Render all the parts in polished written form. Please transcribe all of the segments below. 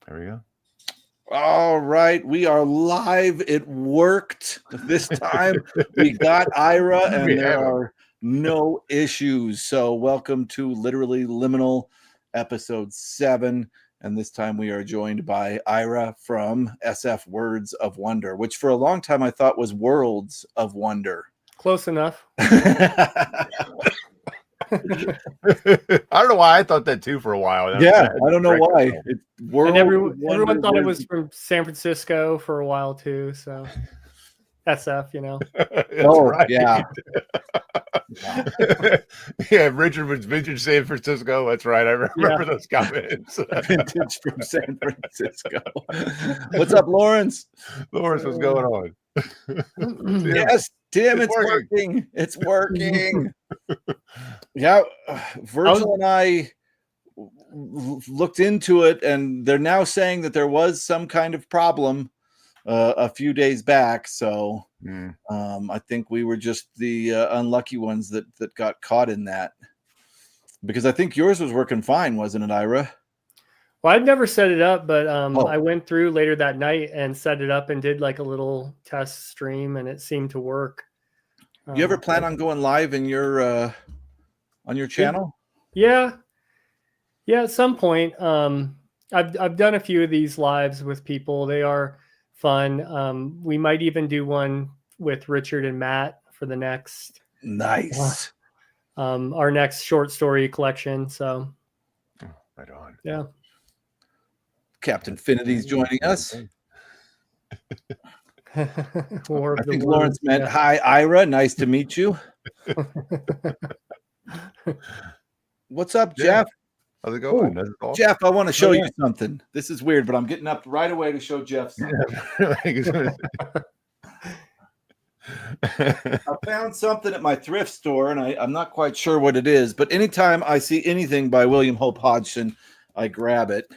There we go. All right, we are live. It worked this time. We got Ira, and there are no issues. So welcome to literally Liminal episode 7. And this time we are joined by Ira from SF Words of Wonder, which for a long time I thought was Worlds of Wonder. Close enough. I don't know why I thought that too for a while. I don't know why. And everyone thought it was from San Francisco for a while too. So SF, you know. Right. Yeah. Yeah, Richard was vintage San Francisco. That's right. I remember those comments. Vintage from San Francisco. What's up, Lawrence? Lawrence, what's going on? Yes, Tim, it's working. It's working. Yeah, Virgil and I looked into it, and they're now saying that there was some kind of problem a few days back. So I think we were just the unlucky ones that got caught in that, because I think yours was working fine, wasn't it, Ira? Well, I'd never set it up, but I went through later that night and set it up and did like a little test stream, and it seemed to work. You ever plan on going live in your on your channel? Yeah, at some point. I've done a few of these lives with people. They are fun. We might even do one with Richard and Matt for the next our next short story collection. So right on. Yeah. Captain Finity's joining us. I think Lawrence meant hi, Ira. Nice to meet you. What's up, Jeff? How's it going? Jeff, I want to show you something. This is weird, but I'm getting up right away to show Jeff something. I found something at my thrift store, and I'm not quite sure what it is, but anytime I see anything by William Hope Hodgson, I grab it.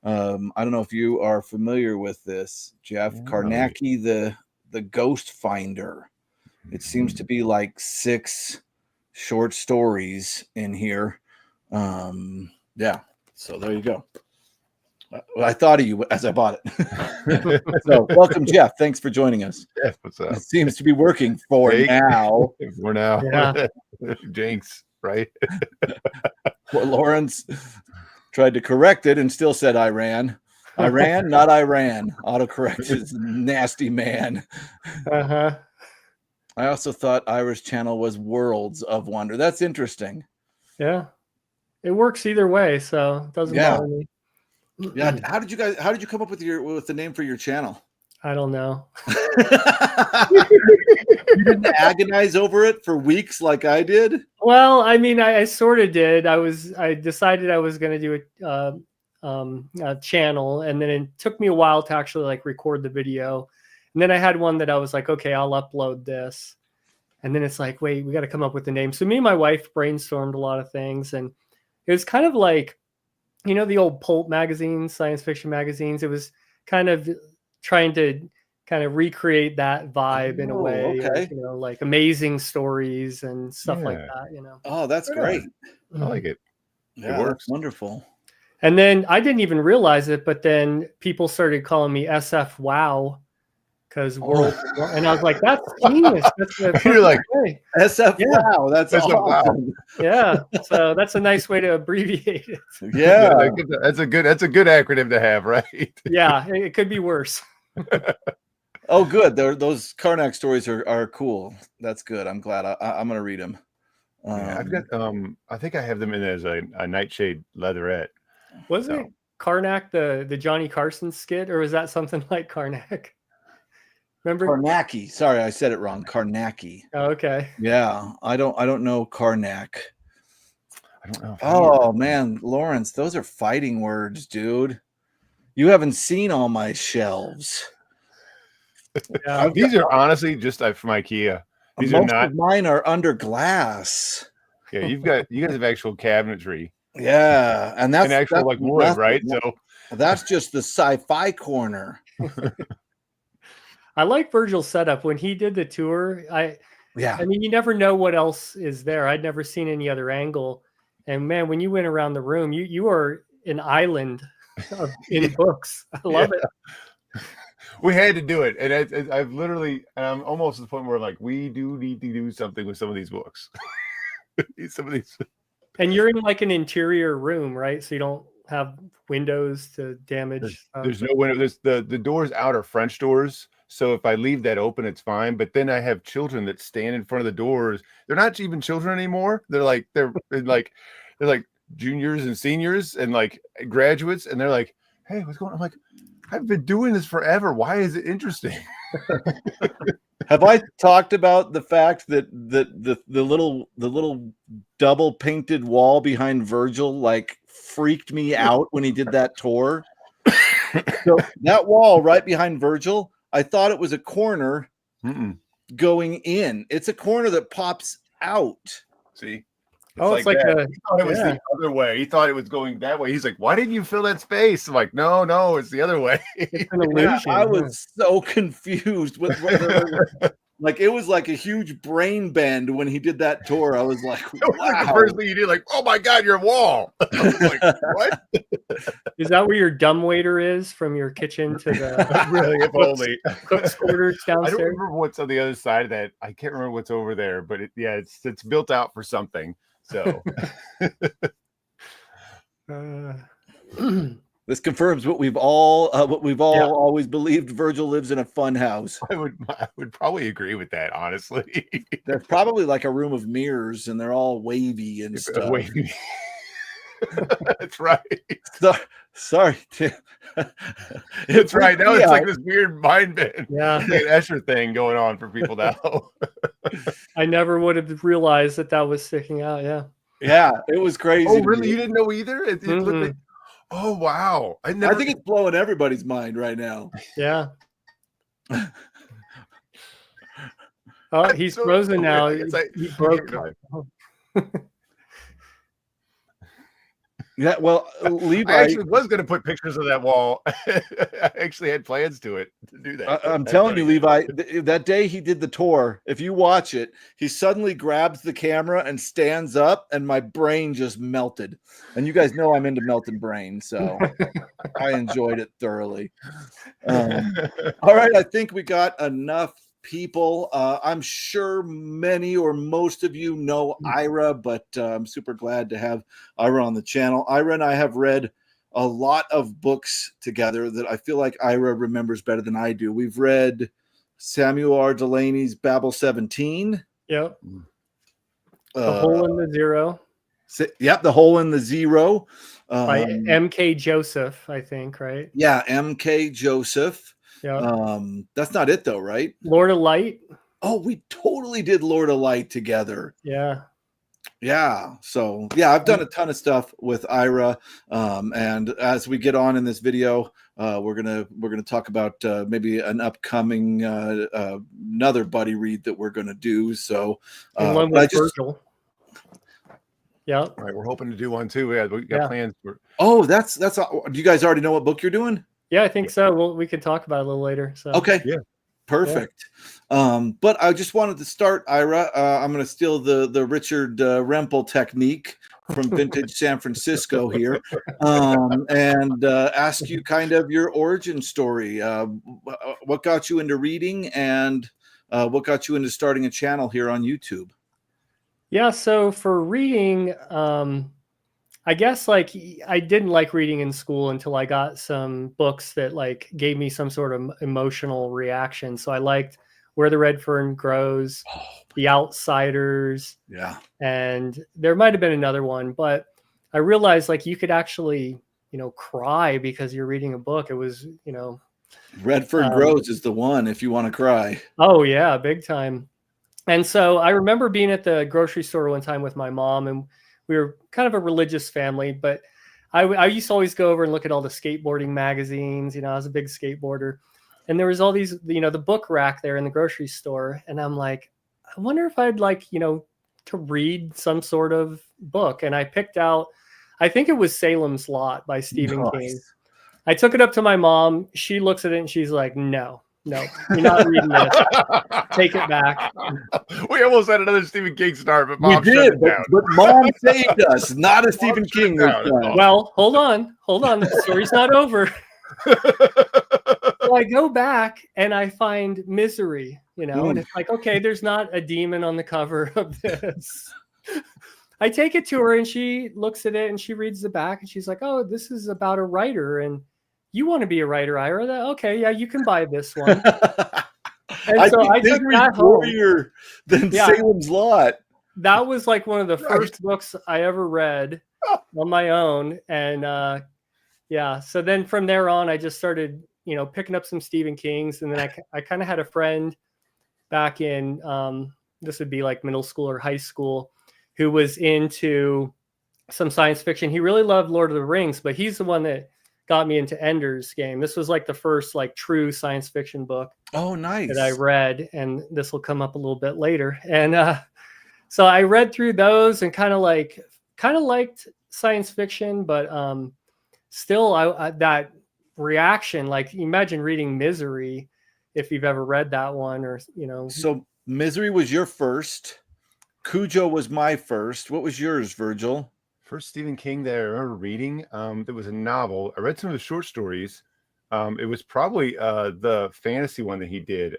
I don't know if you are familiar with this, Jeff. Karnacki, the Ghost Finder. It seems to be like 6 short stories in here. Yeah, so there you go. I thought of you as I bought it. So welcome, Jeff. Thanks for joining us. Yeah, what's up? It seems to be working for now. For now. Yeah. Jinx, right? Well, Lawrence tried to correct it and still said Iran. Iran, not Iran. Autocorrect is nasty man. Uh-huh. I also thought Ira's channel was Worlds of Wonder. That's interesting. Yeah. It works either way, so it doesn't bother me. Yeah. How did you come up with the name for your channel? I don't know. You didn't agonize over it for weeks like I did? Well, I mean, I sort of did. I decided I was going to do a channel, and then it took me a while to actually like record the video. And then I had one that I was like, okay, I'll upload this. And then it's like, wait, we got to come up with the name. So me and my wife brainstormed a lot of things, and it was kind of like, you know, the old pulp magazines, science fiction magazines. It was kind of trying to kind of recreate that vibe in a way, you know, like amazing stories and stuff like that, you know. Oh, that's great. I like it. Yeah, it works. Wonderful. And then I didn't even realize it, but then people started calling me SF Wow, because and I was like, that's genius. You're like SF Wow. That's awesome. Yeah. So that's a nice way to abbreviate it. Yeah. That's a good acronym to have, right? Yeah, it could be worse. Oh, good. Those Karnak stories are cool. That's good. I'm glad. I'm gonna read them. I've got I think I have them in as a Nightshade leatherette. Wasn't it Karnak the Johnny Carson skit, or was that something like Karnak? Remember Karnacki? Sorry, I said it wrong. Karnacki. Oh, okay. Yeah, I don't know Karnak. I don't know. Oh man, Lawrence, those are fighting words, dude. You haven't seen all my shelves. Yeah. These are honestly just from IKEA. These Most are not. of mine are under glass. Yeah, you guys have actual cabinetry. Yeah, and that's actual like wood, right? So that's just the sci-fi corner. I like Virgil's setup when he did the tour. I mean, you never know what else is there. I'd never seen any other angle. And man, when you went around the room, you were an island in books. I love it. We had to do it, and I've literally, I'm almost to the point where like we do need to do something with some of these books. Some of these, and you're in like an interior room, right? So you don't have windows to damage. There's no window. There's the doors out are French doors, so if I leave that open, it's fine. But then I have children that stand in front of the doors. They're not even children anymore. They're like juniors and seniors and like graduates, and they're like, "Hey, what's going on?" I'm like, "I've been doing this forever. Why is it interesting?" Have I talked about the fact that the little double painted wall behind Virgil like freaked me out when he did that tour? So that wall right behind Virgil, I thought it was a corner going in. It's a corner that pops out. See? It's like that. He thought it was the other way. He thought it was going that way. He's like, "Why didn't you fill that space?" I'm like, no, it's the other way. It's an illusion. I was so confused with like it was like a huge brain bend when he did that tour. I was like, wow. Like the first thing you did, like, "Oh my God, your wall." I was like, "What?" Is that where your dumbwaiter is from your kitchen to the Really, if only. cook's quarters I downstairs? don't remember what's on the other side of that. I can't remember what's over there, but it's built out for something. So this confirms what we've all always believed. Virgil lives in a fun house. I would probably agree with that, honestly. There's probably like a room of mirrors and they're all wavy and stuff. Wavy. That's right. Sorry, Tim. It's right now. It's like this weird mind bend, Escher thing going on for people now. I never would have realized that was sticking out. Yeah, it was crazy. Oh, really? You didn't know either? It looked like, oh, wow. I think it's blowing everybody's mind right now. Yeah. Oh, he's frozen now. He broke. Yeah, well, Levi, I actually was going to put pictures of that wall. I actually had plans to do that. I'm telling you, Levi, that day he did the tour, if you watch it, he suddenly grabs the camera and stands up, and my brain just melted. And you guys know I'm into melting brain, so I enjoyed it thoroughly. All right, I think we got enough people. I'm sure many or most of you know Ira, but I'm super glad to have Ira on the channel. Ira and I have read a lot of books together that I feel like Ira remembers better than I do. We've read Samuel R. Delaney's Babel 17. Yep. The Hole in the Zero. Yep, The Hole in the Zero. By M.K. Joseph, I think, right? Yeah, M.K. Joseph. Yeah. That's not it though, right? Lord of Light. Oh, we totally did Lord of Light together. Yeah. Yeah. So yeah, I've done a ton of stuff with Ira. And as we get on in this video, we're gonna talk about maybe an upcoming another buddy read that we're gonna do. So one with Virgil. Yeah. All right, we're hoping to do one too. Yeah, we got plans for. Oh, that's. Do you guys already know what book you're doing? Yeah, I think so. Well, we can talk about it a little later. So okay, yeah, perfect. Yeah. But I just wanted to start, Ira. I'm going to steal the Richard Rempel technique from Vintage San Francisco here, and ask you kind of your origin story. What got you into reading, and what got you into starting a channel here on YouTube? Yeah, so for reading, I guess like I didn't like reading in school until I got some books that like gave me some sort of emotional reaction. So I liked Where the Red Fern Grows, The Outsiders. Yeah. And there might have been another one, but I realized like you could actually, cry because you're reading a book. It was, Red Fern Grows is the one if you want to cry. Oh yeah, big time. And so I remember being at the grocery store one time with my mom, and we were kind of a religious family, but I used to always go over and look at all the skateboarding magazines. I was a big skateboarder, and there was all these, the book rack there in the grocery store. And I'm like, I wonder if I'd like, to read some sort of book. And I picked out, I think it was Salem's Lot by Stephen King. I took it up to my mom. She looks at it and she's like, no. no, you're not reading this. Take it back. We almost had another Stephen King start, but We Mom shut did, it down. but Mom saved us. Not a Stephen shut it King down. this time. Well, hold on. The story's not over. So I go back and I find Misery, and it's like, okay, there's not a demon on the cover of this. I take it to her and she looks at it and she reads the back and she's like, oh, this is about a writer and you want to be a writer, Ira? Okay, yeah, you can buy this one. And so I took that home. Than Salem's Lot. That was like one of the first books I ever read on my own. And so then from there on, I just started, picking up some Stephen King's. And then I kind of had a friend back in, this would be like middle school or high school, who was into some science fiction. He really loved Lord of the Rings, but he's the one that got me into Ender's Game. This was like the first like true science fiction book. Oh, nice. That I read, and this will come up a little bit later. And so I read through those and kind of liked science fiction, but still I that reaction, like imagine reading Misery if you've ever read that one, or So Misery was your first. Cujo was my first. What was yours, Virgil? First Stephen King that I remember reading, there was a novel. I read some of the short stories. It was probably the fantasy one that he did,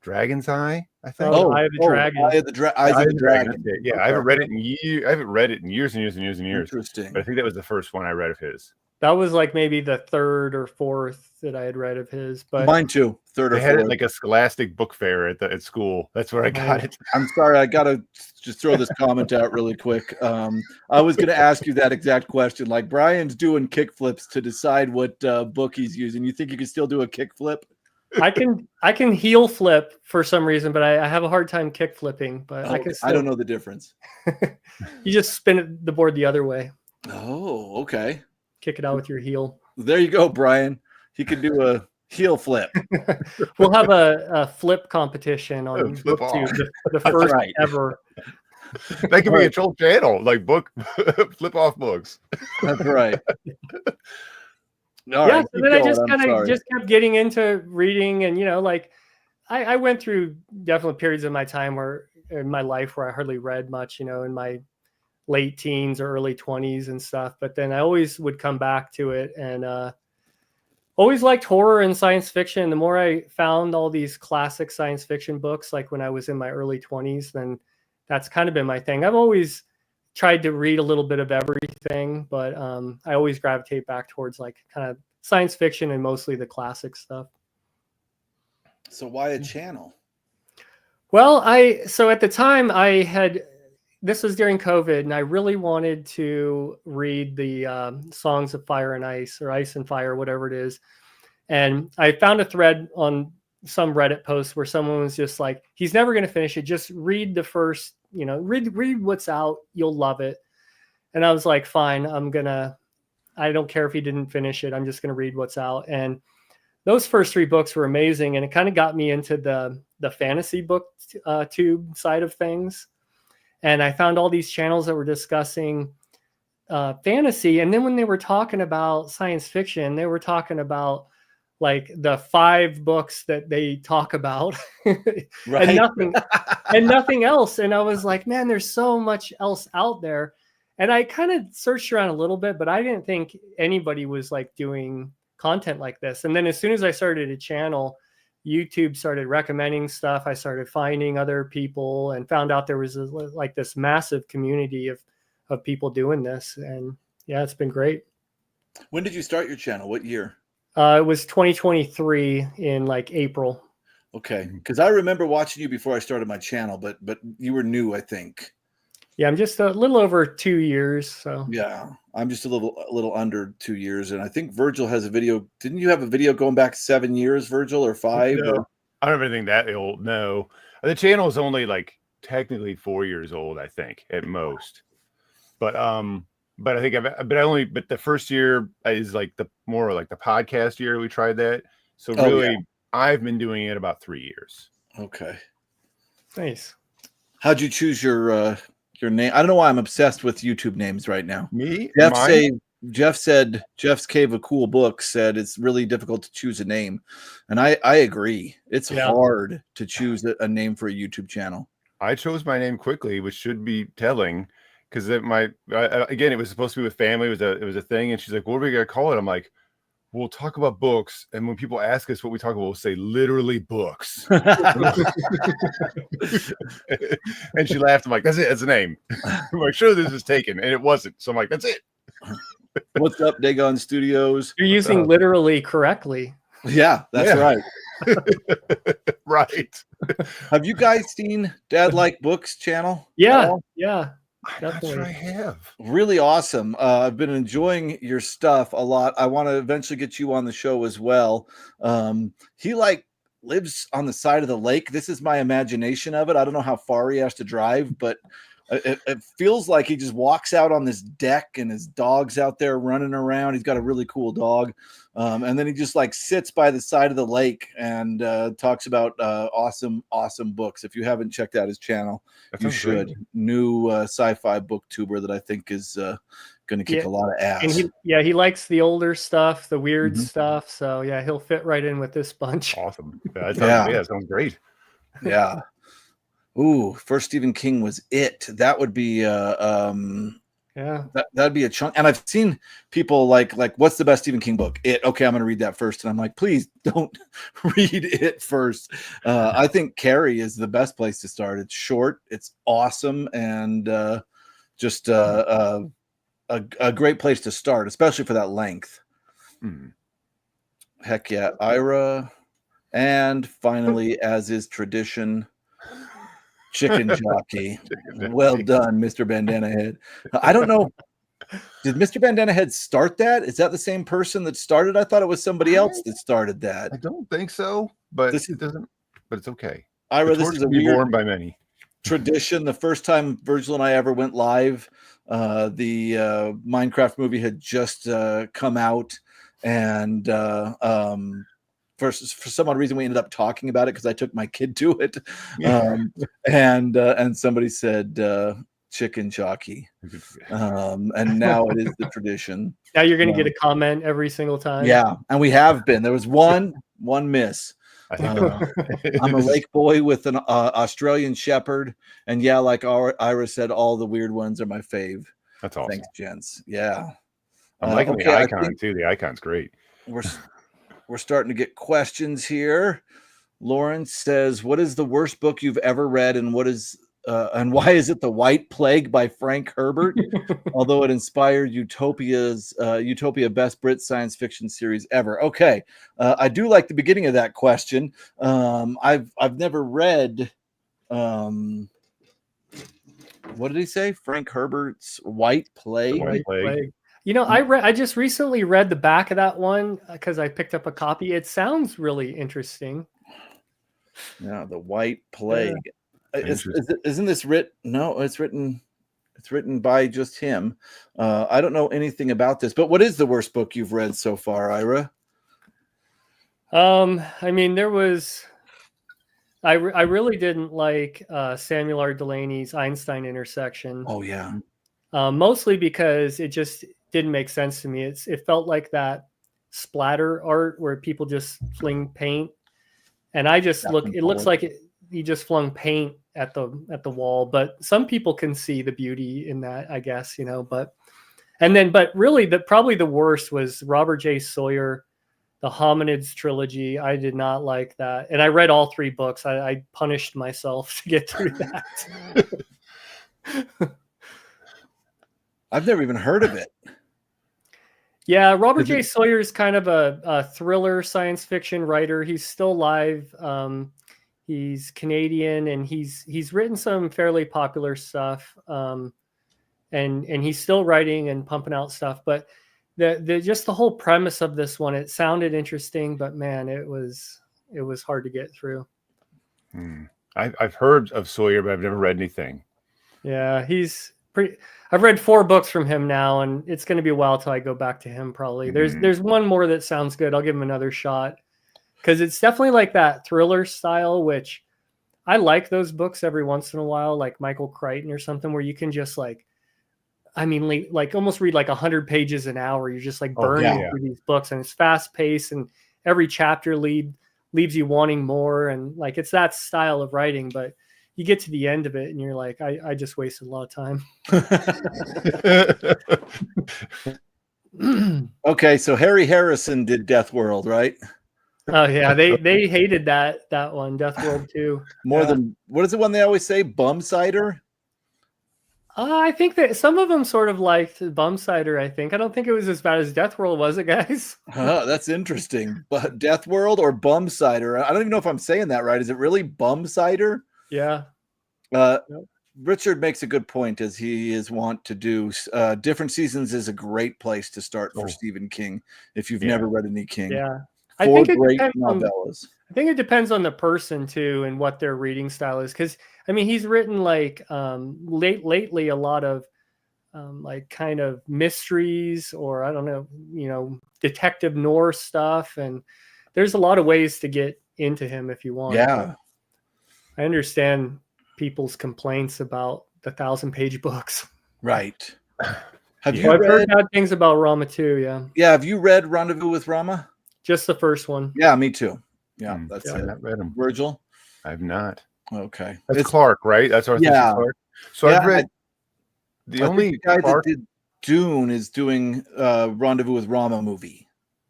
Dragon's Eye, I think. Eye of the Dragon. Eye of the Dragon. Yeah, I haven't read it in years. I haven't read it in years and years and years and years. Interesting. But I think that was the first one I read of his. That was like maybe the third or fourth that I had read of his. But mine too. Third or fourth. They had it like a Scholastic book fair at school. That's where I got it. I'm sorry, I gotta just throw this comment out really quick. I was gonna ask you that exact question. Like Brian's doing kickflips to decide what book he's using. You think you can still do a kickflip? I can heel flip for some reason, but I have a hard time kick flipping. But I don't know the difference. You just spin the board the other way. Oh, okay. Kick it out with your heel. There you go, Brian. He can do a heel flip. We'll have a flip competition on BookTube, the first ever. That could be a troll channel, like book flip off books. That's right. So then I just kind of kept getting into reading, and like I went through definitely periods of my time in my life where I hardly read much, in my late teens or early 20s and stuff. But then I always would come back to it, and always liked horror and science fiction. The more I found all these classic science fiction books, like when I was in my early 20s, then that's kind of been my thing. I've always tried to read a little bit of everything, but I always gravitate back towards like kind of science fiction and mostly the classic stuff. So why a channel? Well, so at the time this was during COVID, and I really wanted to read the Songs of Fire and Ice, or Ice and Fire, whatever it is. And I found a thread on some Reddit post where someone was just like, he's never going to finish it. Just read the first, read what's out. You'll love it. And I was like, fine, I don't care if he didn't finish it. I'm just going to read what's out. And those first 3 books were amazing. And it kind of got me into the fantasy book tube side of things. And I found all these channels that were discussing fantasy. And then when they were talking about science fiction, they were talking about like the 5 books that they talk about right. and nothing else. And I was like, man, there's so much else out there. And I kind of searched around a little bit, but I didn't think anybody was like doing content like this. And then as soon as I started a channel, YouTube started recommending stuff. I started finding other people and found out there was like this massive community of people doing this. And yeah, it's been great. When did you start your channel? What year? It was 2023 in like April. Okay. Because I remember watching you before I started my channel, but you were new, I think. Yeah, I'm just a little over 2 years. So yeah, I'm just a little under 2 years. And I think Virgil has a video. Didn't you have a video going back 7 years, Virgil, or 5? No, or? I don't have anything that old. No, the channel is only like technically 4 years old, I think, at most. But I think but the first year is like the podcast year we tried that. So really, I've been doing it about 3 years. Okay. Nice. How'd you choose your name? I don't know why I'm obsessed with YouTube names right now. Me? Jeff Jeff said, Jeff's Cave of Cool Books said it's really difficult to choose a name. And I agree. It's hard to choose a name for a YouTube channel. I chose my name quickly, which should be telling, because again, it was supposed to be with family. It was a thing. And she's like, what are we going to call it? I'm like, we'll talk about books. And when people ask us what we talk about, we'll say literally books. And she laughed. I'm like, that's it. That's the name. I'm like, sure, this is taken. And it wasn't. So I'm like, that's it. What's up, Dagon Studios? You're using literally correctly. Yeah, that's right. Right. Have you guys seen Dad Like Books channel? Yeah. I'm not sure I have. Really awesome. I've been enjoying your stuff a lot. I want to eventually get you on the show as well. He lives on the side of the lake. This is my imagination of it. I don't know how far he has to drive, but it feels like he just walks out on this deck and his dog's out there running around. He's got a really cool dog. And then he just sits by the side of the lake and talks about awesome books. If you haven't checked out his channel, you should. Great. New sci-fi booktuber that I think is going to kick a lot of ass. And he likes the older stuff, the weird stuff. So yeah, he'll fit right in with this bunch. Awesome. That sounds great. Yeah. Ooh, first Stephen King was It. That would be that'd be a chunk. And I've seen people like what's the best Stephen King book? It. Okay, I'm gonna read that first. And I'm like, please don't read it first. I think Carrie is the best place to start. It's short, it's awesome, and just a great place to start, especially for that length. Heck yeah. Ira. And finally, as is tradition, Chicken Jockey. Well done, Mr. Bandana Head. I don't know. Did Mr. Bandana Head start that? Is that the same person that started? I thought it was somebody else that started that. I don't think so, but it doesn't. But it's okay. Ira, this is a weird born by many tradition. The first time Virgil and I ever went live, the Minecraft movie had just come out, and for some odd reason we ended up talking about it because I took my kid to it, and somebody said Chicken Jockey, and now it is the tradition. Now you're going to get a comment every single time. Yeah, and we have been. There was one miss. I'm a lake boy with an Australian Shepherd, and yeah, like Ira said, all the weird ones are my fave. That's awesome. Thanks, gents. Yeah, I'm liking the icon too. The icon's great. We're starting to get questions here. Lawrence says, "What is the worst book you've ever read, and why is it The White Plague by Frank Herbert? Although it inspired Utopia best Brit science fiction series ever." Okay, I do like the beginning of that question. I've never read. What did he say? Frank Herbert's White Plague. White Plague. You know, I just recently read the back of that one because I picked up a copy. It sounds really interesting. Yeah, The White Plague. Isn't this written? No, it's written by just him. I don't know anything about this, but what is the worst book you've read so far, Ira? I mean, there was. I really didn't like Samuel R. Delaney's Einstein Intersection. Oh yeah. Mostly because it just didn't make sense to me. It felt like that splatter art where people just fling paint, and I just it looks like he just flung paint at the wall. But some people can see the beauty in that, I guess, you know. But really, probably the worst was Robert J. Sawyer, the Hominids trilogy. I did not like that, and I read all 3 books. I punished myself to get through that. I've never even heard of it. Yeah, Robert J. Sawyer is kind of a thriller science fiction writer. He's still alive. He's Canadian, and he's written some fairly popular stuff. And he's still writing and pumping out stuff. But just the whole premise of this one, it sounded interesting, but man, it was hard to get through. I've heard of Sawyer, but I've never read anything. Yeah, I've read 4 books from him now, and it's going to be a while till I go back to him. Probably there's one more that sounds good. I'll give him another shot because it's definitely like that thriller style, which I like those books every once in a while, like Michael Crichton or something, where you can just I mean, like almost read like 100 pages an hour. You're just like Oh, burning yeah. through these books, and it's fast paced, and every chapter leaves you wanting more. And like, it's that style of writing, but you get to the end of it and you're like, I just wasted a lot of time. Okay, so Harry Harrison did Death World, right? Oh yeah, they hated that one, Death World 2. More than, what is the one they always say? Bum cider? I think that some of them sort of liked Bum Cider. I don't think it was as bad as Death World, was it, guys? That's interesting. But Death World or Bum Cider? I don't even know if I'm saying that right. Is it really Bum Cider? Yeah. Richard makes a good point, as he is wont to do. Different Seasons is a great place to start for Stephen King if you've never read any King. Yeah. I think great novellas. I think it depends on the person too and what their reading style is. Because I mean, he's written like lately a lot of like kind of mysteries, or I don't know, detective noir stuff, and there's a lot of ways to get into him if you want. Yeah, I understand people's complaints about the 1,000-page books. Right. I've heard bad things about Rama too. Yeah. Yeah. Have you read Rendezvous with Rama? Just the first one. Yeah, me too. Yeah, that's I've not read them. Virgil? I've not. Okay. That's Clark, right? That's our Clark. So I've read the only guy that did Dune is doing Rendezvous with Rama movie.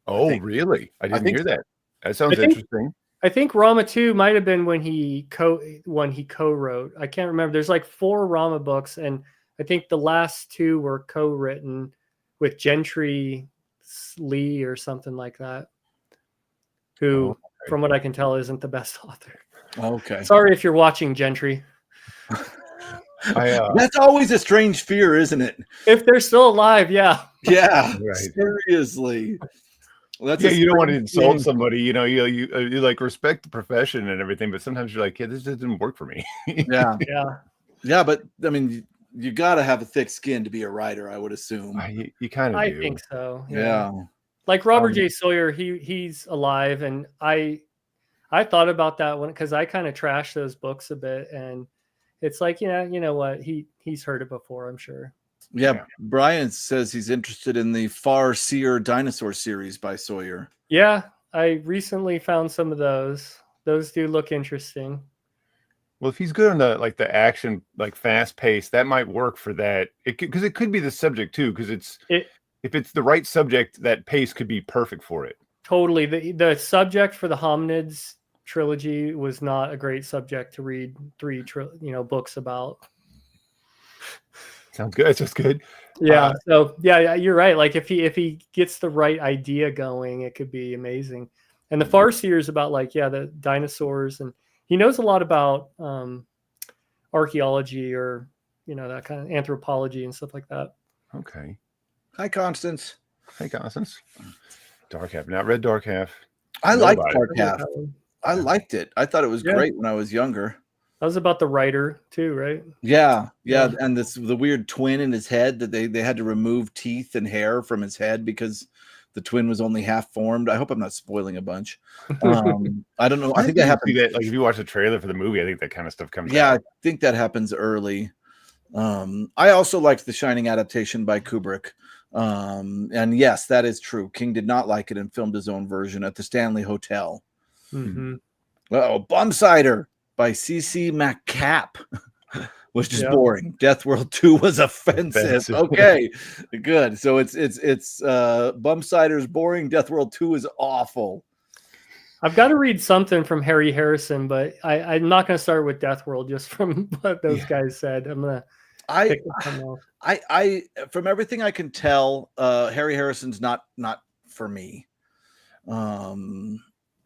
Oh, really? I didn't hear that. That sounds interesting. I think Rama 2 might have been when he co-wrote. I can't remember. There's like 4 Rama books, and I think the last 2 were co-written with Gentry Lee or something like that, who, from what I can tell, isn't the best author. Okay. Sorry if you're watching, Gentry. That's always a strange fear, isn't it? If they're still alive, yeah. Yeah, seriously. Well, that's you don't want to insult somebody, you like respect the profession and everything, but sometimes you're like, this just didn't work for me. Yeah, but I mean, you got to have a thick skin to be a writer, I would assume. You kind of do. I think so. Yeah. Like Robert J. Sawyer, he's alive, and I thought about that one because I kind of trashed those books a bit, and it's like, you know what, he's heard it before, I'm sure. Yeah, Brian says he's interested in the Far Seer Dinosaur series by Sawyer. Yeah, I recently found some of those. Those do look interesting. Well, if he's good on the action, like fast pace, that might work for that. Because it could be the subject too. Because if it's the right subject, that pace could be perfect for it. Totally. The subject for the Hominids trilogy was not a great subject to read 3 books about. Sounds good. It's just good. Yeah. So yeah, you're right. Like if he gets the right idea going, it could be amazing. And the Farseer is about the dinosaurs, and he knows a lot about archaeology, or that kind of anthropology and stuff like that. Okay. Hi, Constance. Hey, Constance. Dark Half. Not read Dark Half. I liked Dark Half. I liked it. I thought it was great when I was younger. That was about the writer too, right? Yeah. And the weird twin in his head that they had to remove teeth and hair from his head because the twin was only half formed. I hope I'm not spoiling a bunch. I don't know. I think that happened. Like if you watch the trailer for the movie, I think that kind of stuff comes out. Yeah, I think that happens early. I also liked the Shining adaptation by Kubrick. And yes, that is true. King did not like it and filmed his own version at the Stanley Hotel. Mm-hmm. Bum Cider by C.C. McCap was just boring. Death World 2 was offensive. Okay, good. So it's Bum Cider's boring. Death World 2 is awful. I've got to read something from Harry Harrison, but I'm not going to start with Death World just from what those guys said. I'm going to pick them off. I from everything I can tell, Harry Harrison's not for me.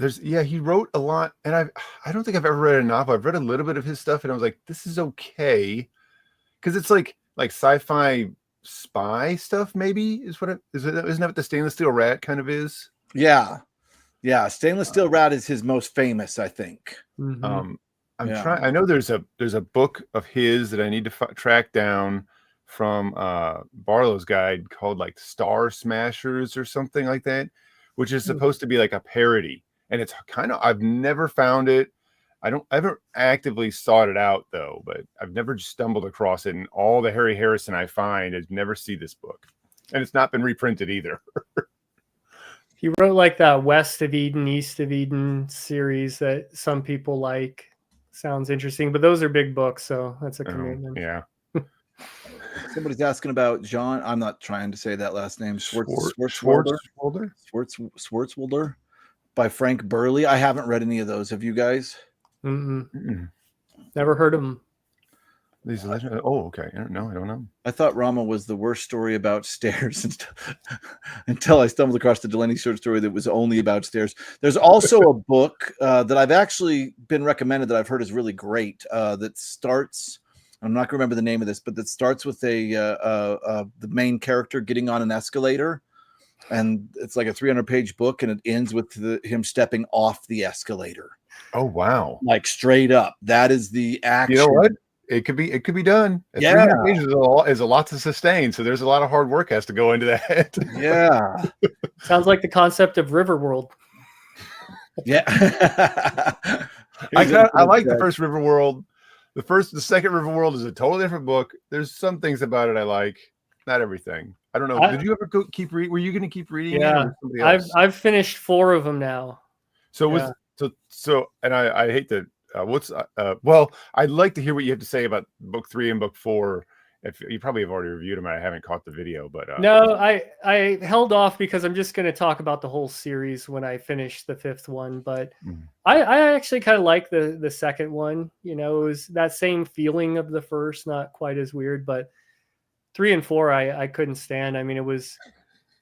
He wrote a lot, and I don't think I've ever read a novel. I've read a little bit of his stuff, and I was like, this is okay, because it's like sci-fi spy stuff. Maybe is what isn't that what the Stainless Steel Rat kind of is? Yeah. Stainless Steel Rat is his most famous, I think. Mm-hmm. I'm trying. I know there's a book of his that I need to track down from Barlow's guide called Star Smashers or something like that, which is supposed to be like a parody. And it's kind of, I've never found it. I haven't actively sought it out though, but I've never just stumbled across it. And all the Harry Harrison I find is never see this book, and it's not been reprinted either. He wrote like that West of Eden, East of Eden series that some people like. Sounds interesting, but those are big books, so that's a commitment. Yeah. Somebody's asking about John. I'm not trying to say that last name. Swartzwelder by Frank Burley. I haven't read any of those. Have you guys? Never heard of them. These legends. Oh, okay. No, I don't know. I thought Rama was the worst story about stairs until I stumbled across the Delaney short story that was only about stairs. There's also a book that I've actually been recommended that I've heard is really great. That starts. I'm not going to remember the name of this, but that starts with the main character getting on an escalator, and it's like a 300-page book, and it ends with him stepping off the escalator. Oh wow! Like straight up. That is the action. You know what? It could be done. 300 pages is a lot to sustain, so there's a lot of hard work has to go into that. Yeah. Sounds like the concept of Riverworld. Yeah. I like the first Riverworld. The second Riverworld is a totally different book. There's some things about it I like, not everything. I don't know. Did you ever keep reading? Were you going to keep reading? Yeah, I've finished 4 of them now. So and I hate to. Well, I'd like to hear what you have to say about book 3 and book 4. If you probably have already reviewed them, I haven't caught the video, but no, I held off because I'm just going to talk about the whole series when I finish the 5th one. But I actually kind of like the second one. You know, it was that same feeling of the first, not quite as weird. But 3 and 4, I couldn't stand. I mean,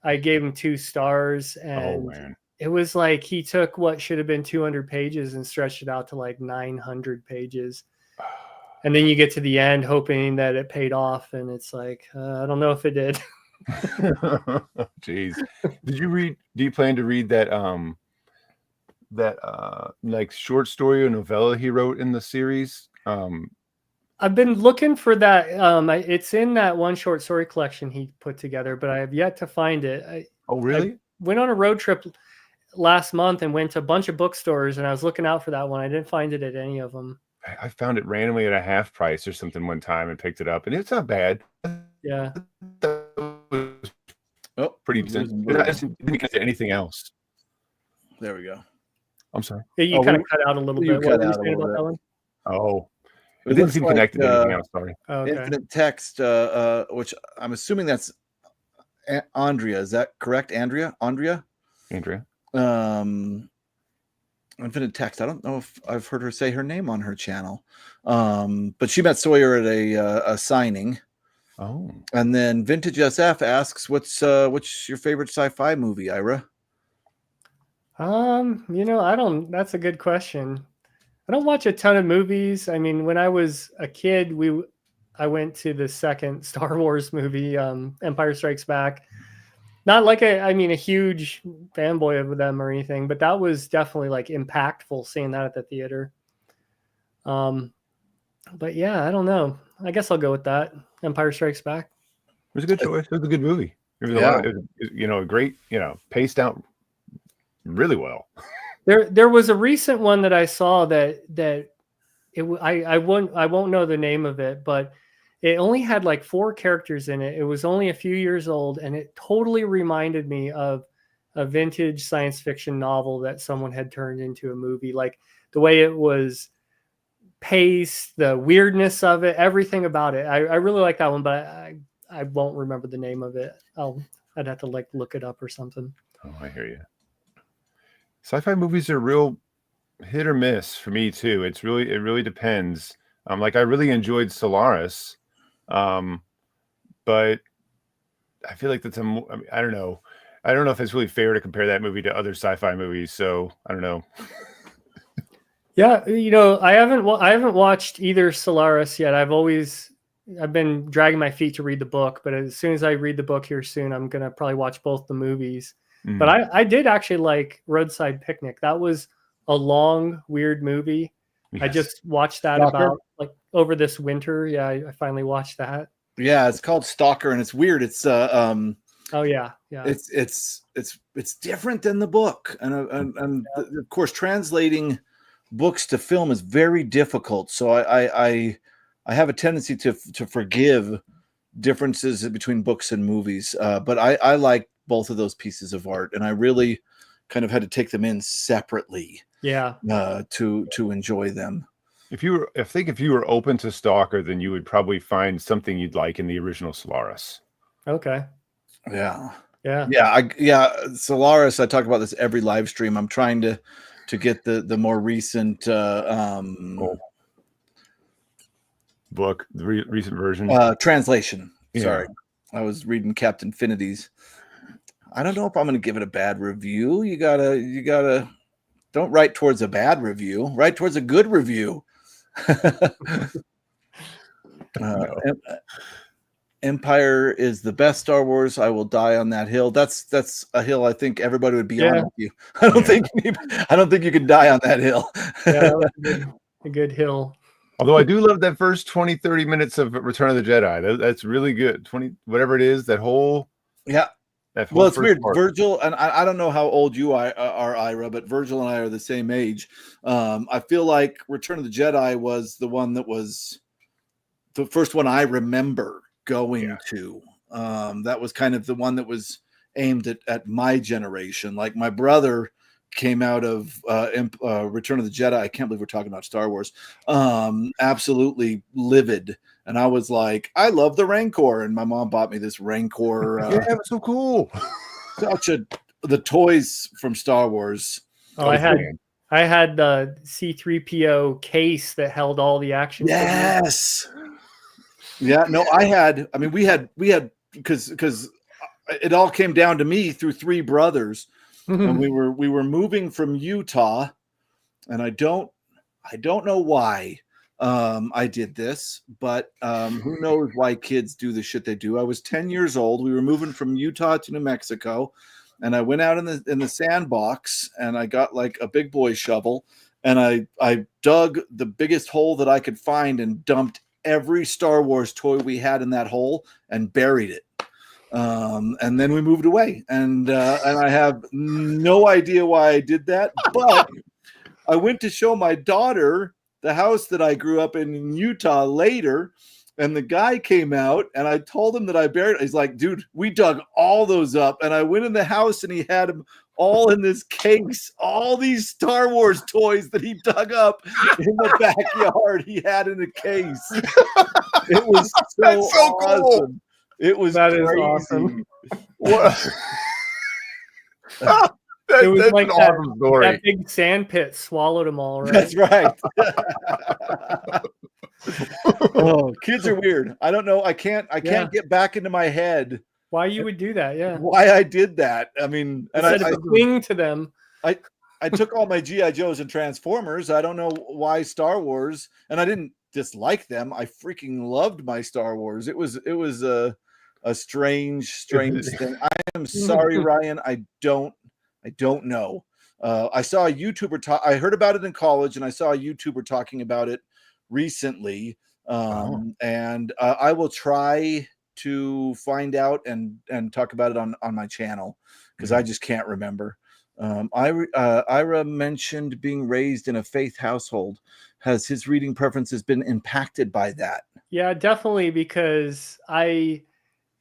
I gave them 2 stars, and it was like he took what should have been 200 pages and stretched it out to like 900 pages. And then you get to the end hoping that it paid off, and it's like, I don't know if it did. Jeez. Do you plan to read that like short story or novella he wrote in the series? I've been looking for that. It's in that one short story collection he put together, but I have yet to find it. Oh, really? I went on a road trip last month and went to a bunch of bookstores, and I was looking out for that one. I didn't find it at any of them. I found it randomly at a half price or something one time and picked it up, and it's not bad. Yeah. Oh, pretty decent. I didn't get to anything else. There we go. I'm sorry. Yeah, you kind of cut out a little bit. What were you saying about that one? Oh, it didn't seem connected to anything else. Sorry. Okay. Infinite Text, which I'm assuming that's Andrea. Is that correct? Andrea. Infinite Text. I don't know if I've heard her say her name on her channel, but she met Sawyer at a signing. Oh, and then Vintage SF asks, "What's your favorite sci-fi movie, Ira?" That's a good question. I don't watch a ton of movies. I mean, when I was a kid, I went to the second Star Wars movie, Empire Strikes Back. Not like a huge fanboy of them or anything, but that was definitely like impactful seeing that at the theater. But yeah, I don't know. I guess I'll go with that. Empire Strikes Back. It was a good choice. It was a good movie. It was great, paced out really well. There was a recent one that I saw that I won't know the name of it, but it only had like 4 characters in it. It was only a few years old, and it totally reminded me of a vintage science fiction novel that someone had turned into a movie. Like the way it was paced, the weirdness of it, everything about it. I really like that one, but I won't remember the name of it. I'd have to like look it up or something. Oh, I hear you. Sci-fi movies are real hit or miss for me too. It really depends. Like I really enjoyed Solaris. But I feel like that's I don't know. I don't know if it's really fair to compare that movie to other sci-fi movies. So I don't know. Yeah, I haven't watched either Solaris yet. I've been dragging my feet to read the book, but as soon as I read the book here soon, I'm gonna probably watch both the movies. Mm-hmm. But I did actually like Roadside Picnic. That was a long, weird movie. Yes. I just watched that about like over this winter. Yeah, I finally watched that. Yeah, it's called Stalker, and it's weird. It's oh yeah. It's different than the book, and of course translating books to film is very difficult. So I have a tendency to forgive differences between books and movies. But I like both of those pieces of art, and I really kind of had to take them in separately. Yeah. To enjoy them. If you were open to Stalker, then you would probably find something you'd like in the original Solaris. Okay. Yeah. Yeah. Solaris. I talk about this every live stream. I'm trying to get the more recent book, the recent version. Translation. Yeah. Sorry, I was reading Captain Finity's. I don't know if I'm going to give it a bad review. You gotta don't write towards a bad review. Write towards a good review. Empire is the best Star Wars. I will die on that hill. That's a hill I think everybody would be on with you. I don't think you can die on that hill. Yeah, a good hill. Although I do love that first 20-30 minutes of Return of the Jedi. That's really good. 20 whatever it is, that whole well, it's weird. Part. Virgil, and I don't know how old you are, Ira, but Virgil and I are the same age. I feel like Return of the Jedi was the one that was the first one I remember going to. That was kind of the one that was aimed at my generation. Like my brother came out of Return of the Jedi. I can't believe we're talking about Star Wars. Absolutely livid. And I was like, I love the Rancor. And my mom bought me this Rancor. Yeah, it was so cool. The toys from Star Wars. Oh, I had the C-3PO case that held all the action. Yes. Yeah, no, we had because it all came down to me through three brothers. And we were moving from Utah, and I don't know why I did this, but who knows why kids do the shit they do. I was 10 years old. We were moving from Utah to New Mexico, and I went out in the sandbox, and I got like a big boy shovel, and I dug the biggest hole that I could find and dumped every Star Wars toy we had in that hole and buried it. And then we moved away, and I have no idea why I did that, but I went to show my daughter the house that I grew up in Utah later, and the guy came out, and I told him that I buried it. He's like, dude, we dug all those up. And I went in the house, and he had them all in this case, all these Star Wars toys that he dug up in the backyard. He had in a case. It was so awesome. Cool. It was that crazy. Is awesome. What? It was like that big sand pit swallowed them all, right? That's right. Oh, kids are weird. I don't know. I can't get back into my head why you would do that. Yeah. Why I did that. I mean, and I cling to them. I took all my G.I. Joes and Transformers. I don't know why Star Wars, and I didn't dislike them. I freaking loved my Star Wars. It was a strange thing. I am sorry, Ryan. I don't know. I saw a YouTuber I heard about it in college, and I saw a YouTuber talking about it recently. And I will try to find out and talk about it on my channel, because I just can't remember. Ira mentioned being raised in a faith household. Has his reading preferences been impacted by that? Yeah, definitely, because I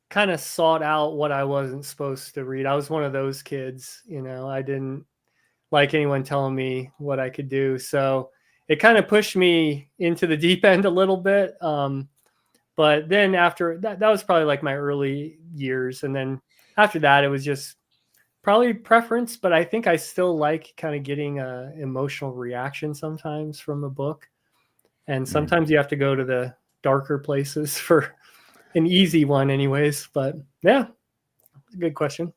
kind of sought out what I wasn't supposed to read. I was one of those kids, I didn't like anyone telling me what I could do. So it kind of pushed me into the deep end a little bit. But then after that was probably like my early years. And then after that, it was just probably preference, but I think I still like kind of getting a emotional reaction sometimes from a book. And sometimes you have to go to the darker places for an easy one anyways. But yeah, good question.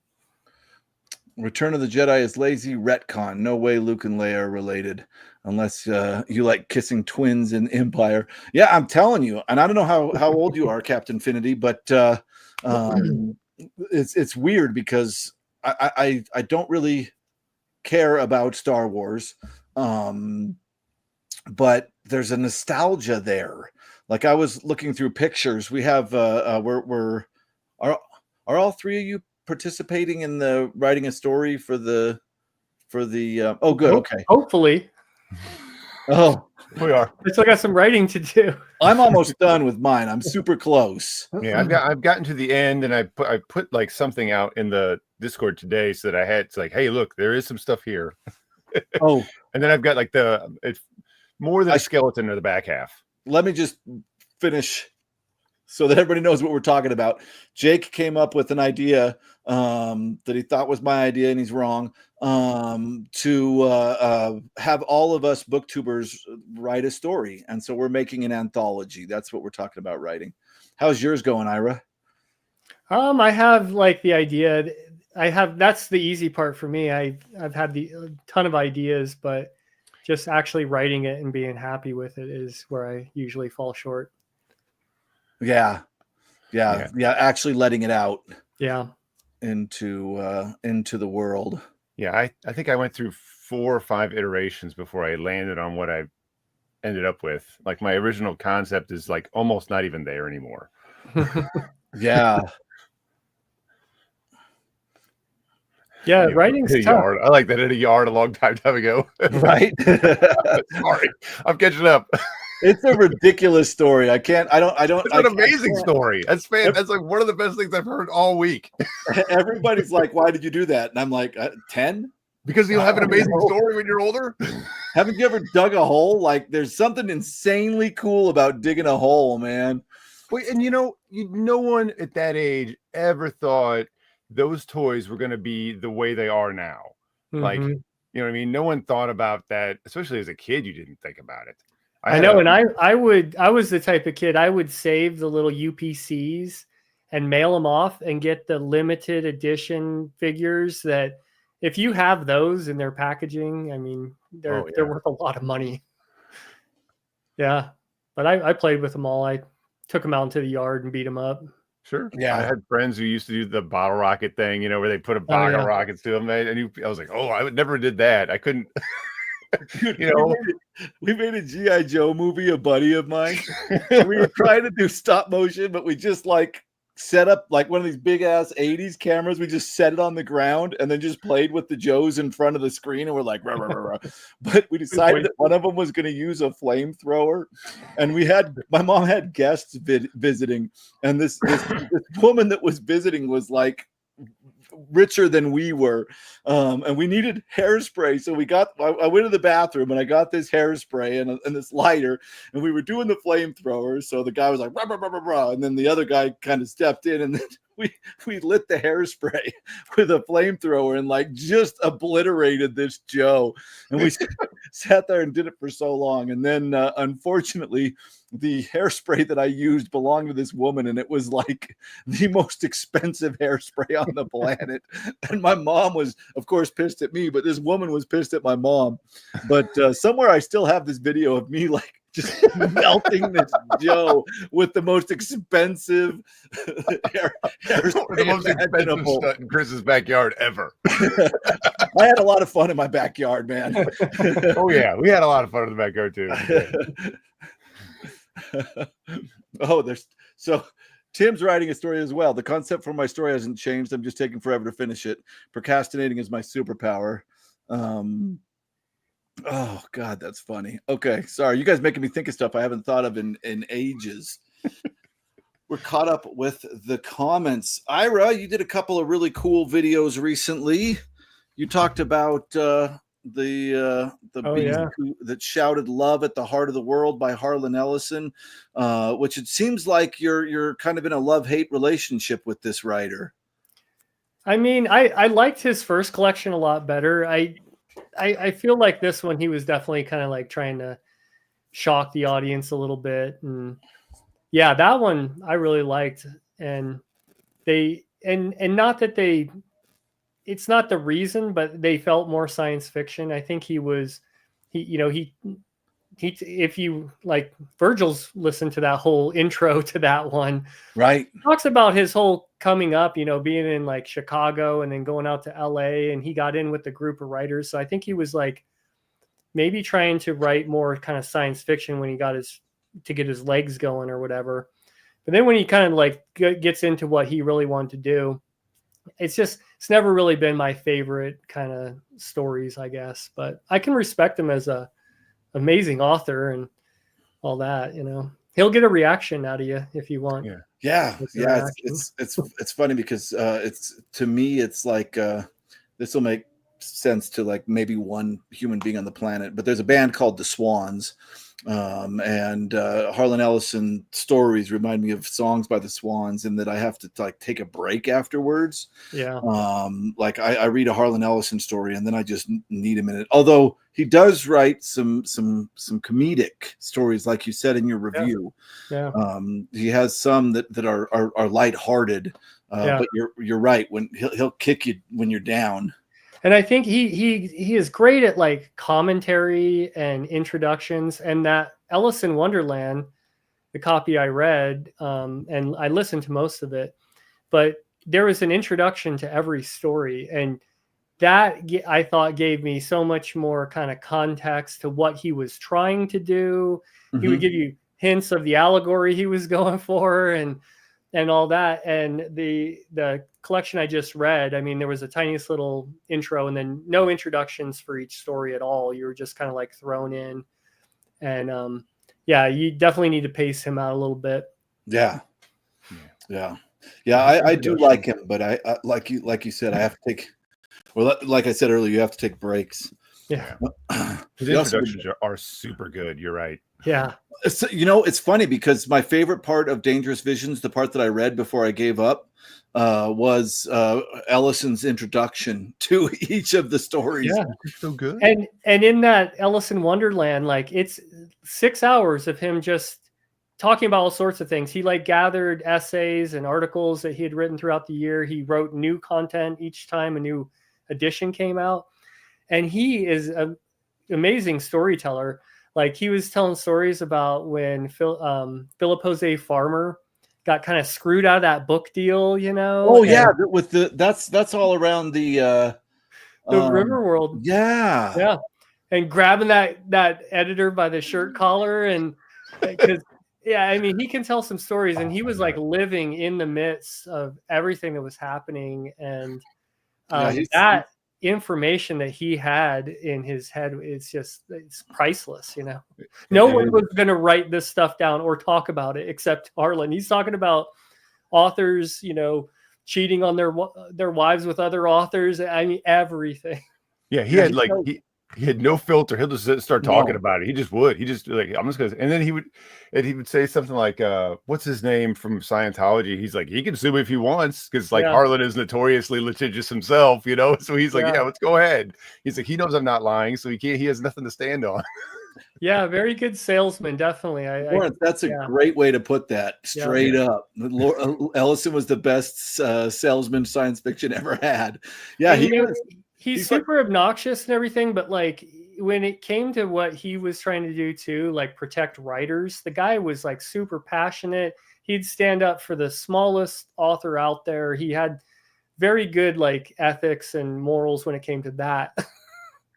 Return of the Jedi is lazy retcon. No way Luke and Leia are related unless you like kissing twins in Empire. Yeah, I'm telling you. And I don't know how old you are, Captain Finity, but it's weird because I don't really care about Star Wars. But there's a nostalgia there. Like I was looking through pictures. We have are all three of you participating in the writing a story for the oh good, okay, hopefully. Oh, We are. I still got some writing to do. I'm almost done with mine. I'm super close. Yeah, I've gotten to the end, and I put like something out in the Discord today so that I had, it's like, hey, look, there is some stuff here. Oh, And then I've got like it's more than a skeleton in the back half. let me just finish so that everybody knows what we're talking about. Jake came up with an idea that he thought was my idea, and he's wrong, to have all of us booktubers write a story. And so we're making an anthology. That's what we're talking about writing. How's yours going, Ira? I have like the idea. That's the easy part for me. I've had a ton of ideas, but just actually writing it and being happy with it is where I usually fall short. Yeah. Actually letting it out. Yeah. Into the world. Yeah, I think I went through 4 or 5 iterations before I landed on what I ended up with. Like my original concept is like almost not even there anymore. Yeah. Yeah, writing's tough. Yard. I like that in a yard a long time ago. Right. Sorry, I'm catching up. It's a ridiculous story. I don't. It's an amazing story. That's like one of the best things I've heard all week. Everybody's like, "Why did you do that?" And I'm like, 10? Because you'll have an amazing story when you're older. Haven't you ever dug a hole? Like, there's something insanely cool about digging a hole, man. Wait, and no one at that age ever thought those toys were going to be the way they are now. Mm-hmm. Like, you know what I mean? No one thought about that, especially as a kid. You didn't think about it. I know, and I was the type of kid, I would save the little UPCs and mail them off and get the limited edition figures that if you have those in their packaging, I mean, they're worth a lot of money. Yeah. But I played with them all. I took them out into the yard and beat them up. Sure. Yeah. I had friends who used to do the bottle rocket thing, where they put a bottle of rockets to them. And I was like, I would never did that. I couldn't. Dude, we made a G.I. Joe movie, a buddy of mine. We were trying to do stop motion, but we just like set up like one of these big ass 80s cameras. We just set it on the ground and then just played with the Joes in front of the screen. And we're like, rah, rah, rah, rah. But we decided that one of them was going to use a flamethrower. And my mom had guests visiting. And this woman that was visiting was like richer than we were, and we needed hairspray, so I went to the bathroom and I got this hairspray and this lighter, and we were doing the flamethrower, so the guy was like rah, rah, rah, rah, rah, and then the other guy kind of stepped in, and then we lit the hairspray with a flamethrower and like just obliterated this Joe, and we sat there and did it for so long, and then unfortunately the hairspray that I used belonged to this woman, and it was like the most expensive hairspray on the planet. And my mom was, of course, pissed at me, but this woman was pissed at my mom. But somewhere I still have this video of me like just melting this Joe with the most expensive hairspray, the most expensive stuff in Chris's backyard ever. I had a lot of fun in my backyard, man. Oh yeah, we had a lot of fun in the backyard too. Yeah. So Tim's writing a story as well. The concept for my story hasn't changed. I'm just taking forever to finish it. Procrastinating is my superpower. Oh God, that's funny. Okay, sorry, you guys making me think of stuff I haven't thought of in ages. We're caught up with the comments. Ira, you did a couple of really cool videos recently. You talked about the beast that shouted love at the heart of the world by Harlon Ellison, which it seems like you're kind of in a love-hate relationship with this writer. I mean, I liked his first collection a lot better. I feel like this one, he was definitely kind of like trying to shock the audience a little bit. And yeah, that one I really liked. And not that it's not the reason, but they felt more science fiction. I think if you like Virgil's listened to that whole intro to that one, right? He talks about his whole coming up, being in like Chicago and then going out to LA, and he got in with the group of writers. So I think he was like maybe trying to write more kind of science fiction when he got to get his legs going or whatever. But then when he kind of like gets into what he really wanted to do, it's never really been my favorite kind of stories, I guess. But I can respect him as a amazing author and all that, you know. He'll get a reaction out of you if you want. Yeah. Reaction. It's funny because it's, to me, it's like this will make sense to like maybe one human being on the planet, but there's a band called the Swans, and Harlon Ellison stories remind me of songs by the Swans, and that I have to like take a break afterwards. Yeah. Like I read a Harlon Ellison story and then I just need a minute. Although he does write some comedic stories, like you said in your review. Yeah. He has some that are lighthearted. But you're right, when he'll kick you when you're down. And I think he is great at like commentary and introductions. And that Alice in Wonderland, the copy I read, and I listened to most of it, but there was an introduction to every story, and that I thought gave me so much more kind of context to what he was trying to do. Mm-hmm. He would give you hints of the allegory he was going for, and all that. And the collection I just read, I mean, there was a tiniest little intro and then no introductions for each story at all. You were just kind of like thrown in. And you definitely need to pace him out a little bit. Yeah. I do like him, but I like you said, I have to take, well, like I said earlier, you have to take breaks. Yeah. His introductions are super good. You're right. Yeah. So, you know, it's funny because my favorite part of Dangerous Visions, the part that I read before I gave up, was Ellison's introduction to each of the stories. Yeah, it's so good. And in that Alice in Wonderland, like it's 6 hours of him just talking about all sorts of things. He like gathered essays and articles that he had written throughout the year. He wrote new content each time a new edition came out, and he is an amazing storyteller. Like he was telling stories about when Philip Jose Farmer got kind of screwed out of that book deal, you know. Oh yeah, with that's all around the River World. Yeah. And grabbing that editor by the shirt collar, and because I mean, he can tell some stories, and he was like living in the midst of everything that was happening, and that information that he had in his head, it's priceless, you know. No one was going to write this stuff down or talk about it except Harlon. He's talking about authors, you know, cheating on their wives with other authors. I mean, everything. Yeah, he had like he had no filter. He'll just start talking about it. He just would. He just like, I'm just gonna, and then he would say something like, what's his name from Scientology? He's like, he can sue me if he wants, because like Harlon is notoriously litigious himself, you know. So he's like, yeah, let's go ahead. He's like, he knows I'm not lying, so he has nothing to stand on. Yeah, very good salesman, definitely. Lawrence, that's a great way to put that. Straight up, Ellison was the best salesman science fiction ever had. Yeah, he's super obnoxious and everything, but like when it came to what he was trying to do too, like protect writers, the guy was like super passionate. He'd stand up for the smallest author out there. He had very good like ethics and morals when it came to that.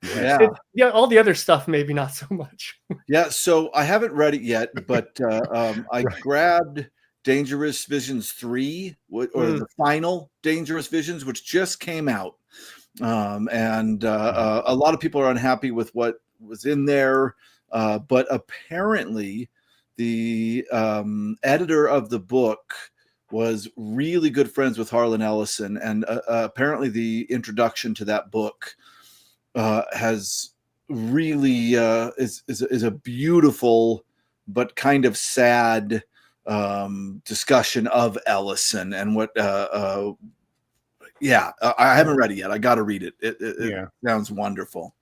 Yeah, all the other stuff maybe not so much. Yeah, so I haven't read it yet, but I grabbed Dangerous Visions 3, or the final Dangerous Visions, which just came out. And a lot of people are unhappy with what was in there, but apparently the editor of the book was really good friends with Harlon Ellison, and apparently the introduction to that book has really is a beautiful but kind of sad discussion of Ellison and what I haven't read it yet. I got to read it. It sounds wonderful.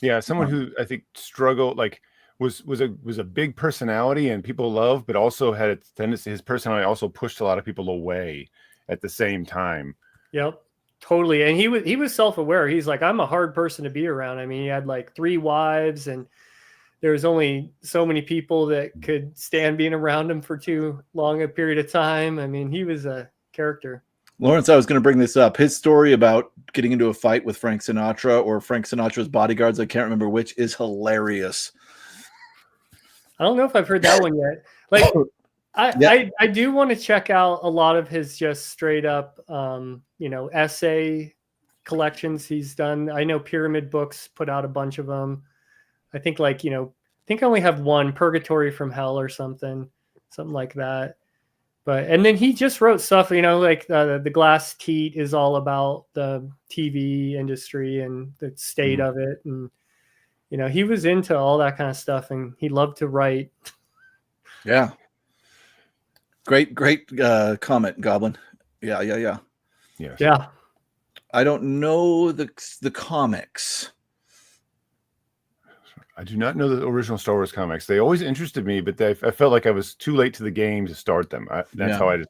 Yeah, someone who I think struggled, like was a big personality and people loved, but also had a tendency. His personality also pushed a lot of people away at the same time. Yep, totally. And he was self-aware. He's like, I'm a hard person to be around. I mean, he had like 3 wives, and there was only so many people that could stand being around him for too long a period of time. I mean, he was a character. Lawrence, I was going to bring this up. His story about getting into a fight with Frank Sinatra or Frank Sinatra's bodyguards, I can't remember which, is hilarious. I don't know if I've heard that one yet. Like, I do want to check out a lot of his just straight up, essay collections he's done. I know Pyramid Books put out a bunch of them. I think think I only have one, Purgatory from Hell or something like that. But and then he just wrote stuff, like the Glass Teat is all about the TV industry and the state of it, and he was into all that kind of stuff, and he loved to write. Yeah. Great comment, Goblin. Yeah. Yes. Yeah. I don't know the comics. I do not know the original Star Wars comics. They always interested me, but I felt like I was too late to the game to start them. That's how I just,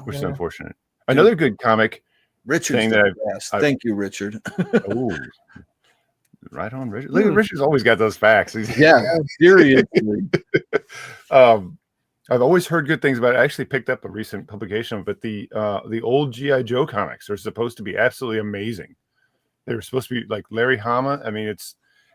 which is unfortunate. Another good comic. Richard's thing the best. Thank you, Richard. Oh, right on, Richard. Look, Richard's always got those facts. Yeah, seriously. I've always heard good things about it. I actually picked up a recent publication, but the old G.I. Joe comics are supposed to be absolutely amazing. They were supposed to be like Larry Hama. I mean,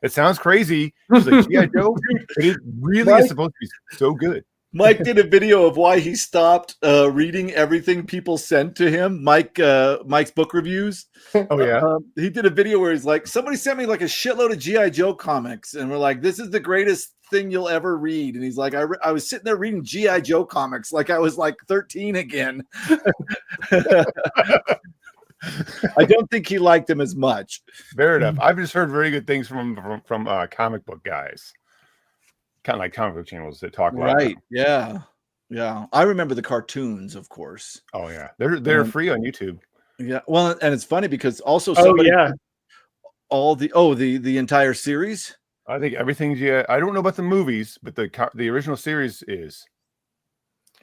it sounds crazy. It's like G.I. Joe, but it really is supposed to be so good. Mike did a video of why he stopped reading everything people sent to him. Mike's book reviews. Oh yeah, he did a video where he's like, somebody sent me like a shitload of G.I. Joe comics, and we're like, this is the greatest thing you'll ever read. And he's like, I was sitting there reading G.I. Joe comics like I was like 13 again. I don't think he liked them as much. Fair enough. I've just heard very good things from comic book guys, kind of like comic book channels that talk about right. them. Yeah. I remember the cartoons, of course. Oh yeah, they're free on YouTube. Yeah. Well, and it's funny because also the entire series. I think everything's I don't know about the movies, but the original series is.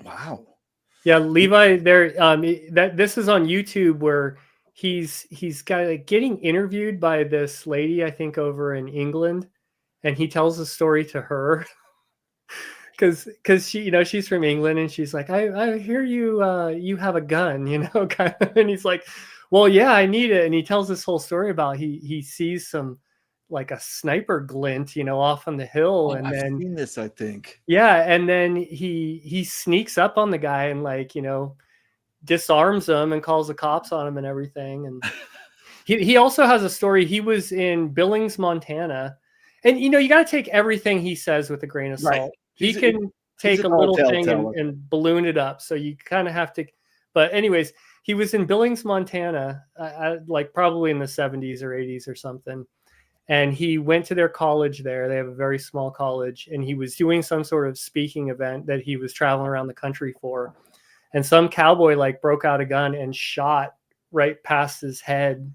Wow. Yeah, Levi, this is on YouTube where he's got getting interviewed by this lady, I think over in England, and he tells a story to her because she she's from England, and she's like, I hear you have a gun, kind of, and he's like, well, yeah, I need it, and he tells this whole story about he sees some like a sniper glint, off on the hill, and then I've seen this, I think. Yeah, and then he sneaks up on the guy and disarms him and calls the cops on him and everything. And he also has a story. He was in Billings, Montana, and you got to take everything he says with a grain of salt. Right. He can take a little thing and balloon it up, so you kind of have to. But anyways, he was in Billings, Montana, like probably in the 70s or 80s or something. And he went to their college there. They have a very small college. And he was doing some sort of speaking event that he was traveling around the country for. And some cowboy broke out a gun and shot right past his head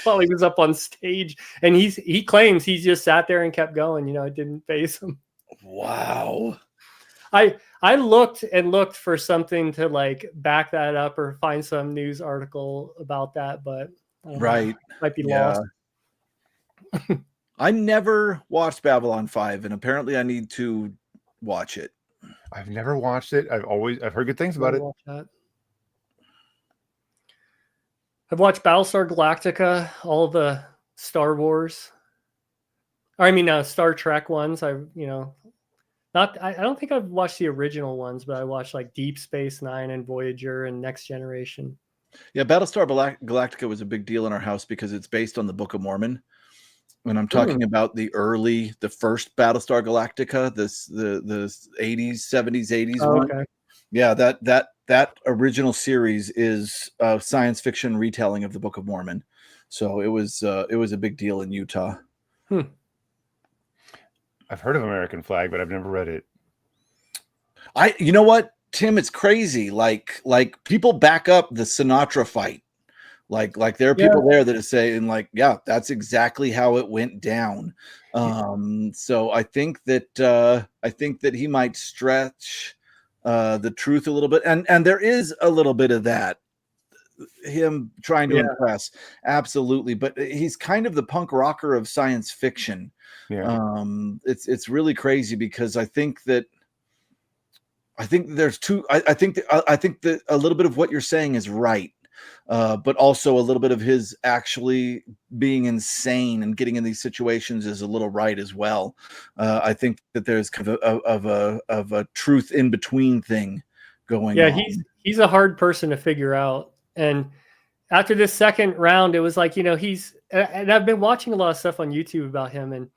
while he was up on stage. And he claims he just sat there and kept going. It didn't faze him. Wow. I looked for something to back that up or find some news article about that, but right. Might be lost. I never watched Babylon 5, and apparently I need to watch it. I've never watched it. I've heard good things about it. I've watched Battlestar Galactica, all the Star Wars. Or I mean, Star Trek ones. I don't think I've watched the original ones, but I watched Deep Space Nine and Voyager and Next Generation. Yeah, Battlestar Galactica was a big deal in our house because it's based on the Book of Mormon. When I'm talking about the first Battlestar Galactica, the 80s, 70s, 80s one. Okay. Yeah, that original series is a science fiction retelling of the Book of Mormon. So it was a big deal in Utah. I've heard of American Flag, but I've never read it. You know what, Tim? It's crazy. Like people back up the Sinatra fight. Like there are people there that are saying yeah, that's exactly how it went down. So I think that he might stretch the truth a little bit, and there is a little bit of that, him trying to impress, absolutely. But he's kind of the punk rocker of science fiction. Yeah. It's really crazy because I think that there's two. I think that a little bit of what you're saying is right. But also a little bit of his actually being insane and getting in these situations is a little right as well. I think that there's kind of a truth in between thing going on. Yeah, he's a hard person to figure out. And after this second round, it was and I've been watching a lot of stuff on YouTube about him, and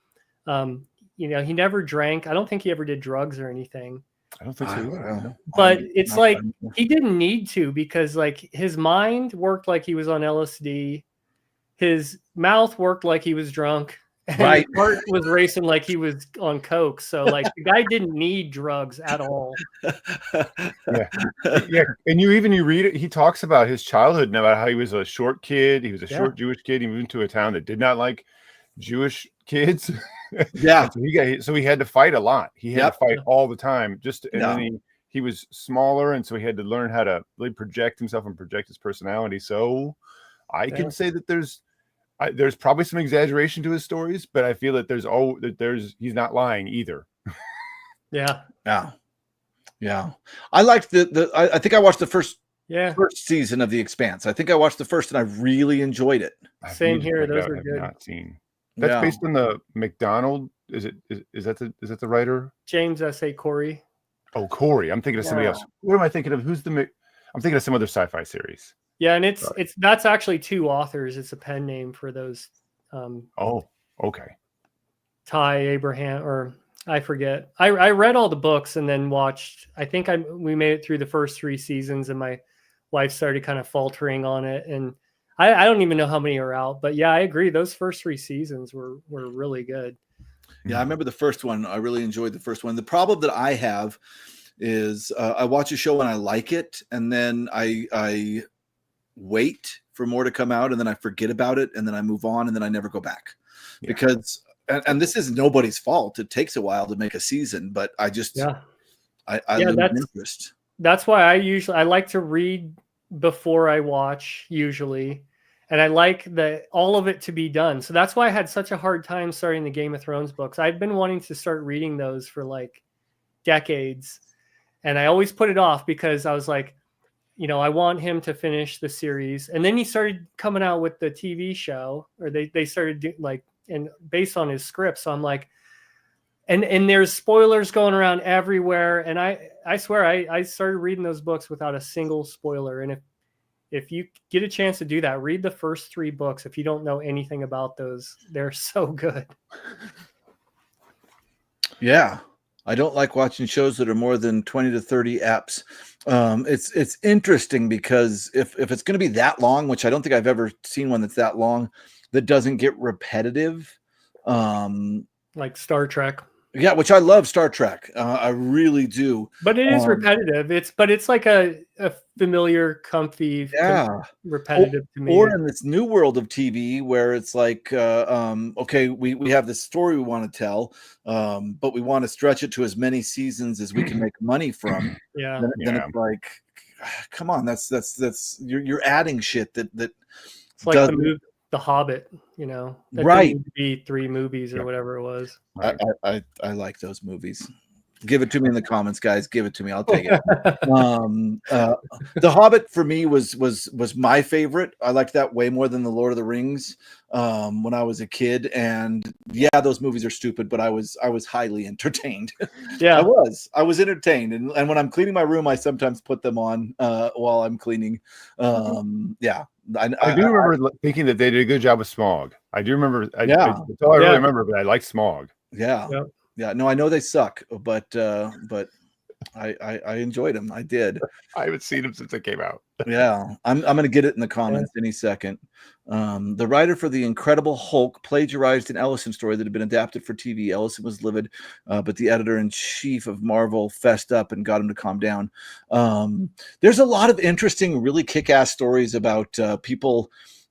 you know, he never drank. I don't think he ever did drugs or anything. I don't think so either. But it's like he didn't need to, because like his mind worked like he was on LSD, his mouth worked like he was drunk, and Right. his heart was racing like he was on coke. So like the guy didn't need drugs at all. Yeah, and you read it. He talks about his childhood and about how he was a short kid. He was a short Jewish kid. He moved into a town that did not like Jewish kids. Yeah. So he had to fight a lot. He had to fight all the time. And then he was smaller, and so he had to learn how to really project himself and project his personality. So I can say that there's probably some exaggeration to his stories, but I feel that he's not lying either. Yeah. I liked I think I watched the first season of The Expanse. I think I watched the first, and I really enjoyed it. Same here. Those are good. Not seen. That's based on the McDonald. Is that the writer? James S.A. Corey. Oh, Corey. I'm thinking of somebody else. What am I thinking of? I'm thinking of some other sci-fi series. Yeah, and that's actually two authors. It's a pen name for those. Oh, okay. Ty Abraham, or I forget. I read all the books and then watched. I think we made it through the first 3 seasons, and my wife started kind of faltering on it, and I don't even know how many are out. But yeah, I agree. Those first 3 seasons were really good. Yeah, I remember the first one. I really enjoyed the first one. The problem that I have is I watch a show and I like it, and then I wait for more to come out, and then I forget about it, and then I move on, and then I never go back because. And this is nobody's fault. It takes a while to make a season, but I just I lose interest. That's why I like to read before I watch usually, and I like all of it to be done. So that's why I had such a hard time starting the Game of Thrones books. I'd been wanting to start reading those for like decades, and I always put it off because I was like, you know, I want him to finish the series. And then he started coming out with the TV show, or they started and based on his script. So I'm like, and there's spoilers going around everywhere. And I swear I started reading those books without a single spoiler. And if you get a chance to do that, read the first 3 books. If you don't know anything about those, they're so good. Yeah. I don't like watching shows that are more than 20 to 30 eps. It's interesting because if it's going to be that long, which I don't think I've ever seen one that's that long, that doesn't get repetitive. Like Star Trek. Yeah, which I love Star Trek. I really do. But it is repetitive. It's like a familiar, comfy, repetitive to me. Or in this new world of TV where it's like, okay, we have this story we want to tell, but we want to stretch it to as many seasons as we can make money from. Then it's like, come on, that's you're adding shit that it's like the Hobbit, you know, that didn't need to be 3 movies or whatever it was. I like those movies. Give it to me in the comments, guys. Give it to me. I'll take it. The Hobbit for me was my favorite. I liked that way more than the Lord of the Rings when I was a kid. And yeah, those movies are stupid, but I was highly entertained. Yeah, I was entertained. And when I'm cleaning my room, I sometimes put them on while I'm cleaning. Yeah. I do remember thinking that they did a good job with Smog. I do remember. That's all I really remember, but I like Smog. Yeah. Yep. Yeah. No, I know they suck, but I enjoyed them. I did. I haven't seen them since they came out. Yeah. I'm going to get it in the comments any second. The writer for The Incredible Hulk plagiarized an Ellison story that had been adapted for TV. Ellison was livid, but the editor-in-chief of Marvel fessed up and got him to calm down. There's a lot of interesting, really kick-ass stories about people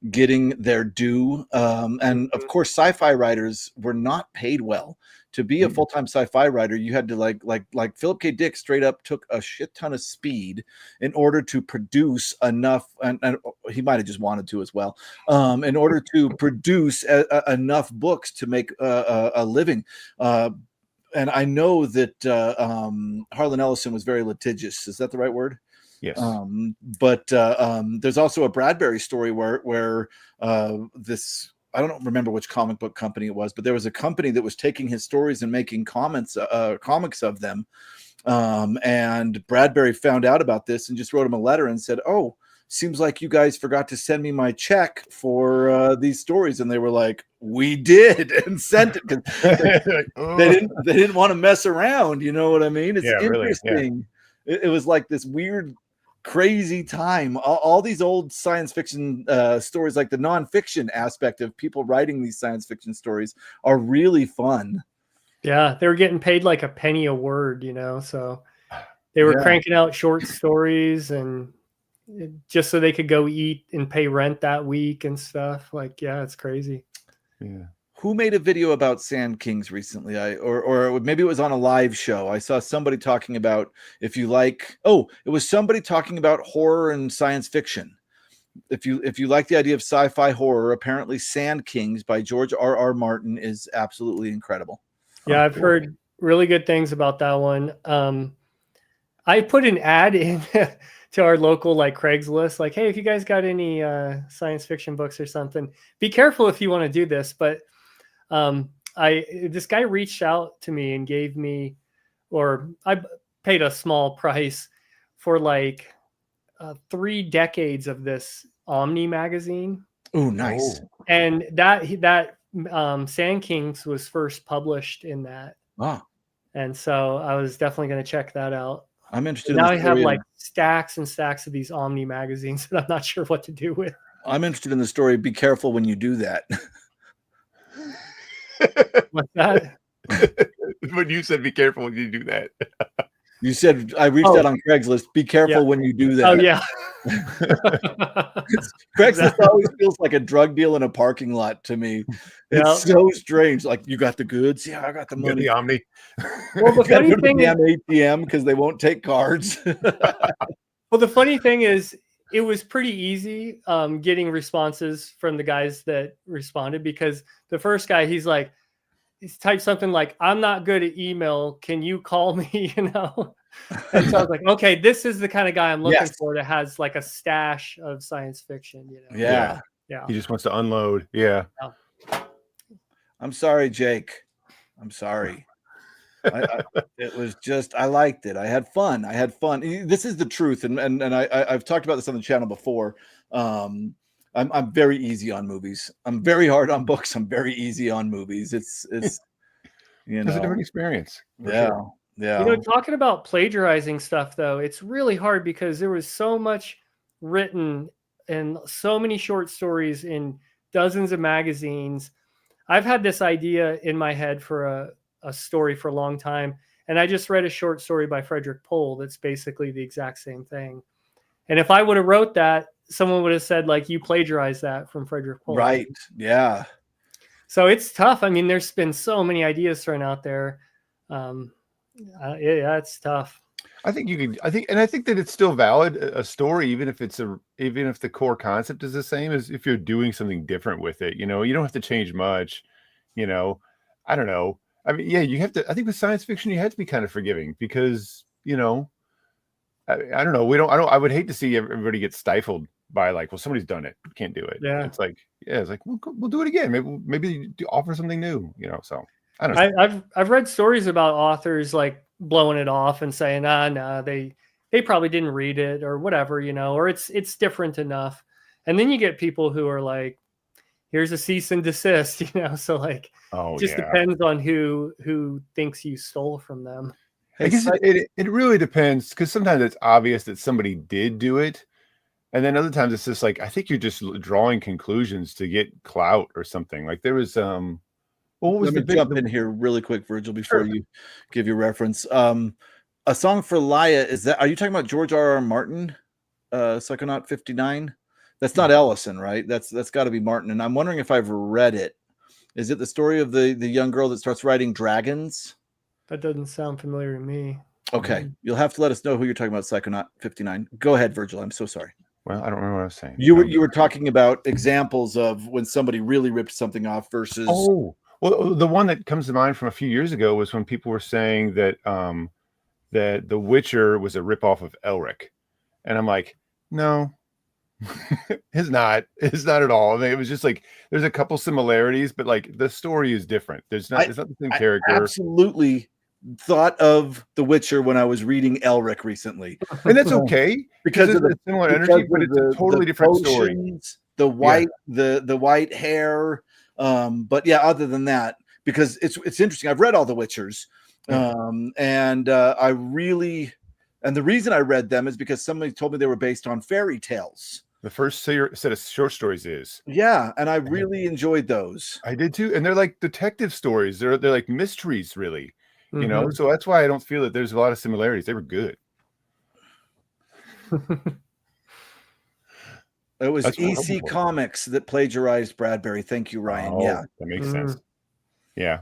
getting their due. And of course, sci-fi writers were not paid well. To be a full-time sci-fi writer, you had to like Philip K. Dick straight up took a shit ton of speed in order to produce enough, and he might have just wanted to as well, in order to produce enough books to make a living. And I know that Harlon Ellison was very litigious. Is that the right word? Yes. But there's also a Bradbury story where this, I don't remember which comic book company it was, but there was a company that was taking his stories and making comics of them. And Bradbury found out about this and just wrote him a letter and said, "Oh, seems like you guys forgot to send me my check for these stories. And they were like, we did, and sent it, because they didn't want to mess around. You know what I mean? It's interesting. It was like this weird, crazy time. All these old science fiction stories, like the nonfiction aspect of people writing these science fiction stories, are really fun. Yeah, they were getting paid like a penny a word, you know, so they were cranking out short stories and just so they could go eat and pay rent that week and stuff. Like, yeah, it's crazy. Yeah. Who made a video about Sand Kings recently? Or maybe it was on a live show. I saw somebody talking about, if you like, it was somebody talking about horror and science fiction. If you like the idea of sci-fi horror, apparently Sand Kings by George R.R. Martin is absolutely incredible. Yeah, I've heard really good things about that one. I put an ad in to our local like Craigslist, like, hey, if you guys got any science fiction books or something, be careful if you want to do this. But this guy reached out to me and gave me, or I paid a small price for like 3 decades of this Omni magazine. Oh, nice. And that Sand Kings was first published in that. Wow. And so I was definitely going to check that out. I'm interested. Now I have like stacks and stacks of these Omni magazines that I'm not sure what to do with. I'm interested in the story. Be careful when you do that. What's that? When you said be careful when you do that. You said I reached out on Craigslist. Be careful when you do that. Oh, yeah. Craigslist always feels like a drug deal in a parking lot to me. It's so strange. Like, you got the goods? Yeah, I got the money. The Omni. Well, the funny thing is, ATM because they won't take cards. Well, the funny thing is, it was pretty easy getting responses from the guys that responded, because the first guy, he's typed something like, I'm not good at email. Can you call me? You know? And so I was like, okay, this is the kind of guy I'm looking for that has like a stash of science fiction. You know? Yeah. He just wants to unload. Yeah. I'm sorry, Jake. I'm sorry. It was just, I liked it. I had fun. This is the truth. And I've talked about this on the channel before. I'm very easy on movies. I'm very hard on books. I'm very easy on movies. It's it's a different experience. Yeah. Sure. Yeah. You know, talking about plagiarizing stuff, though, it's really hard because there was so much written and so many short stories in dozens of magazines. I've had this idea in my head for a story for a long time, and I just read a short story by Frederick Pohl that's basically the exact same thing. And if I would have wrote that, someone would have said, like, you plagiarized that from Frederick Pohl. Right. Yeah. So it's tough. I mean, there's been so many ideas thrown out there. Yeah, it's tough. I think that it's still valid, a story, even if the core concept is the same, as if you're doing something different with it. You know, you don't have to change much. You know, I don't know. I mean, yeah, you have to. I think with science fiction, you have to be kind of forgiving because, you know, I don't know. I would hate to see everybody get stifled by like, well, somebody's done it, can't do it. Yeah, it's like we'll do it again. Maybe offer something new. You know, so I don't know. I've read stories about authors like blowing it off and saying, no, they probably didn't read it or whatever, you know, or it's different enough. And then you get people who are like, here's a cease and desist, you know. So like, just depends on who thinks you stole from them. I guess it really depends, because sometimes it's obvious that somebody did do it. And then other times it's just like, I think you're just drawing conclusions to get clout or something. Like there was, let me jump in here really quick, Virgil, before you give your reference. A Song for Laia, are you talking about George R.R. Martin, Psychonaut 59? That's not Ellison, right? That's got to be Martin. And I'm wondering if I've read it. Is it the story of the young girl that starts riding dragons? That doesn't sound familiar to me. Okay. You'll have to let us know who you're talking about, Psychonaut 59. Go ahead, Virgil. I'm so sorry. Well, I don't remember what I was saying. You were talking about examples of when somebody really ripped something off versus... Oh, well, the one that comes to mind from a few years ago was when people were saying that that The Witcher was a ripoff of Elric. And I'm like, no, it's not at all. I mean, it was just like, there's a couple similarities, but like the story is different. It's not the same character. Absolutely thought of The Witcher when I was reading Elric recently. And that's okay because it's of the a similar because energy, of but it's a totally the different story. potions, the white, the white hair. But yeah, other than that, because it's interesting. I've read all the Witchers, and I really, and the reason I read them is because somebody told me they were based on fairy tales. The first set of short stories is. Yeah, and I really enjoyed those. I did too, and they're like detective stories. They're like mysteries, really. You know, so that's why I don't feel that there's a lot of similarities. They were good. It was EC Comics that plagiarized Bradbury. Thank you, Ryan. Oh, yeah, that makes sense. Yeah.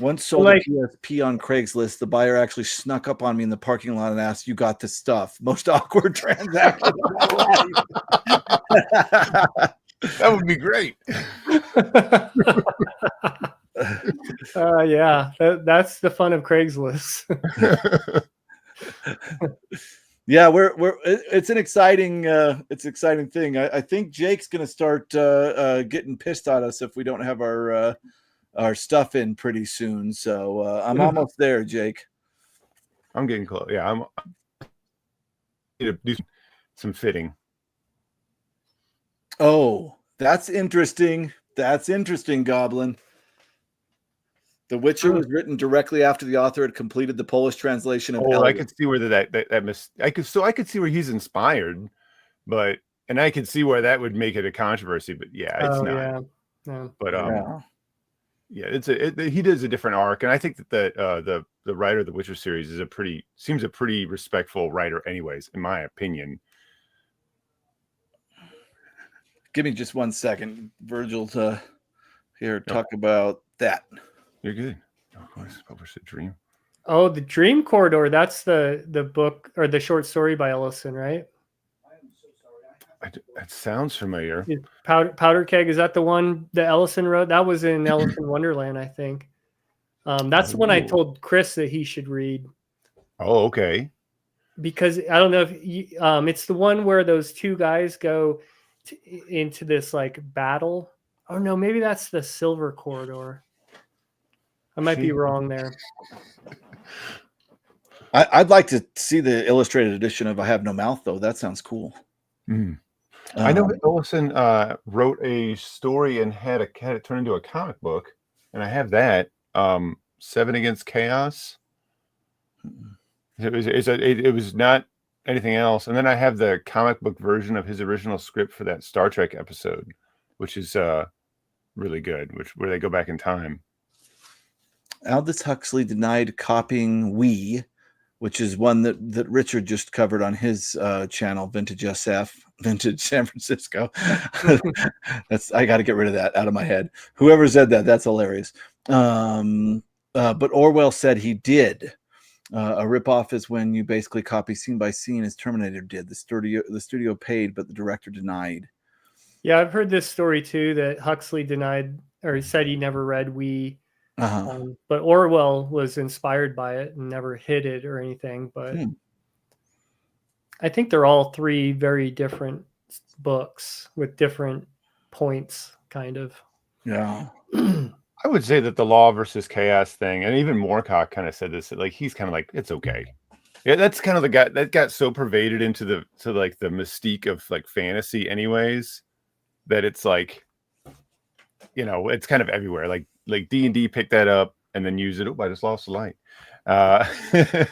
Once sold a PSP on Craigslist, the buyer actually snuck up on me in the parking lot and asked, "You got the stuff?" Most awkward transaction of my life. That would be great. Yeah, that's the fun of Craigslist. Yeah, it's an exciting thing. I think Jake's gonna start getting pissed at us if we don't have our stuff in pretty soon. So I'm almost there, Jake. I'm getting close. Yeah, I'm need to do some fitting. Oh, that's interesting. That's interesting, Goblin. The Witcher was written directly after the author had completed the Polish translation of Elric. I could see where I could see where he's inspired, and I could see where that would make it a controversy. But yeah, it's not. Yeah. But he does a different arc, and I think that the writer of the Witcher series seems a pretty respectful writer, anyways, in my opinion. Give me just 1 second, Virgil, to talk about that. You're good. Of course, published a Dream. Oh, the Dream Corridor. That's the book or the short story by Ellison, right? I am so sorry. That sounds familiar. Powder Keg, is that the one that Ellison wrote? That was in Alice in Wonderland, I think. That's the one I told Chris that he should read. Oh, okay. Because I don't know if it's the one where those two guys go into this like battle. Oh no, maybe that's the Silver Corridor. I might be wrong there. I'd like to see the illustrated edition of I Have No Mouth, though. That sounds cool. I know that Ellison wrote a story and had it turned into a comic book, and I have that. 7 Against Chaos. It was not anything else, and then I have the comic book version of his original script for that Star Trek episode, which is really good. Where they go back in time. Aldous Huxley denied copying We, which is one that Richard just covered on his channel, Vintage SF, Vintage San Francisco. I got to get rid of that out of my head. Whoever said that, that's hilarious. But Orwell said he did. A ripoff is when you basically copy scene by scene as Terminator did. The studio paid, but the director denied. Yeah, I've heard this story too, that Huxley denied or said he never read We. But Orwell was inspired by it and never hid it or anything. But I think they're all three very different books with different points, kind of. Yeah. I would say that the Law versus Chaos thing, and even Moorcock kind of said this, like he's kind of like, it's okay. Yeah, that's kind of the guy that got so pervaded into the mystique of like fantasy anyways, that it's like, it's kind of everywhere. Like D&D picked that up and then used it. Oh, I just lost the light. And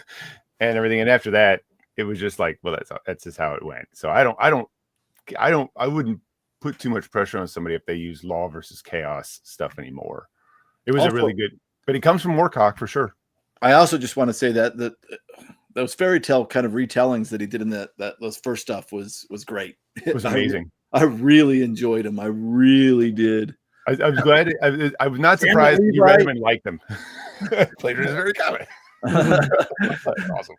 everything. And after that, it was just like, well, that's just how it went. So I wouldn't put too much pressure on somebody if they use Law versus Chaos stuff anymore. It was a really good, but it comes from Moorcock for sure. I also just want to say that those fairy tale kind of retellings that he did in those first stuff was great. It was amazing. I really enjoyed them. I really did. I was glad. I was not surprised you read them and liked them. Plagiarism is very common. Awesome.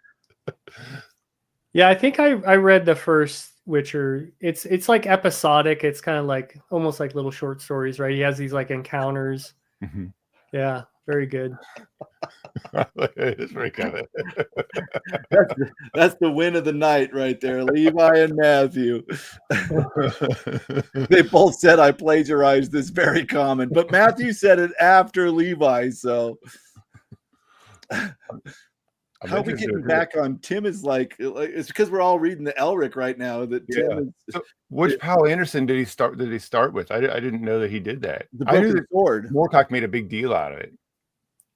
Yeah, I think I read the first Witcher. It's like episodic. It's kind of like almost like little short stories, right? He has these like encounters. Mm-hmm. Yeah, very good. It's very common. That's the win of the night right there, Levi and Matthew. They both said I plagiarized this, very common, but Matthew said it after Levi. So I'm How are we interested getting too. back on Tim is like it's because we're all reading the Elric right now that Yeah. Tim is So which Powell Anderson did he start with? I didn't know that he did that. the I knew Broken that Sword. Moorcock made a big deal out of it.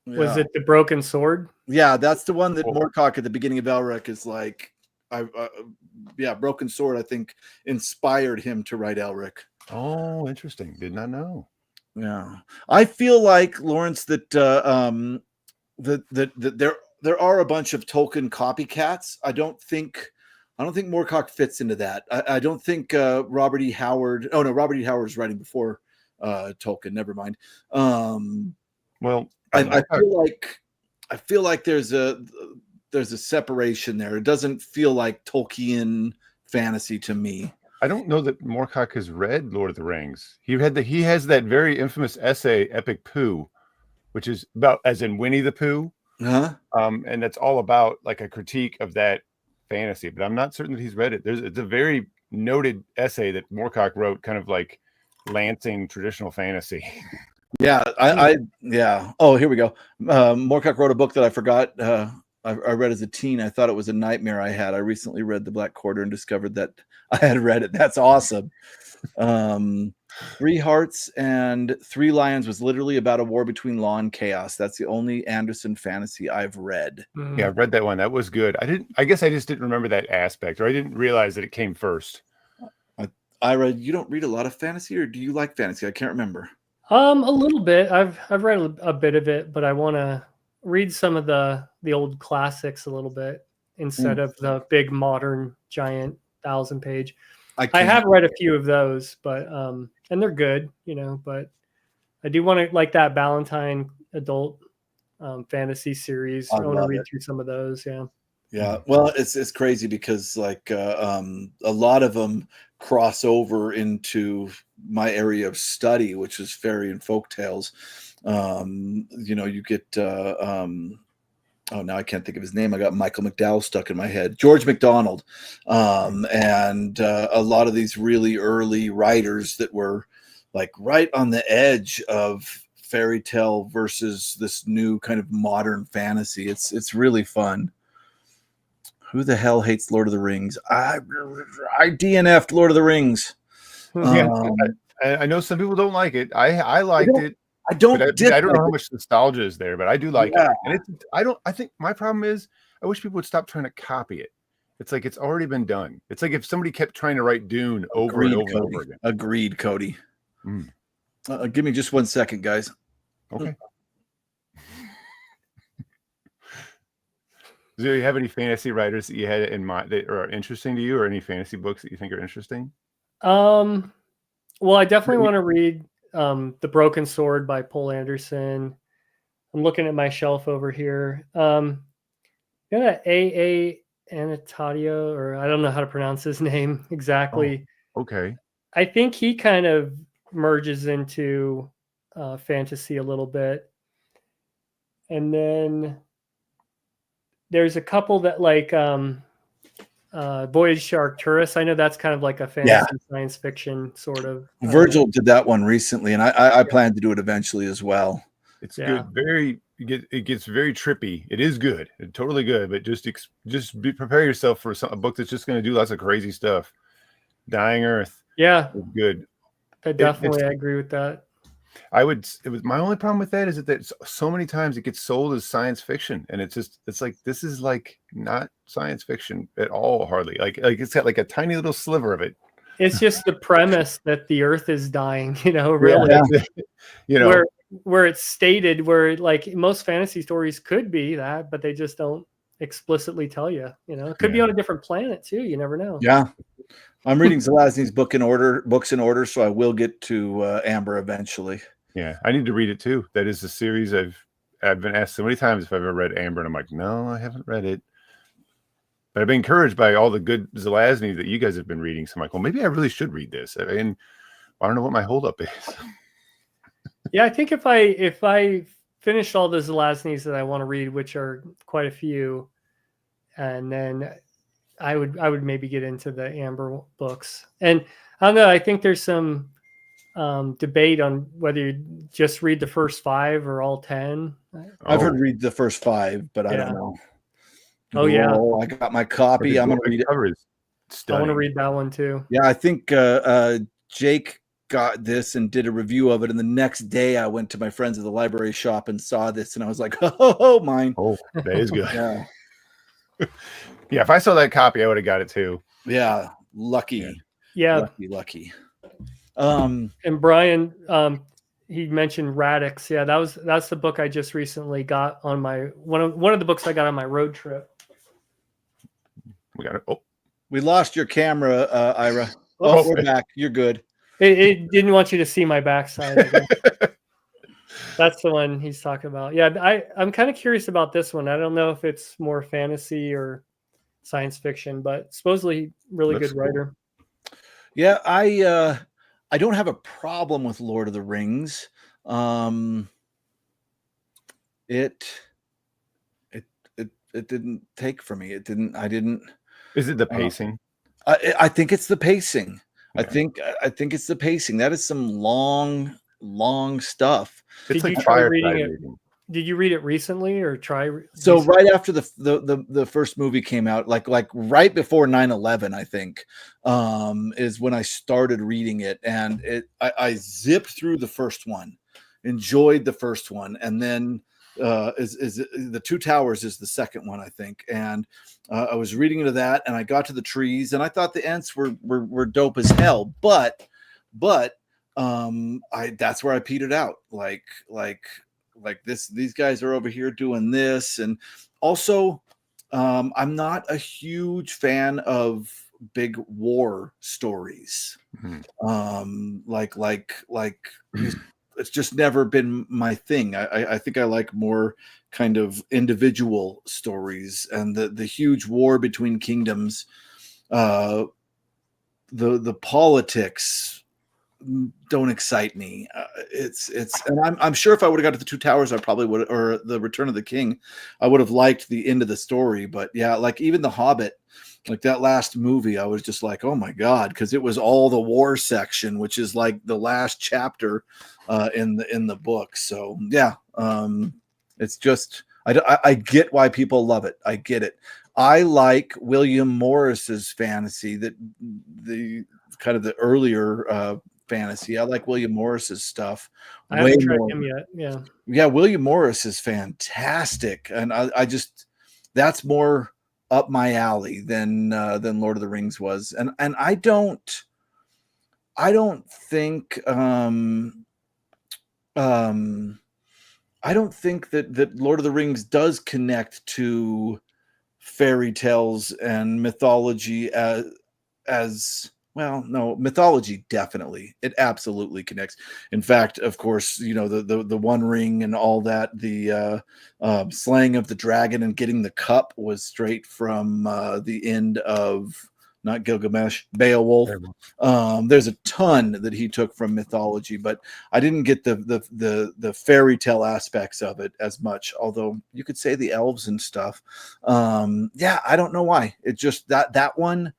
Was Yeah. it the Broken Sword? Yeah, that's the one that Cool. Moorcock at the beginning of Elric is like, Broken Sword, I think, inspired him to write Elric. Oh, interesting. Did not know. Yeah, I feel like Lawrence that that there are a bunch of Tolkien copycats. I don't think Moorcock fits into that. I don't think Robert E. Howard. Oh no, Robert E. Howard's writing before Tolkien. Never mind. Well, I feel like there's a separation there. It doesn't feel like Tolkien fantasy to me. I don't know that Moorcock has read Lord of the Rings. He has that very infamous essay, Epic Pooh, which is about as in Winnie the Pooh. Huh? And that's all about like a critique of that fantasy, but I'm not certain that he's read it. It's a very noted essay that Moorcock wrote, kind of like lancing traditional fantasy. Yeah, yeah. Oh, here we go. Moorcock wrote a book that I forgot. I read as a teen. I thought it was a nightmare I had. I recently read The Black Quarter and discovered that I had read it. That's awesome. 3 Hearts and 3 Lions was literally about a war between law and chaos. That's the only Anderson fantasy I've read. Yeah, I read that one. That was good. I guess I just didn't remember that aspect, or I didn't realize that it came first. Ira, you don't read a lot of fantasy, or do you like fantasy? I can't remember. A little bit. I've read a bit of it, but I want to read some of the old classics a little bit instead of the big modern giant 1,000-page. I have read a few of those, but and they're good, but I do want to like that Valentine adult fantasy series. I want to read through some of those. Yeah. Yeah. Well, it's crazy because like a lot of them cross over into my area of study, which is fairy and folk tales. You get oh, now I can't think of his name. I got Michael McDowell stuck in my head. George MacDonald. And a lot of these really early writers that were like right on the edge of fairy tale versus this new kind of modern fantasy. It's really fun. Who the hell hates Lord of the Rings? I DNF'd Lord of the Rings. Yeah, I know some people don't like it. I liked it. I don't know how much nostalgia is there, but I do like it. And I think my problem is I wish people would stop trying to copy it. It's like it's already been done. It's like if somebody kept trying to write Dune over and over again. Agreed, Cody. Give me just 1 second, guys. Okay. Do you have any fantasy writers that you had in mind that are interesting to you, or any fantasy books that you think are interesting? Well, I definitely want to read The Broken Sword by Poul Anderson. I'm looking at my shelf over here. A. Annotatio, or I don't know how to pronounce his name exactly. Oh, okay. I think he kind of merges into fantasy a little bit. And then there's a couple that like Voyage to Arcturus. I know that's kind of like a fantasy science fiction sort of. Virgil did that one recently, and I plan to do it eventually as well. It's good. It gets very trippy. It is good. It's totally good, but prepare yourself for a book that's just going to do lots of crazy stuff. Dying Earth. Yeah. It's good. I agree with that. My only problem with that is that so many times it gets sold as science fiction, and it's like this is like not science fiction at all, hardly. Like it's got like a tiny little sliver of it. It's just the premise that the Earth is dying, really. Yeah. Where it's stated, where like most fantasy stories could be that, but they just don't explicitly tell you. It could be on a different planet too. You never know. Yeah. I'm reading Zelazny's books in order, so I will get to Amber eventually. Yeah, I need to read it too. That is a series I've been asked so many times if I've ever read Amber, and I'm like, no, I haven't read it. But I've been encouraged by all the good Zelazny that you guys have been reading. So I'm like, well, maybe I really should read this. I mean, I don't know what my holdup is. Yeah, I think if I finish all the Zelazny's that I want to read, which are quite a few, and then I would maybe get into the Amber books. And I don't know, I think there's some debate on whether you just read the first 5 or all 10. I've heard read the first 5, but I don't know. Oh yeah, I got my copy. I'm gonna read it. I want to read that one too. Yeah, I think Jake got this and did a review of it, and the next day I went to my friends at the library shop and saw this, and I was like, oh, mine. Oh, that is good. Yeah. Yeah, if I saw that copy, I would have got it too. Yeah, lucky. Yeah, lucky. And Brian, he mentioned Radix. Yeah, that's the book I just recently got on my one of the books I got on my road trip. We got it. Oh, we lost your camera, Ira. Oh, we're back. You're good. It didn't want you to see my backside. That's the one he's talking about. Yeah, I'm kind of curious about this one. I don't know if it's more fantasy or science fiction, but supposedly really good writer. Yeah, I don't have a problem with Lord of the Rings. It didn't take for me. I didn't. Is it the pacing? I think it's the pacing. Yeah. I think it's the pacing. That is some long stuff. It's Did like you try Firefly reading it? reading. Did you read it recently or try? So right after the first movie came out, like right before 9/11, I think, is when I started reading it, and I zipped through the first one, enjoyed the first one, and then is the Two Towers is the second one, I think, and I was reading into that, and I got to the trees, and I thought the Ents were dope as hell, but that's where I petered out, like these guys are over here doing this, and also I'm not a huge fan of big war stories. Like it's just never been my thing. I think I like more kind of individual stories, and the huge war between kingdoms, the politics don't excite me. And I'm sure if I would have got to the Two Towers, I probably would, or the Return of the King, I would have liked the end of the story. But yeah, like even The Hobbit, like that last movie, I was just like, oh my God, because it was all the war section, which is like the last chapter in the book. So yeah, it's just I get why people love it. I get it. I like William Morris's fantasy, that the kind of the earlier fantasy. I like William Morris's stuff. I haven't tried him yet. Yeah, William Morris is fantastic, and I just, that's more up my alley than Lord of the Rings was, and I don't think I don't think that Lord of the Rings does connect to fairy tales and mythology as well. No, mythology definitely, it absolutely connects. In fact, of course, you know, the One Ring and all that, the slaying of the dragon and getting the cup was straight from the end of, not Gilgamesh, Beowulf. There's a ton that he took from mythology, but I didn't get the fairy tale aspects of it as much. Although you could say the elves and stuff. Yeah, I don't know why. It just that one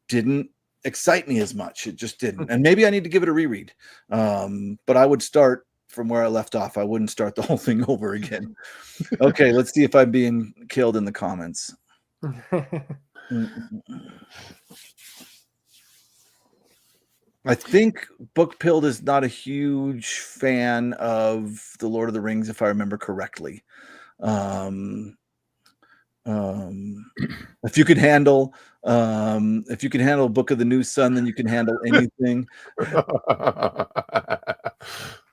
didn't excite me as much. It just didn't. And maybe I need to give it a reread. But I would start from where I left off. I wouldn't start the whole thing over again. Okay, let's see if I'm being killed in the comments. I think Bookpilled is not a huge fan of the Lord of the Rings, if I remember correctly. If you could handle Book of the New Sun, then you can handle anything.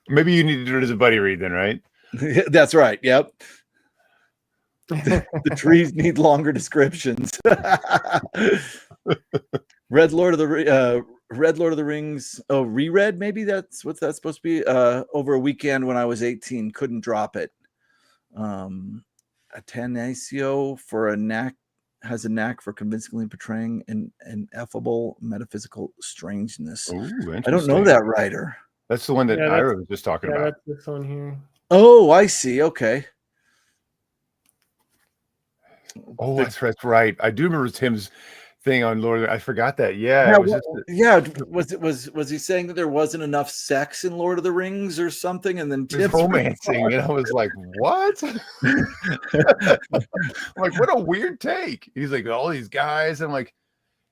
Maybe you need to do it as a buddy read then, right? That's right. Yep. The trees need longer descriptions. Read Lord of the Rings. Oh, reread. Maybe that's what's that supposed to be. Over a weekend when I was 18, couldn't drop it. Atanasio has a knack for convincingly portraying an ineffable metaphysical strangeness. Ooh, I don't know that writer. That's the one that Ira was just talking about. That's this one here. Oh, I see. Okay. Oh, that's right. I do remember Tim's. thing on Lord of the, I forgot that. Yeah, Yeah, it was was he saying that there wasn't enough sex in Lord of the Rings or something? And then just Tim's romancing, and I was like, what? Like, what a weird take. He's like, all these guys. I'm like,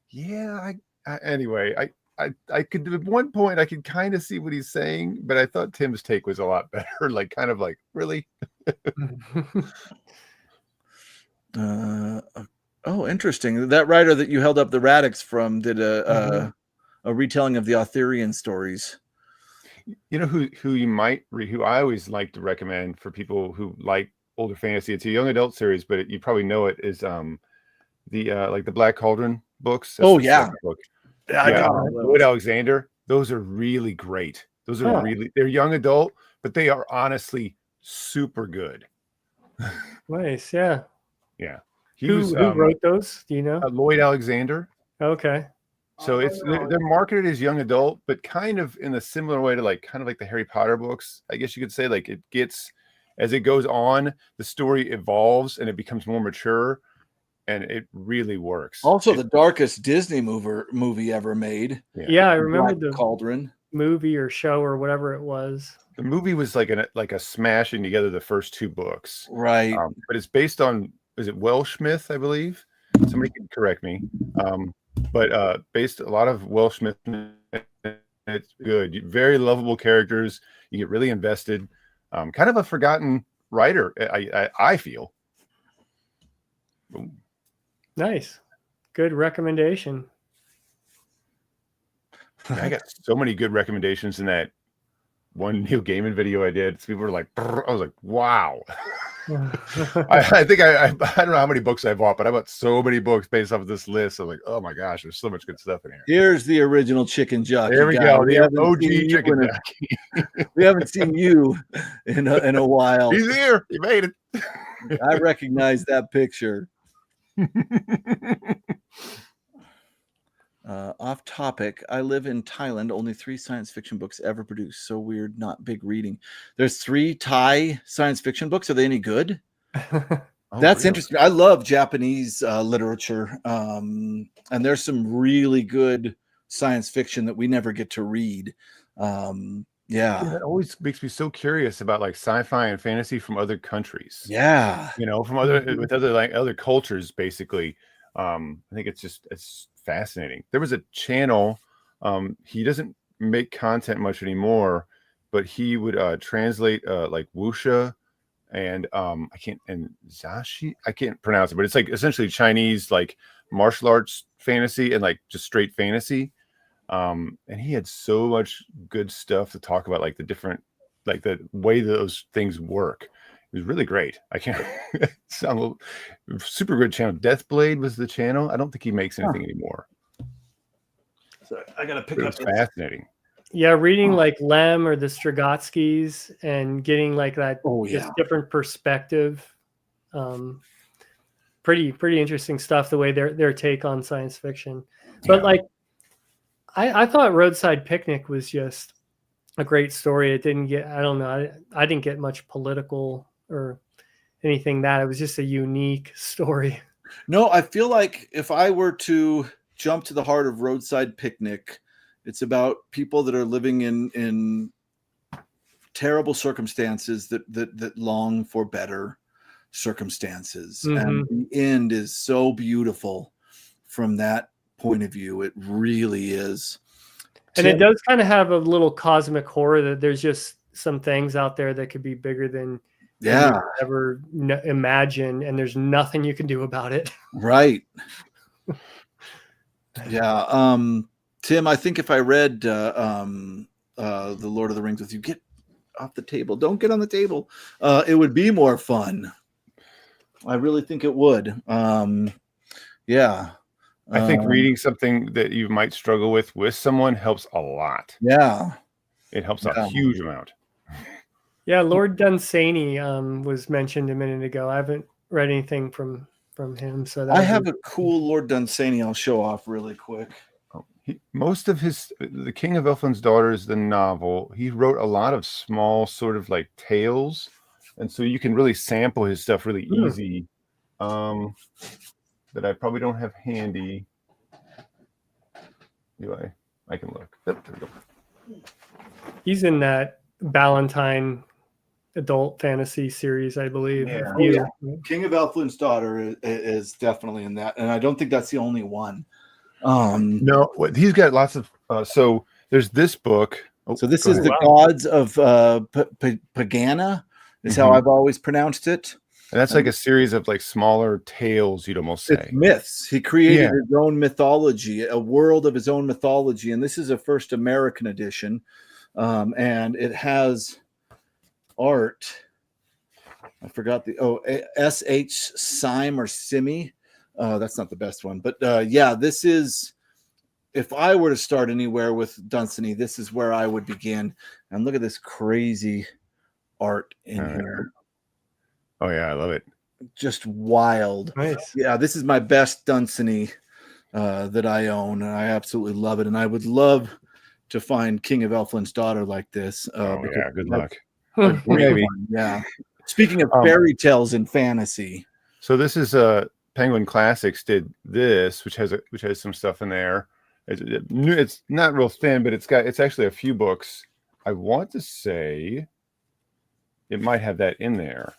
yeah. Anyway, I could at one point I could kind of see what he's saying, but I thought Tim's take was a lot better. Like, kind of like, really? Oh, interesting. That writer that you held up the Radix from did a retelling of the Arthurian stories. You know who you might read, who I always like to recommend for people who like older fantasy. It's a young adult series, but you probably know it is the like the Black Cauldron books. That's the second book. Yeah, Lloyd Alexander. Those are really great. Those are they're young adult, but they are honestly super good. Nice, yeah. Yeah. Who wrote those? Do you know? Lloyd Alexander. Okay. So they're marketed as young adult, but kind of in a similar way to like kind of like the Harry Potter books. I guess you could say, like, it gets, as it goes on, the story evolves and it becomes more mature, and it really works. Also, the darkest Disney movie ever made. Yeah, I remember Black the Cauldron movie or show or whatever it was. The movie was like a smashing together the first two books, right? But it's based on, is it Welsh myth, I believe? Somebody can correct me. But based a lot of Welsh myth. It's good. Very lovable characters. You get really invested. Kind of a forgotten writer, I feel. Ooh. Nice. Good recommendation. Yeah, I got so many good recommendations in that one Neil Gaiman video I did. People were like, I was like, wow. I think I don't know how many books I bought, but I bought so many books based off of this list. I'm like, oh my gosh, there's so much good stuff in here. Here's the original Chicken Jockey. There we go. The OG Chicken Jockey. We haven't seen you in a while. He's here. He made it. I recognize that picture. Off topic, I live in Thailand. Only 3 science fiction books ever produced. So weird, not big reading. There's 3 Thai science fiction books. Are they any good? That's interesting. I love Japanese literature. And there's some really good science fiction that we never get to read. Yeah, it always makes me so curious about like sci-fi and fantasy from other countries. Yeah, you know, from other cultures, basically. I think it's fascinating. There was a channel. He doesn't make content much anymore, but he would translate like wuxia and zashi. I can't pronounce it, but it's like essentially Chinese like martial arts fantasy and like just straight fantasy. And he had so much good stuff to talk about, like the different, like the way those things work. It was really great. I can't sound super good channel. Deathblade was the channel. I don't think he makes anything anymore. So I gotta pick up. It's fascinating. Yeah, reading like Lem or the Stragatskys and getting like that just different perspective. Pretty interesting stuff, the way their take on science fiction. But like I thought Roadside Picnic was just a great story. It didn't get, I don't know, I didn't get much political or anything that. It was just a unique story. No, I feel like if I were to jump to the heart of Roadside Picnic, it's about people that are living in terrible circumstances that long for better circumstances. And the end is so beautiful from that point of view. It really is. And it does kind of have a little cosmic horror that there's just some things out there that could be bigger than you ever imagine, and there's nothing you can do about it. Right. Yeah. Tim, I think if I read the Lord of the Rings with you, get off the table. Don't get on the table. It would be more fun. I really think it would. Yeah. I think reading something that you might struggle with someone helps a lot. Yeah. It helps a huge amount. Yeah, Lord Dunsany was mentioned a minute ago. I haven't read anything from him. So I have a cool Lord Dunsany I'll show off really quick. Most of The King of Elfland's Daughters, the novel, he wrote a lot of small sort of like tales. And so you can really sample his stuff really easy. That I probably don't have handy. Anyway, I can look. Yep, there we go. He's in that Ballantine adult fantasy series, I believe. Yeah. You. King of Elflin's Daughter is definitely in that, and I don't think that's the only one. No, he's got lots of. So there's this book. Oh, so this go is ahead. the Gods of Pagana, is how I've always pronounced it. And that's like a series of like smaller tales, you'd almost say. It's myths. He created his own mythology, a world of his own mythology, and this is a first American edition, and it has art. I forgot the S.H. Syme or Simi. That's not the best one, but yeah, this is. If I were to start anywhere with Dunsany, this is where I would begin. And look at this crazy art in here. Oh yeah, I love it. Just wild. Nice. Yeah, this is my best Dunsany that I own, and I absolutely love it. And I would love to find King of Elflin's Daughter like this. Yeah, good luck. Maybe. Yeah. Speaking of fairy tales and fantasy, so this is Penguin Classics did this, which has some stuff in there. It's not real thin, but it's actually a few books. I want to say it might have that in there.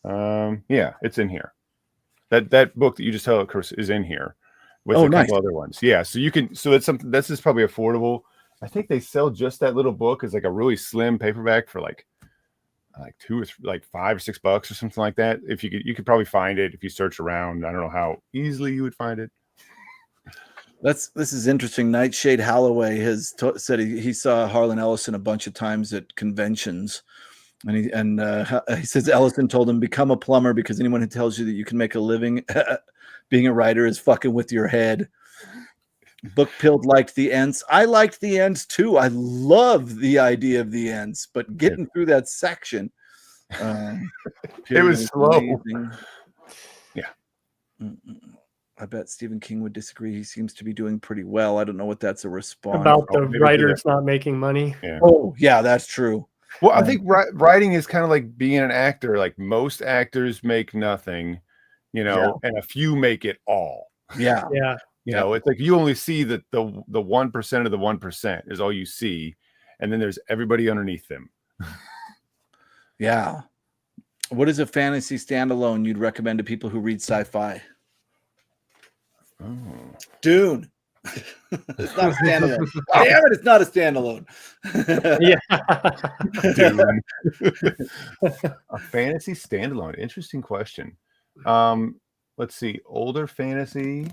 Yeah, it's in here. That book that you just held, of course, is in here with a couple other ones. Yeah, so you can. So it's something. This is probably affordable. I think they sell just that little book as like a really slim paperback for like $2 or $3, like $5 or $6 or something like that. If you could probably find it if you search around. I don't know how easily you would find it. This is interesting. Nightshade Holloway has said he saw Harlon Ellison a bunch of times at conventions, and he says Ellison told him, become a plumber, because anyone who tells you that you can make a living being a writer is fucking with your head. Book Pilled liked the Ents. I liked the Ents too. I love the idea of the Ents, but getting through that section, it was slow. Amazing. Yeah. I bet Stephen King would disagree. He seems to be doing pretty well. I don't know what that's a response about the writers not making money. Yeah. Oh, yeah, that's true. Well, I think writing is kind of like being an actor. Like most actors make nothing, and a few make it all. Yeah. Yeah. You know, it's like you only see the 1% of the 1% is all you see, and then there's everybody underneath them. Yeah. What is a fantasy standalone you'd recommend to people who read sci-fi? Oh. Dune. It's not a standalone. Damn it, it's not a standalone. Yeah. Dune. A fantasy standalone. Interesting question. Let's see. Older fantasy.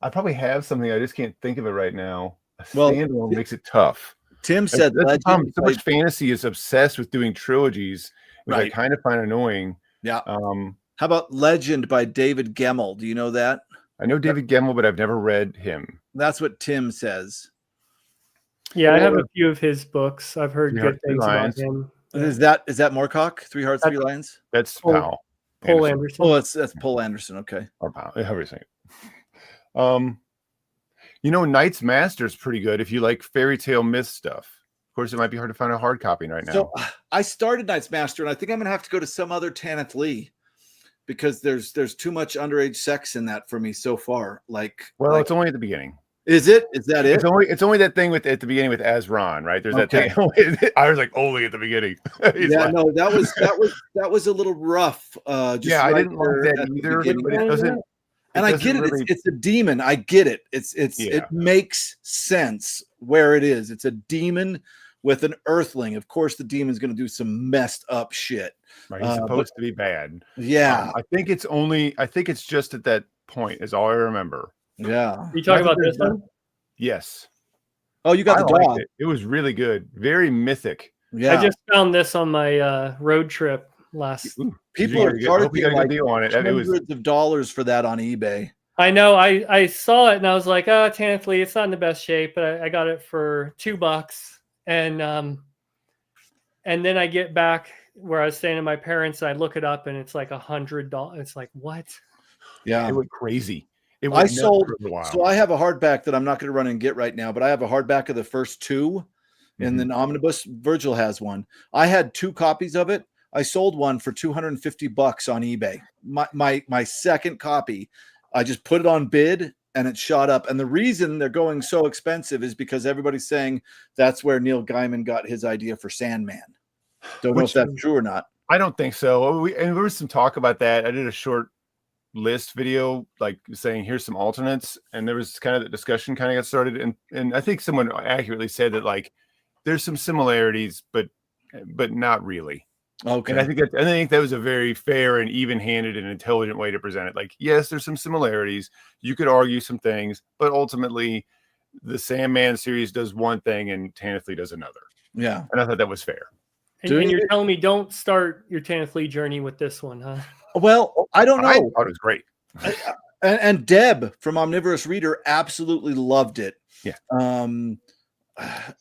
I probably have something. I just can't think of it right now. A standalone makes it tough. Tim said so much fantasy is obsessed with doing trilogies, which I kind of find annoying. Yeah. How about Legend by David Gemmell? Do you know that? I know David Gemmell, but I've never read him. That's what Tim says. Yeah, I have a few of his books. I've heard good things about him. Is that Moorcock? 3 Hearts, 3 Lions? That's Powell. Paul Anderson. Oh, that's Paul Anderson. Okay. Or Powell. However you say it. Knight's Master is pretty good if you like fairy tale myth stuff. Of course, it might be hard to find a hard copy right now. So I started Knight's Master, and I think I'm going to have to go to some other Tanith Lee, because there's too much underage sex in that for me so far. It's only at the beginning. Is it? Is that it? It's only that thing at the beginning with Azron, right? There's that thing. I was like, only at the beginning. No, that was a little rough. I didn't like that either. But it doesn't. And I get it. Really... It's a demon. I get it. It makes sense where it is. It's a demon with an earthling. Of course, the demon's going to do some messed up shit. Right, he's supposed to be bad. Yeah, I think it's just at that point is all I remember. Yeah. You talking about this one? Yes. Oh, you got the dog. It was really good. Very mythic. Yeah. I just found this on my road trip last. People are charging like deal on it. hundreds of dollars for that on eBay. I know. I saw it and I was like, Tanith Lee, it's not in the best shape, but I got it for $2. And then I get back where I was staying at my parents, and I look it up and it's like $100. It's like, what? Yeah. It went crazy. I sold, so I have a hardback that I'm not going to run and get right now, but I have a hardback of the first 2, and then Omnibus. Virgil has one. I had 2 copies of it. I sold one for $250 on eBay. My second copy, I just put it on bid and it shot up. And the reason they're going so expensive is because everybody's saying that's where Neil Gaiman got his idea for Sandman. Don't know if that's true or not. I don't think so. And there was some talk about that. I did a short list video, like saying here's some alternates, and there was kind of the discussion kind of got started. And I think someone accurately said that like there's some similarities, but not really. Okay. And I think that was a very fair and even-handed and intelligent way to present it. Like, yes, there's some similarities. You could argue some things, but ultimately, the Sandman series does one thing and Tanith Lee does another. Yeah, and I thought that was fair. And you're telling me don't start your Tanith Lee journey with this one, huh? Well, I don't know. I thought it was great. And Deb from Omnivorous Reader absolutely loved it. Yeah.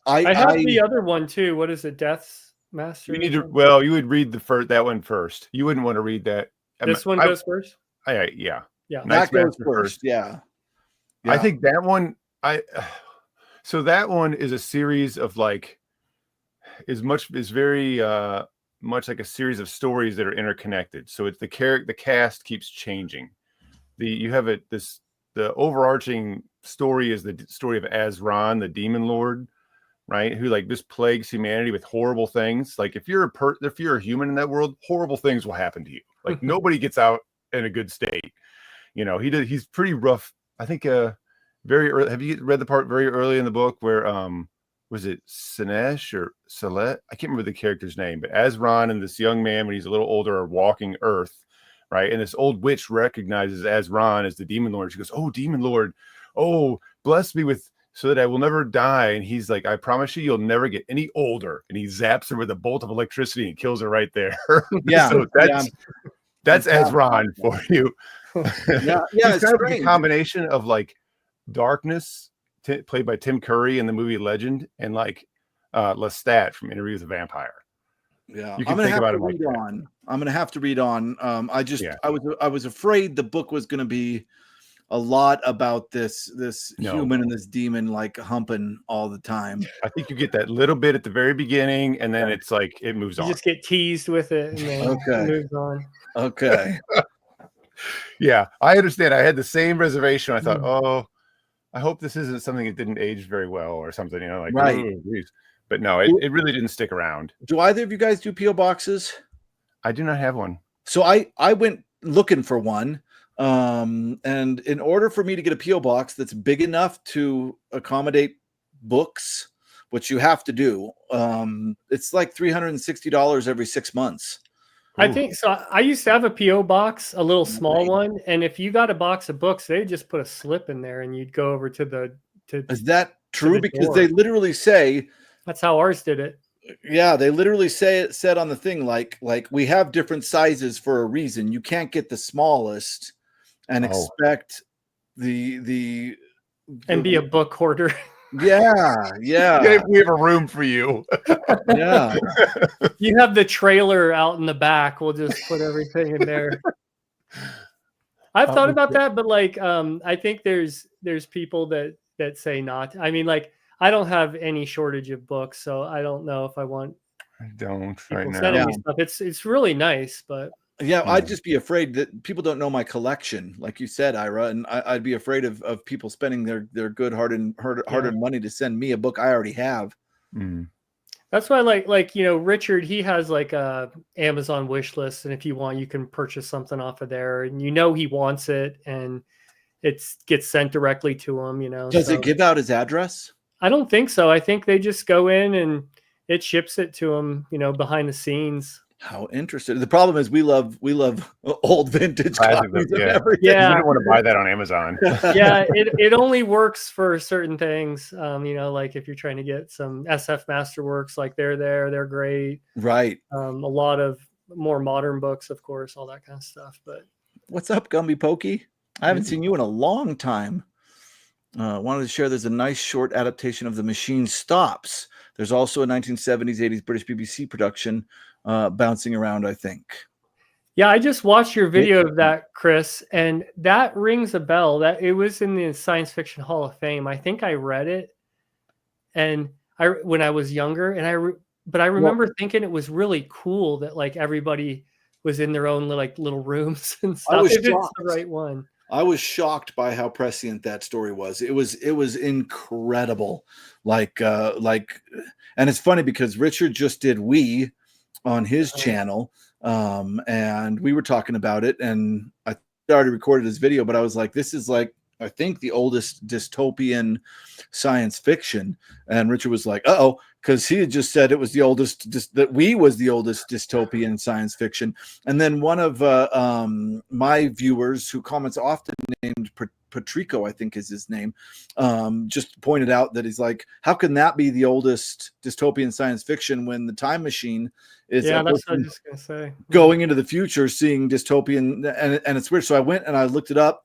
I have the other one too. What is it? Death's Master? You would read that one first. You wouldn't want to read that. This one goes first? Yeah. That goes first. Yeah. I think that one, so that one is a series of like, is very much like a series of stories that are interconnected. So it's the cast keeps changing. The overarching story is the story of Azran, the demon lord, right? Who like just plagues humanity with horrible things. Like if you're a human in that world, horrible things will happen to you. Like nobody gets out in a good state. You know, he's pretty rough. I think very early. Have you read the part very early in the book where was it Sinesh or Salet? I can't remember the character's name, but Azran and this young man when he's a little older are walking Earth, right? And this old witch recognizes Azran as the demon lord. She goes, "Oh, demon lord, oh, bless me with so that I will never die." And he's like, "I promise you'll never get any older." And he zaps her with a bolt of electricity and kills her right there. Yeah. So that's Azran for you. Yeah. It's kind of a combination of like darkness played by Tim Curry in the movie Legend and like Lestat from Interview with a Vampire. Yeah. You can think about it like that. I'm going to have to read on. I was afraid the book was going to be a lot about this human and this demon like humping all the time. I think you get that little bit at the very beginning, and then it's like it moves on. You just get teased with it, and then it moves on. Okay. Yeah, I understand. I had the same reservation. I thought, oh, I hope this isn't something that didn't age very well or something. You know, like right. But no, it really didn't stick around. Do either of you guys do P.O. boxes? I do not have one. So I went looking for one. And in order for me to get a P.O. box that's big enough to accommodate books, which you have to do, it's like $360 every 6 months. Ooh. I think so. I used to have a P.O. box, a little small one. And if you got a box of books, they just put a slip in there and you'd go over to Is that true? Because they literally say, that's how ours did it. Yeah, they literally said on the thing, like we have different sizes for a reason. You can't get the smallest and expect the and be a book hoarder. Yeah. We have a room for you. Yeah. You have the trailer out in the back. We'll just put everything in there. I've thought about that, but like I think there's people that say not. I mean, like I don't have any shortage of books, so I don't know if I want. I don't right now. Sending me stuff. It's really nice, but yeah, I'd just be afraid that people don't know my collection, like you said, Ira, and I'd be afraid of people spending their good hard-earned money to send me a book I already have. Mm. That's why, like you know, Richard, he has like a Amazon wish list, and if you want, you can purchase something off of there, and you know he wants it, and it gets sent directly to him. You know, does it give out his address? I don't think so. I think they just go in and it ships it to them, you know, behind the scenes. How interesting. The problem is we love old vintage copies of everything. Yeah. You don't want to buy that on Amazon. Yeah, it only works for certain things. You know, like if you're trying to get some SF Masterworks, like they're great. Right. A lot of more modern books, of course, all that kind of stuff. But what's up, Gumby Pokey? I haven't seen you in a long time. Wanted to share there's a nice short adaptation of The Machine Stops. There's also a 1970s, 80s British BBC production bouncing around, I think. Yeah, I just watched your video of that, Chris, and that rings a bell. That it was in the Science Fiction Hall of Fame. I think I read it, and when I was younger, and but I remember thinking it was really cool that like everybody was in their own like little rooms and stuff. was If it's shocked. the right one. I was shocked by how prescient that story was. It was incredible. Like, and it's funny because Richard just did We on his channel, and we were talking about it, and I already recorded his video, but I was like, this is like, I think the oldest dystopian science fiction. And Richard was like, uh-oh, because he had just said it was the oldest, that We was the oldest dystopian science fiction. And then one of my viewers who comments often, named Patrico, I think is his name, just pointed out that he's like, how can that be the oldest dystopian science fiction when the time machine is that's what I was just gonna say, going into the future, seeing dystopian, and it's weird. So I went and I looked it up,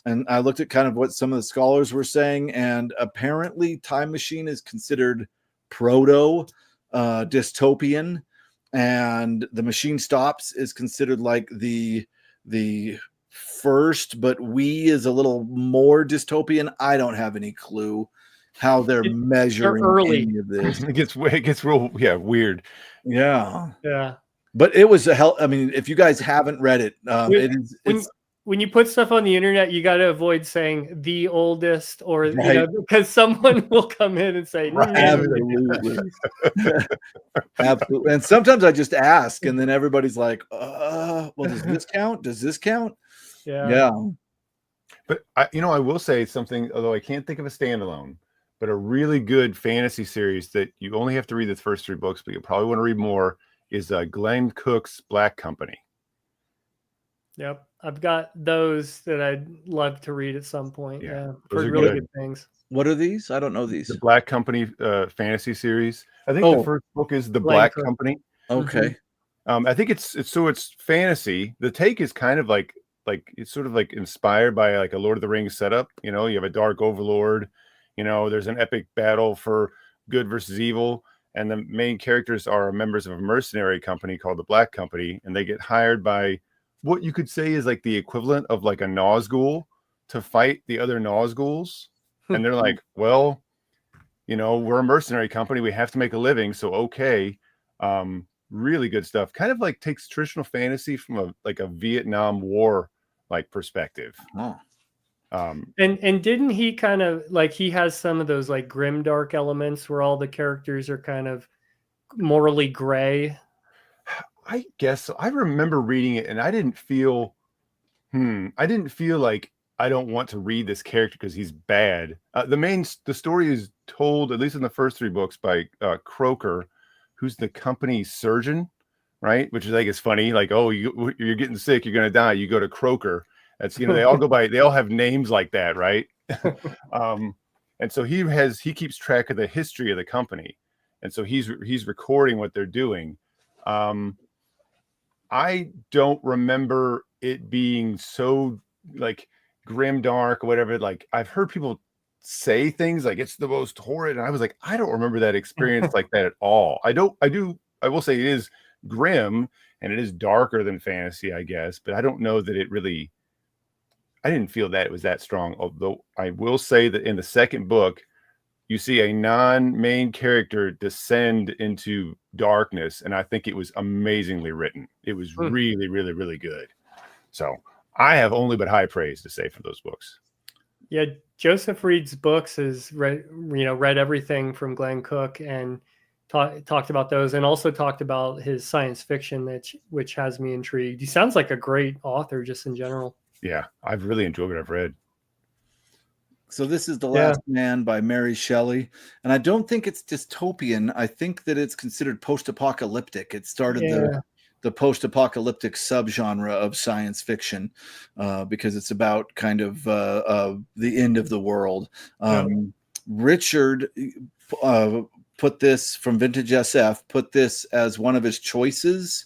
and I looked at kind of what some of the scholars were saying, and apparently Time Machine is considered proto dystopian, and The Machine Stops is considered like the first, but We is a little more dystopian. I don't have any clue how they're measuring any of this. It gets real weird. Yeah. But it was a hell. I mean, if you guys haven't read it, when you put stuff on the internet, you got to avoid saying the oldest, or because someone will come in and say, absolutely. Absolutely. And sometimes I just ask, and then everybody's like, well, does this count? Does this count? Yeah. But I will say something, although I can't think of a standalone, but a really good fantasy series that you only have to read the first 3 books, but you probably want to read more, is Glenn Cook's Black Company. Yep. I've got those that I'd love to read at some point. Yeah. Those For are really good things. What are these? I don't know these. The Black Company fantasy series. I think the first book is The Black Company. Okay. I think it's fantasy. The take is kind of like it's sort of like inspired by like a Lord of the Rings setup. You have a dark overlord. There's an epic battle for good versus evil, and the main characters are members of a mercenary company called the Black Company, and they get hired by what you could say is like the equivalent of like a Nazgul to fight the other Nazguls. And they're like, well, we're a mercenary company. We have to make a living. So, okay. Really good stuff. Kind of like takes traditional fantasy from a Vietnam War like perspective. Oh. And didn't he kind of like, he has some of those like grimdark elements where all the characters are kind of morally gray? I guess so. I remember reading it and I didn't feel like I don't want to read this character because he's bad. The story is told, at least in the first 3 books, by Croker, who's the company's surgeon, right? Which is like, it's funny, like, oh, you're getting sick, you're gonna die, you go to Croker. That's they all have names like that, right? And so he keeps track of the history of the company, and so he's recording what they're doing. I don't remember it being so like grim dark or whatever. Like, I've heard people say things like it's the most horrid, and I was like, I don't remember that experience like that at all. I will say it is grim and it is darker than fantasy, I guess, but I don't know that it really, I didn't feel that it was that strong. Although I will say that in the second book, you see a non-main character descend into darkness, and I think it was amazingly written. It was really, really, really good. So I have only but high praise to say for those books. Yeah, Joseph Reed's books has read everything from Glenn Cook and talked about those, and also talked about his science fiction, which has me intrigued. He sounds like a great author just in general. Yeah, I've really enjoyed what I've read. So this is The Last Man by Mary Shelley, and I don't think it's dystopian. I think that it's considered post-apocalyptic. It started the post-apocalyptic subgenre of science fiction because it's about kind of the end of the world. Richard put this from Vintage SF, put this as one of his choices,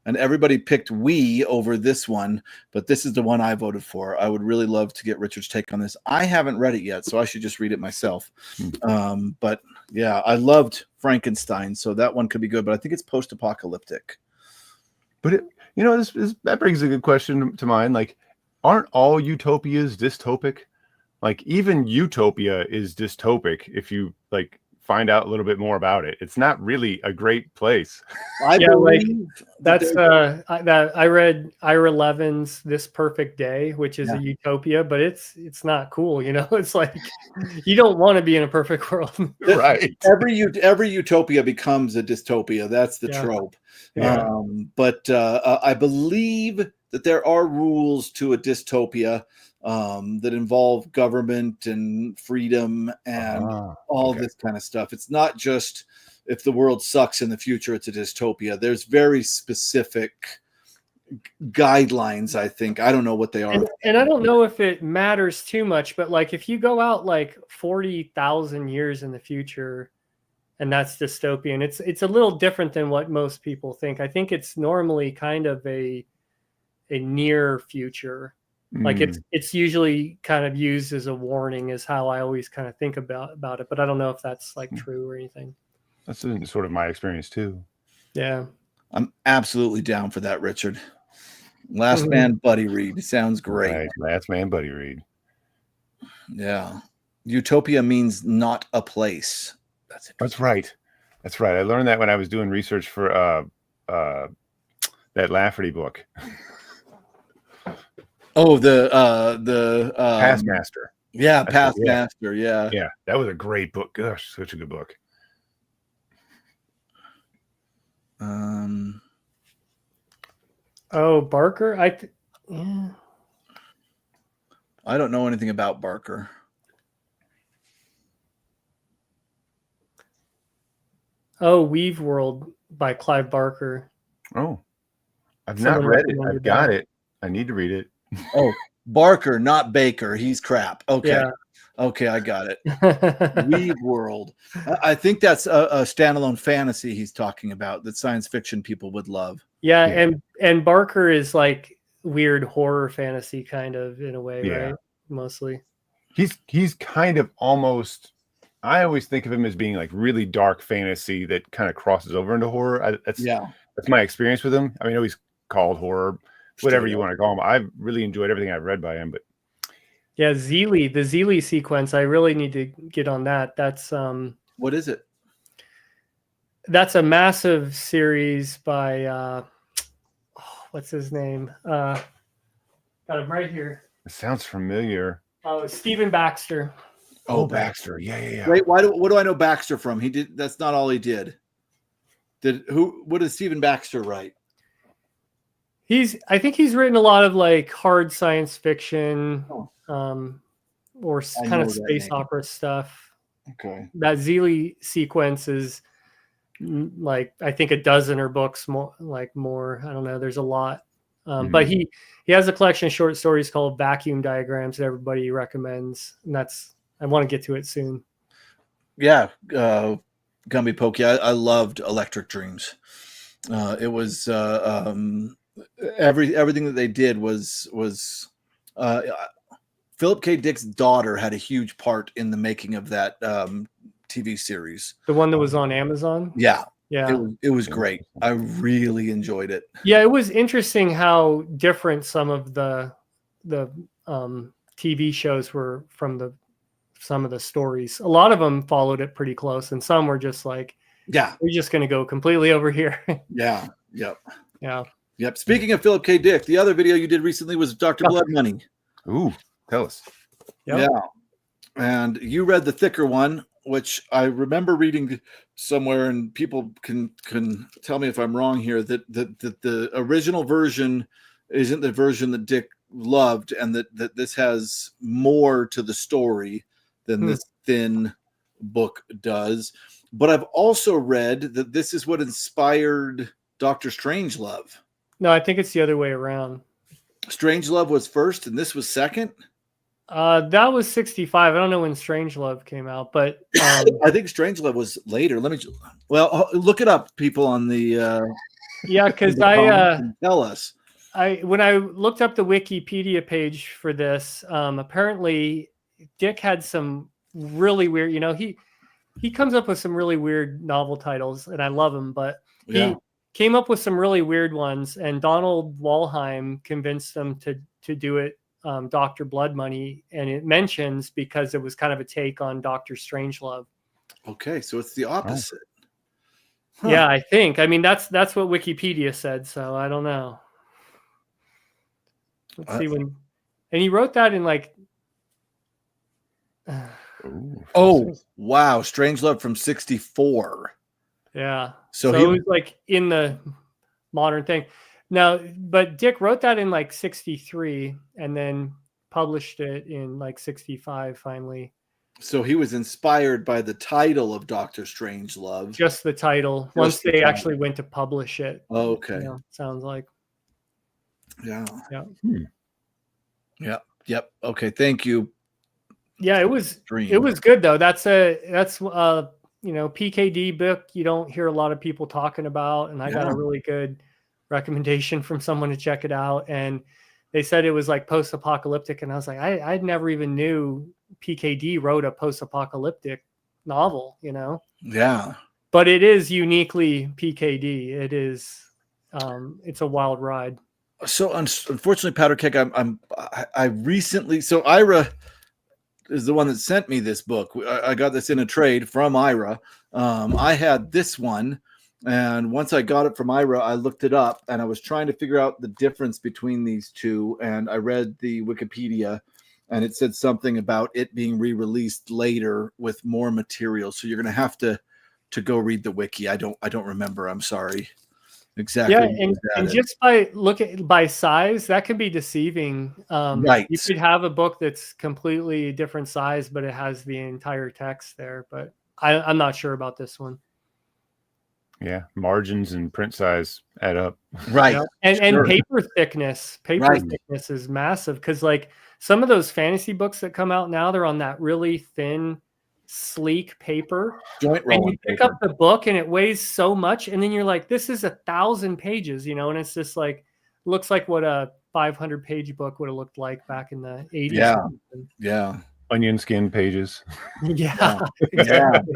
and everybody picked We over this one, but this is the one I voted for. I would really love to get Richard's take on this. I haven't read it yet, so I should just read it myself. But yeah, I loved Frankenstein, so that one could be good, but I think it's post-apocalyptic. But that brings a good question to mind. Like, aren't all utopias dystopic? Like, even Utopia is dystopic if you like find out a little bit more about it. It's not really a great place. I Yeah, like, believe That's I read Ira Levin's This Perfect Day, which is Yeah. a utopia, but it's not cool, you know. It's like you don't want to be in a perfect world. Right. every utopia becomes a dystopia. That's the Yeah. trope. Yeah. But I believe that there are rules to a dystopia that involve government and freedom and all this kind of stuff. It's not just if the world sucks in the future, it's a dystopia. There's very specific guidelines, I think. I don't know what they are. And I don't know if it matters too much, but like if you go out like 40,000 years in the future and that's dystopian, it's a little different than what most people think. I think it's normally kind of a near future. Like it's usually kind of used as a warning is how I always kind of think about it, but I don't know if that's like true or anything. That's sort of my experience too. Yeah. I'm absolutely down for that, Richard. Last Man Buddy Read sounds great. Right. Last Man Buddy Read. Yeah. Utopia means not a place. That's right. That's right. I learned that when I was doing research for that Lafferty book. Oh, the Past Master. Yeah, Past Master. Yeah. Yeah. That was a great book. Gosh, such a good book. Oh, Barker. I don't know anything about Barker. Oh, Weave World by Clive Barker. Oh, I've not read it. I've got it. I need to read it. Oh, Barker, not Baker. He's crap. Okay. Yeah. Okay, I got it. Weave World. I think that's a standalone fantasy he's talking about that science fiction people would love. Yeah, and Barker is like weird horror fantasy kind of in a way, right? Mostly. He's kind of almost. I always think of him as being like really dark fantasy that kind of crosses over into horror. That's my experience with him. I mean, I know he's called horror, whatever you want to call him. I've really enjoyed everything I've read by him, but yeah, the Zeely sequence. I really need to get on that. That's what is it? That's a massive series by what's his name? Got him right here. It sounds familiar. Oh, Stephen Baxter. Oh, Baxter. Yeah. Wait, what do I know Baxter from? He did. That's not all he did. What did Stephen Baxter write? I think he's written a lot of like hard science fiction, or kind of space opera stuff. Okay. That Zeely sequence is like, I think a dozen or books more. I don't know. There's a lot. But he has a collection of short stories called Vacuum Diagrams that everybody recommends. And I want to get to it soon. Yeah. Gumby Pokey. I loved Electric Dreams. It was, everything that they did was Philip K. Dick's daughter had a huge part in the making of that TV series. The one that was on Amazon. Yeah. Yeah. It was great. I really enjoyed it. Yeah. It was interesting how different some of the TV shows were from some of the stories. A lot of them followed it pretty close, and some were just like, yeah, we're just going to go completely over here. Yeah. Yep. Yeah. Yep. Speaking of Philip K. Dick, the other video you did recently was Dr. Blood Money. Ooh, tell us. Yep. Yeah. And you read the thicker one, which I remember reading somewhere, and people can tell me if I'm wrong here, that the original version isn't the version that Dick loved, and that this has more to the story than this thin book does. But I've also read that this is what inspired Dr. Strangelove. No, I think it's the other way around. Strangelove was first and this was second? That was 65. I don't know when Strangelove came out, but I think Strangelove was later. Look it up, people on the yeah, because tell us. When I looked up the Wikipedia page for this, apparently Dick had some really weird, he comes up with some really weird novel titles, and I love him, but he came up with some really weird ones, and Donald Wollheim convinced them to do it, Dr. Blood Money, and it mentions because it was kind of a take on Dr. Strangelove. Okay, so it's the opposite. Huh. Yeah, I think. I mean, that's what Wikipedia said, so I don't know. Let's see when, and he wrote that in like. Oh, wow. Strangelove from 64. Yeah. So it was like in the modern thing. Now, but Dick wrote that in like 63 and then published it in like 65 finally. So he was inspired by the title of Doctor Strangelove. Just the title. Once they actually went to publish it. Oh, okay. Sounds like. Yeah. Yeah. Yep. Okay. Thank you. Yeah, it was good though. That's PKD book you don't hear a lot of people talking about, and I got a really good recommendation from someone to check it out, and they said it was like post-apocalyptic, and I was like, I never even knew PKD wrote a post-apocalyptic novel, Yeah. But it is uniquely PKD. It is it's a wild ride. So unfortunately, Powder Keg, I recently, so Ira is the one that sent me this book. I got this in a trade from Ira. I had this one, and once I got it from Ira, I looked it up, and I was trying to figure out the difference between these two, and I read the Wikipedia, and it said something about it being re-released later with more material. So you're going to have to go read the wiki. I don't remember. I'm sorry. Exactly. Yeah, and just by size, that can be deceiving. Right. You could have a book that's completely different size, but it has the entire text there. But I'm not sure about this one. Yeah, margins and print size add up. Right. And paper thickness. Thickness is massive because like some of those fantasy books that come out now, they're on that really thin, sleek paper. Joint rolling. And you pick up the book and it weighs so much, and then you're like, this is 1,000 pages, and it's just like looks like what a 500-page book would have looked like back in the 80s. Yeah. Yeah. Onion skin pages. Yeah. Exactly.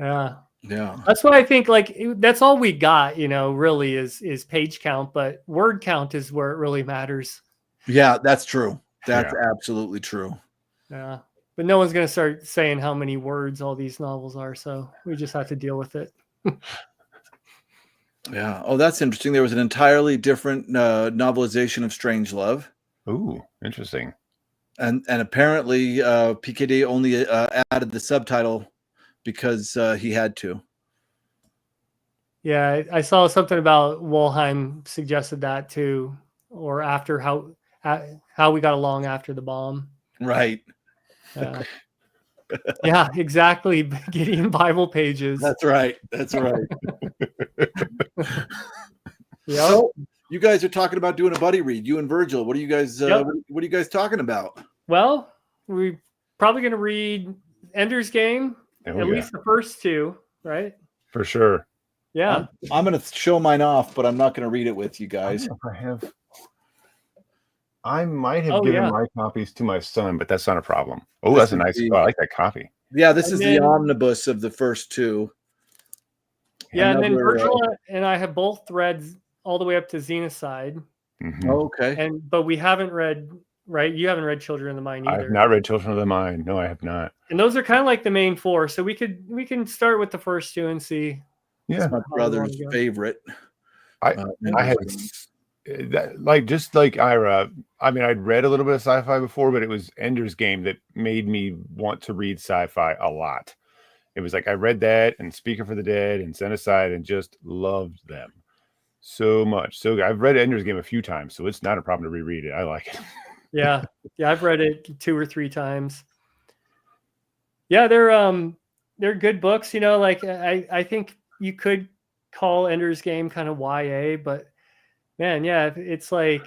Yeah. Yeah. That's why I think like that's all we got, really is page count, but word count is where it really matters. Yeah, that's true. That's absolutely true. Yeah. But no one's going to start saying how many words all these novels are, so we just have to deal with it. Yeah. Oh, that's interesting. There was an entirely different novelization of Strangelove. Ooh, interesting. And apparently PKD only added the subtitle because he had to. Yeah, I saw something about Wolheim suggested that too, or after how we got along after the bomb. Right. Yeah, exactly. Getting Bible pages. That's right. Yeah. So you guys are talking about doing a buddy read. You and Virgil. What are you guys? What are you guys talking about? Well, we're probably going to read Ender's Game, at least the first two, right? For sure. Yeah. I'm going to show mine off, but I'm not going to read it with you guys. I might have given my copies to my son, but that's not a problem. Oh, that's a nice. I like that copy. Yeah, this is the omnibus of the first two. Yeah, and then Virgil and I have both read all the way up to Xenocide. Mm-hmm. Oh, okay. But we haven't read, right? You haven't read Children of the Mind either. I have not read Children of the Mind. No, I have not. And those are kind of like the main four. So we can start with the first two and see. Yeah, it's my brother's favorite. I had that, just like Ira. I mean, I'd read a little bit of sci-fi before, but it was Ender's Game that made me want to read sci-fi a lot. It was like I read that and Speaker for the Dead and Xenocide and just loved them so much. So I've read Ender's Game a few times, so it's not a problem to reread it. I like it. Yeah, I've read it 2 or 3 times. Yeah, they're good books. Like I think you could call Ender's Game kind of YA, but man, yeah, it's like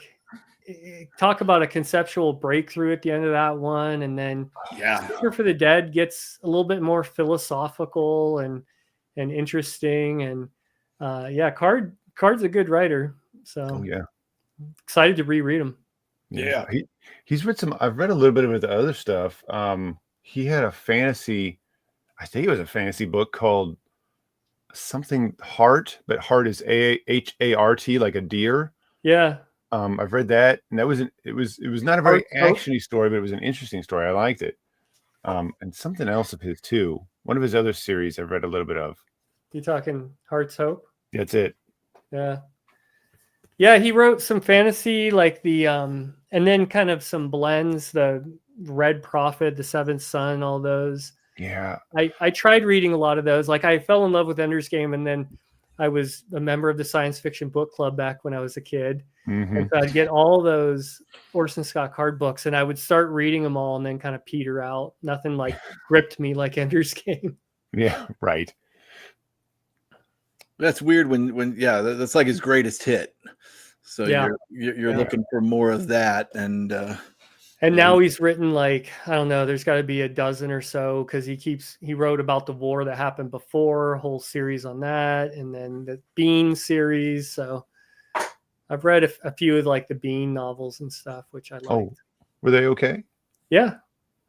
talk about a conceptual breakthrough at the end of that one, and then Speaker for the Dead gets a little bit more philosophical and interesting, and Card's a good writer, so excited to reread him. Yeah, he's read some. I've read a little bit of the other stuff. He had a fantasy, I think it was a fantasy book called something Heart, but Heart is Hart, like a deer. Yeah. I've read that, and it was not a very actiony story, but it was an interesting story. I liked it. And something else of his too. One of his other series I've read a little bit of. You talking Heart's Hope? That's it. Yeah. Yeah, he wrote some fantasy, like and then kind of some blends, the Red Prophet, the Seventh Son, all those. Yeah. I tried reading a lot of those. Like I fell in love with Ender's Game, and then I was a member of the science fiction book club back when I was a kid. Mm-hmm. And so I'd get all those Orson Scott Card books, and I would start reading them all and then kind of peter out. Nothing like gripped me like Ender's Game. Yeah, right. That's weird when that's like his greatest hit. So Yeah. you're looking for more of that, and now he's written like, I don't know, there's got to be a dozen or so, because he wrote about the war that happened before, a whole series on that, and then the Bean series. So I've read a few of like the Bean novels and stuff, which I liked. Oh, were they okay? Yeah,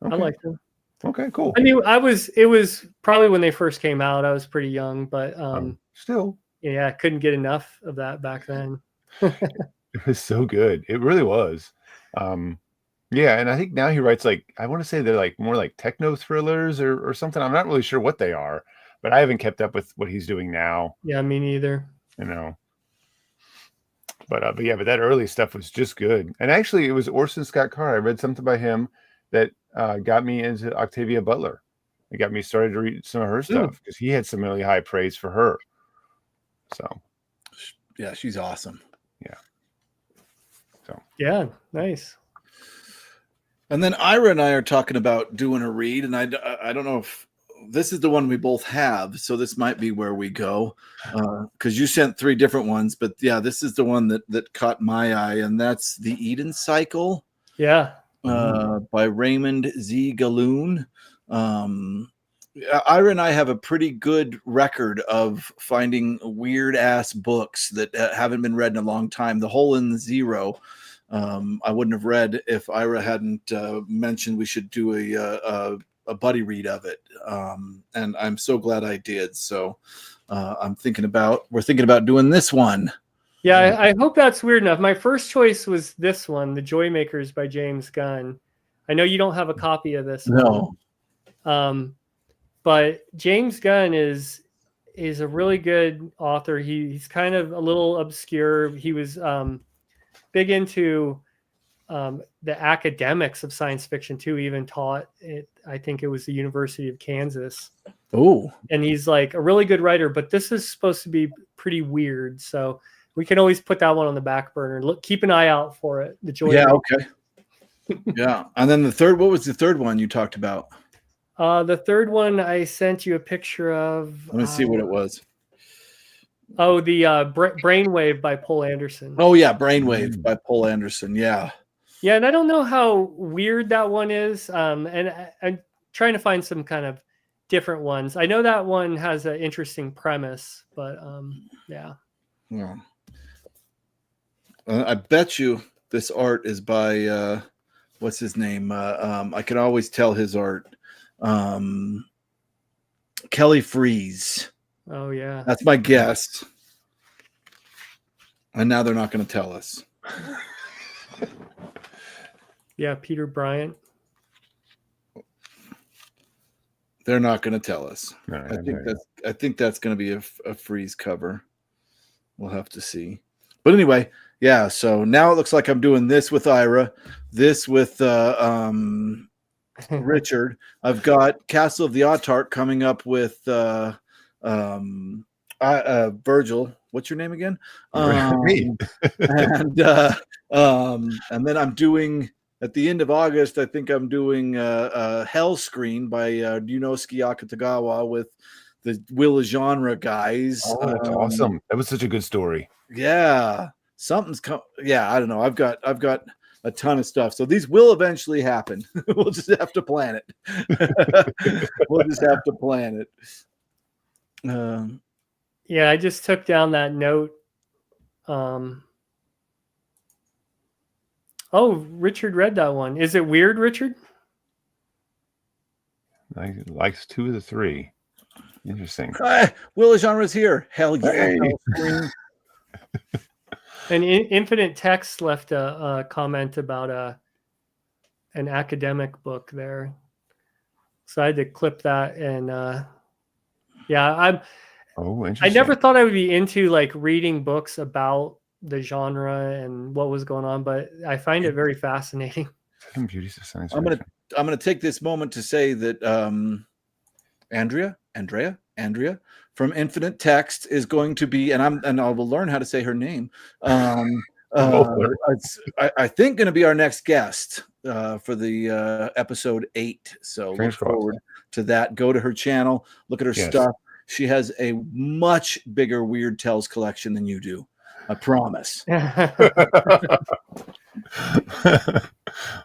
Okay. I liked them. Okay, cool. I mean, it was probably when they first came out, I was pretty young, but still, yeah, I couldn't get enough of that back then. It was so good. It really was. Yeah, and I think now he writes like, I want to say they're like more like techno thrillers or something. I'm not really sure what they are, but I haven't kept up with what he's doing now. Yeah, me neither. You know. But yeah, but that early stuff was just good. And actually, it was Orson Scott Card. I read something by him that got me into Octavia Butler. It got me started to read some of her stuff because he had some really high praise for her. So, yeah, she's awesome. Yeah. So. Yeah, nice. And then Ira and I are talking about doing a read, and I don't know if this is the one we both have, so this might be where we go, because you sent 3 different ones, but yeah, this is the one that caught my eye, and that's The Eden Cycle. Yeah. By Raymond Z. Galoon. Ira and I have a pretty good record of finding weird ass books that haven't been read in a long time. The Hole in the Zero, I wouldn't have read if Ira hadn't mentioned we should do a buddy read of it, and I'm so glad I did. So we're thinking about doing this one. Yeah, I hope that's weird enough. My first choice was this one, The Joymakers by James Gunn. I know you don't have a copy of this. No. One. But James Gunn is a really good author. He's kind of a little obscure. He was big into the academics of science fiction too. He even taught it, I think it was the University of Kansas. Oh. And he's like a really good writer, but this is supposed to be pretty weird. So we can always put that one on the back burner. Keep an eye out for it. The Joy. Yeah. Okay. Yeah. And then what was the third one you talked about? The third one I sent you a picture of. Let me see what it was. Oh, the Brainwave by Poul Anderson. Oh yeah, Brainwave by Poul Anderson. Yeah. Yeah, and I don't know how weird that one is. And I'm trying to find some kind of different ones. I know that one has an interesting premise, but yeah. Yeah. I bet you this art is by what's his name? I can always tell his art. Kelly Freeze. Oh yeah. That's my guess. And now they're not going to tell us. Yeah, Peter Bryant. They're not going to tell us. No, I think that's going to be a Freeze cover. We'll have to see. But anyway, yeah. So now it looks like I'm doing this with Ira, this with Richard. I've got Castle of the Autarch coming up with Virgil. What's your name again? Me. And then I'm doing at the end of August. I think I'm doing Hell Screen by Yunosuke Akutagawa with the Will of Genre guys. Oh, that's awesome. That was such a good story. Yeah, something's come. Yeah, I don't know. I've got a ton of stuff. So these will eventually happen. We'll just have to plan it. We'll just have to plan it. Yeah, I just took down that note. Oh, Richard read that one. Is it weird, Richard? I likes 2 of the 3. Interesting. Will of Genre is here. Hell yeah. Hey. And Infinite Text left a comment about an academic book there. So I had to clip that, and yeah, Oh, I interesting. never thought I would be into like reading books about the genre and what was going on, but I find it very fascinating. Seven Beauties of Science I'm Fiction. gonna take this moment to say that Andrea from Infinite Text is going to be, and I will learn how to say her name. I think going to be our next guest for the episode 8. So look forward to that. Go to her channel, look at her stuff. She has a much bigger Weird Tales collection than you do. I promise.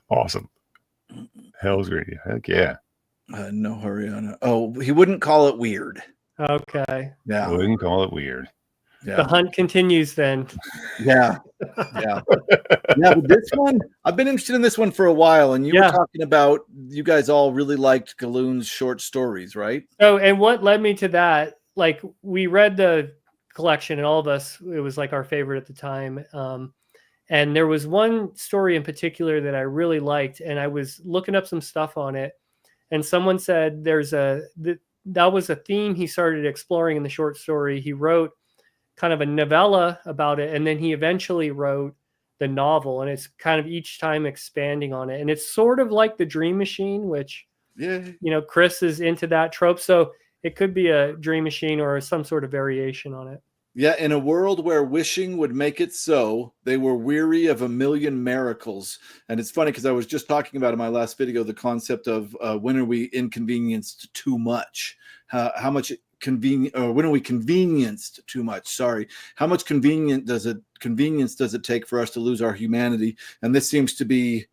Awesome. Hell's Radio. Heck yeah. No hurry on it. Oh, he wouldn't call it weird. Okay. Yeah. Wouldn't call it weird. Yeah. The hunt continues then. Yeah. Yeah. Yeah. But this one, I've been interested in this one for a while. And you were talking about, you guys all really liked Galoon's short stories, right? Oh, and what led me to that, like we read the collection and all of us, it was like our favorite at the time. And there was one story in particular that I really liked, and I was looking up some stuff on it, and someone said that was a theme he started exploring in the short story. He wrote kind of a novella about it, and then he eventually wrote the novel, and it's kind of each time expanding on it. And it's sort of like the Dream Machine, which, Chris is into that trope. So it could be a Dream Machine or some sort of variation on it. Yeah, in a world where wishing would make it so, they were weary of a million miracles. And it's funny because I was just talking about in my last video the concept of when are we inconvenienced too much? How much when are we convenienced too much? Sorry. How much convenience does it take for us to lose our humanity? And this seems to be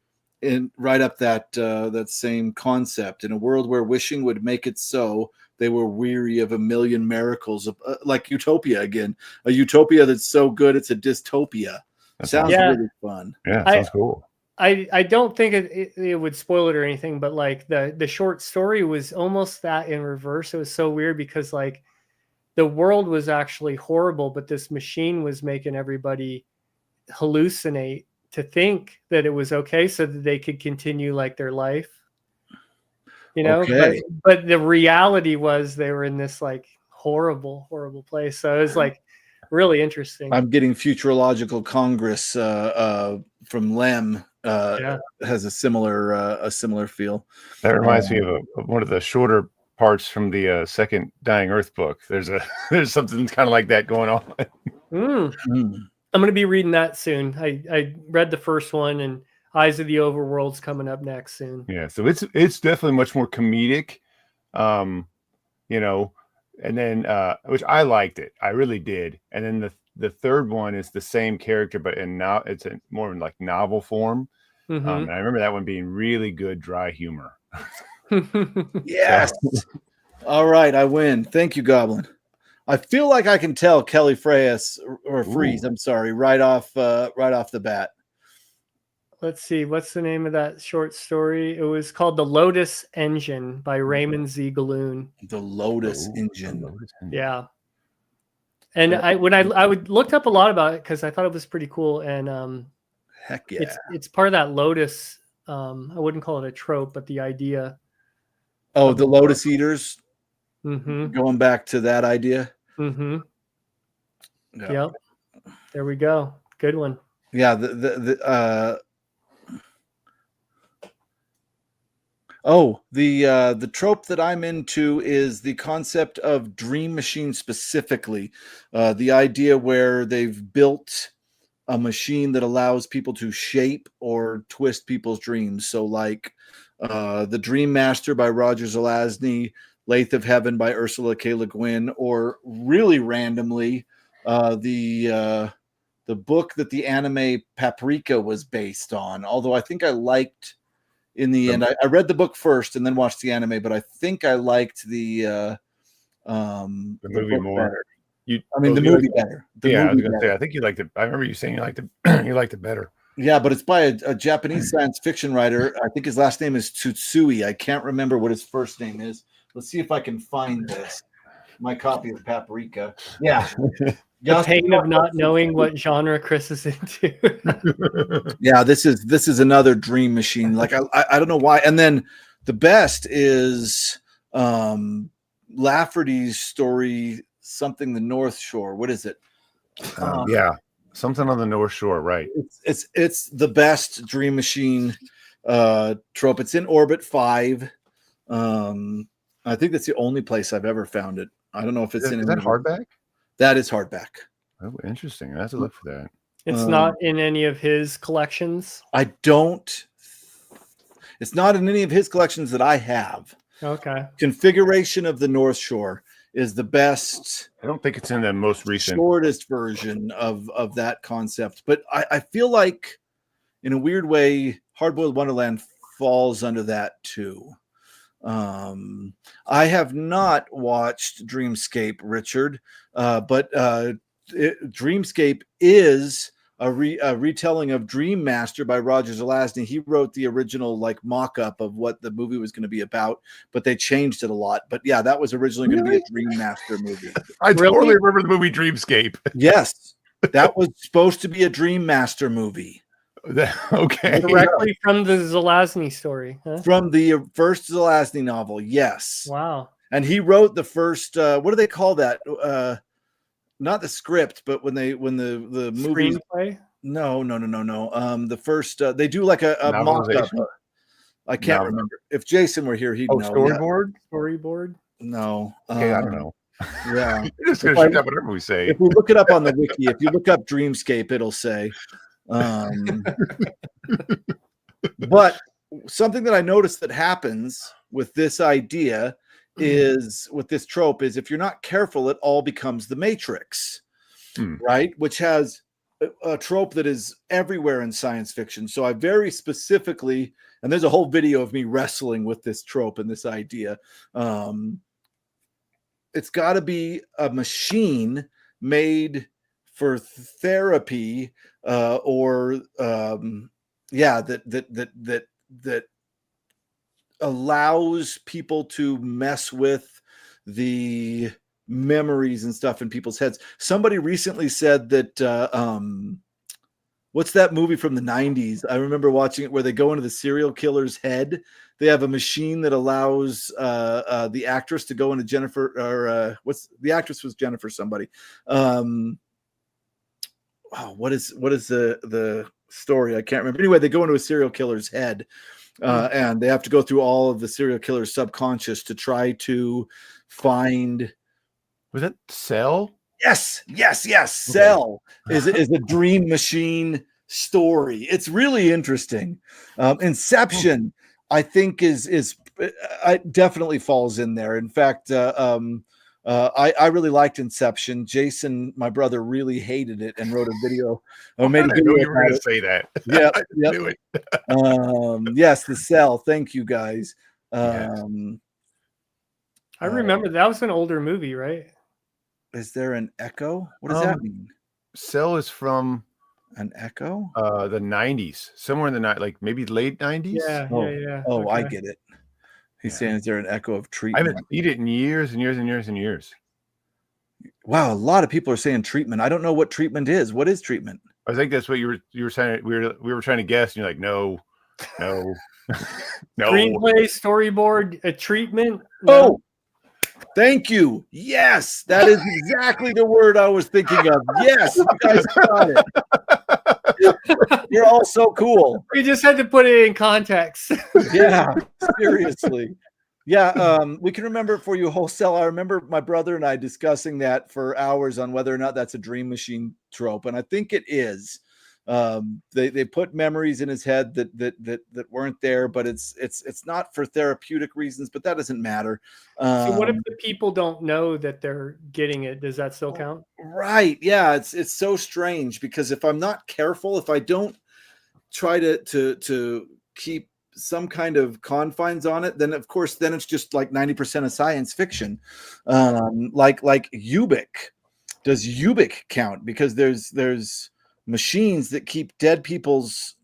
right up that same concept. In a world where wishing would make it so, they were weary of a million miracles, like Utopia again. A utopia that's so good it's a dystopia. Sounds really fun. Yeah, sounds cool. I don't think it would spoil it or anything, but like the short story was almost that in reverse. It was so weird because like the world was actually horrible, but this machine was making everybody hallucinate to think that it was okay so that they could continue like their life. But the reality was they were in this like horrible place. So it was like really interesting. I'm getting Futurological Congress from Lem has a similar feel. That reminds me of one of the shorter parts from the second Dying Earth book. There's something kind of like that going on. I'm going to be reading that soon. I read the first one, and Eyes of the Overworld's coming up next soon. Yeah, so it's definitely much more comedic, and then which I liked it. I really did. And then the third one is the same character, but now it's more in like novel form. And I remember that one being really good dry humor. Yes. All right, I win. Thank you, Goblin. I feel like I can tell Kelly Freas or Freeze. I'm sorry, right off the bat. Let's see. What's the name of that short story? It was called The Lotus Engine by Raymond Z. Galoon. The Lotus Engine. Yeah. And I looked up a lot about it because I thought it was pretty cool. And heck yeah. It's part of that Lotus. I wouldn't call it a trope, but the idea. Oh, the Lotus Eaters. Going back to that idea. Yep. There we go. Good one. Yeah. The trope that I'm into is the concept of Dream Machine specifically. The idea where they've built a machine that allows people to shape or twist people's dreams. So like The Dream Master by Roger Zelazny, Lathe of Heaven by Ursula K. Le Guin, or really randomly, the book that the anime Paprika was based on. Although I think I liked, in the end, I read the book first and then watched the anime, but I think I liked the movie more. Better. The movie better. I was gonna say, I think you liked it. I remember you saying you liked it. You liked it better. Yeah, but it's by a Japanese science fiction writer. I think his last name is Tsutsui. I can't remember what his first name is. Let's see if I can find this. My copy of Paprika. Yeah. The pain of not knowing what genre Chris is into. Yeah, this is another Dream Machine. Like I don't know why. And then The best is Lafferty's story, something the North Shore. What is it? Yeah, something on the North Shore, right? It's the best Dream Machine trope. It's in Orbit 5. I think that's the only place I've ever found it. I don't know if it's Is in that hardback? That is hardback. Oh, interesting. I have to look for that. It's not in any of his collections. It's not in any of his collections that I have. Okay. Configuration of the North Shore is the best. I don't think it's in the most recent, shortest version of that concept. But I feel like, in a weird way, Hardboiled Wonderland falls under that too. I have not watched Dreamscape, Richard, but Dreamscape is a retelling of Dream Master by Roger Zelazny. He wrote the original like mock-up of what the movie was going to be about, but they changed it a lot. But yeah, that was originally going to be a Dream Master movie. I totally remember the movie Dreamscape. Yes, that was supposed to be a Dream Master movie. Okay. Directly from the Zelazny story. Huh? From the first Zelazny novel, yes. Wow. And he wrote the first, what do they call that? Not the script, but when the movie Screenplay? No. The first they do like a mock-up. I can't remember. If Jason were here, he'd know. Storyboard? Storyboard? No. Okay, I don't know. Yeah. You're just gonna shoot up whatever we say. If we look it up on the wiki, if you look up Dreamscape, it'll say. But something that I noticed that happens with this idea is, with this trope, is if you're not careful, it all becomes the Matrix, right? Which has a trope that is everywhere in science fiction. So I very specifically, and there's a whole video of me wrestling with this trope and this idea. It's got to be a machine made for therapy, that allows people to mess with the memories and stuff in people's heads. Somebody recently said that what's that movie from the 90s? I remember watching it where they go into the serial killer's head. They have a machine that allows the actress to go into Jennifer, or the actress was Jennifer somebody. What is the story? I can't remember. Anyway, they go into a serial killer's head, and they have to go through all of the serial killer's subconscious to try to find. Was that Cell? Yes. Cell is a dream machine story. It's really interesting. Inception, I think, is definitely falls in there. In fact, I really liked Inception. Jason, my brother, really hated it and wrote a video. Made a video. You were going to say that. Yeah, I knew it. Yes, The Cell. Thank you, guys. I remember that was an older movie, right? Is there an echo? What does that mean? Cell is from an echo. The 90s, somewhere in the night, like maybe late 90s. Yeah. Oh, okay. I get it. He's saying, is there an echo of treatment? I haven't eaten it in years and years and years and years. Wow, a lot of people are saying treatment. I don't know what treatment is. What is treatment? I think that's what you were saying. We were trying to guess, and you're like, no. No. Screenplay, storyboard, a treatment. No. Oh, thank you. Yes, that is exactly the word I was thinking of. Yes, you guys got it. You're all so cool. We just had to put it in context. Yeah, seriously. Yeah, we can remember it for you wholesale. I remember my brother and I discussing that for hours on whether or not that's a dream machine trope, and I think it is. They put memories in his head that weren't there, but it's not for therapeutic reasons, but that doesn't matter. So what if the people don't know that they're getting it? Does that still count? Right. Yeah. It's so strange because if I'm not careful, if I don't try to keep some kind of confines on it, then of course, then it's just like 90% of science fiction. Like Ubik. Does Ubik count? Because there's machines that keep dead people's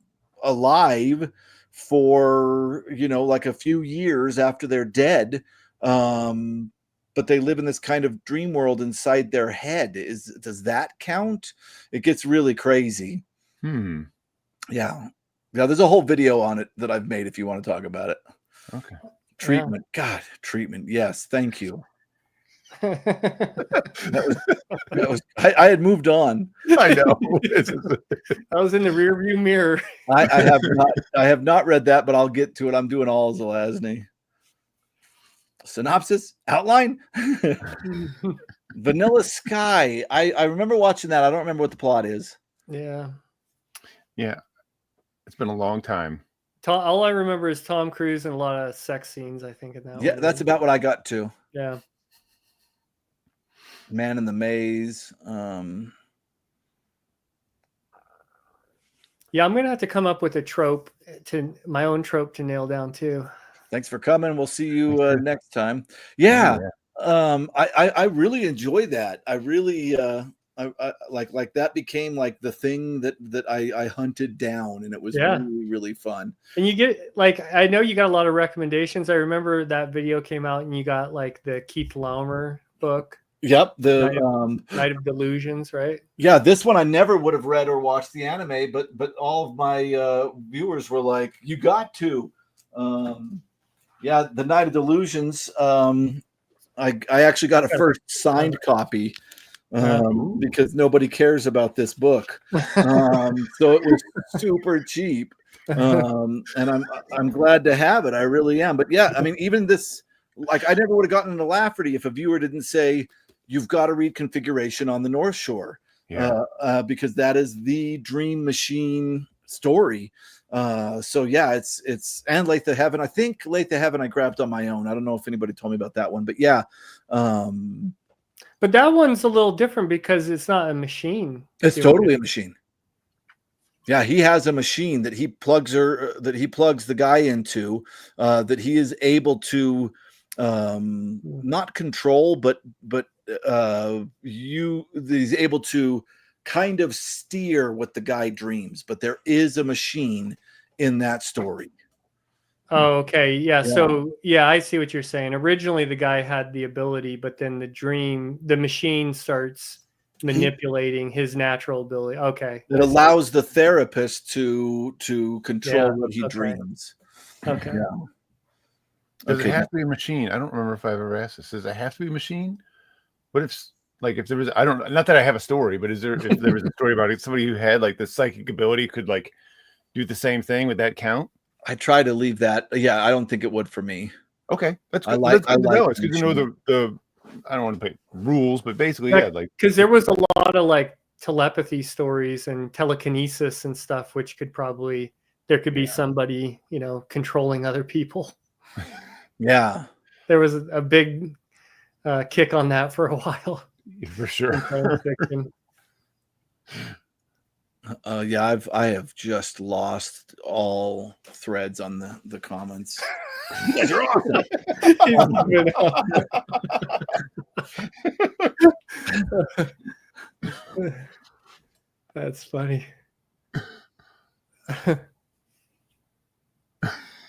alive for, like a few years after they're dead. But they live in this kind of dream world inside their head. Does that count? It gets really crazy. Yeah. There's a whole video on it that I've made if you want to talk about it. Okay. Treatment. God, treatment. Yes, thank you. Yeah. That was I had moved on. I know. I was in the rearview mirror. I have not read that, but I'll get to it. I'm doing all Zelazny. Synopsis, outline. Vanilla Sky. I remember watching that. I don't remember what the plot is. Yeah. Yeah. It's been a long time. All I remember is Tom Cruise and a lot of sex scenes, I think, in that Yeah, one. that's about what I got to. Yeah. Man in the Maze. Yeah, I'm gonna have to come up with a trope my own trope to nail down too. Thanks for coming. We'll see you next time. Yeah. I really enjoyed that. I really I like that became like the thing that I hunted down, and it was really, really fun. And you get like, I know you got a lot of recommendations. I remember that video came out and you got like the Keith Laumer book. Yep, the Night of Delusions, right? Yeah, this one I never would have read or watched the anime, but all of my viewers were like, "You got to." Yeah, the Night of Delusions. I actually got a first signed copy because nobody cares about this book, so it was super cheap, and I'm glad to have it. I really am. But yeah, I mean, even this, like, I never would have gotten into Lafferty if a viewer didn't say, "You've got to read Configuration on the North Shore," because that is the Dream Machine story. So yeah, it's and Lathe of Heaven. I think Lathe of Heaven I grabbed on my own. I don't know if anybody told me about that one, but yeah. But that one's a little different because it's not a machine. It's totally a machine. Yeah, he has a machine that he plugs the guy into, that he is able to not control, but he's able to kind of steer what the guy dreams. But there is a machine in that story. Oh, okay. Yeah. So yeah, I see what you're saying. Originally the guy had the ability, but then the machine starts manipulating his natural ability. Okay. It allows the therapist to control what he dreams. Okay. Yeah. Does it have to be a machine? I don't remember if I've ever asked this. Does it have to be a machine? What if, like, if there was, I don't, not that I have a story, but if there was a story about it, somebody who had like the psychic ability could like do the same thing, would that count? I try to leave that. Yeah, I don't think it would for me. Okay, that's good. It's good to know the. I don't want to put rules, but basically, like, because there was a lot of like telepathy stories and telekinesis and stuff, which could probably be somebody controlling other people. Yeah, there was a big kick on that for a while. For sure. Yeah, I have just lost all threads on the comments. You guys are awesome. That's funny.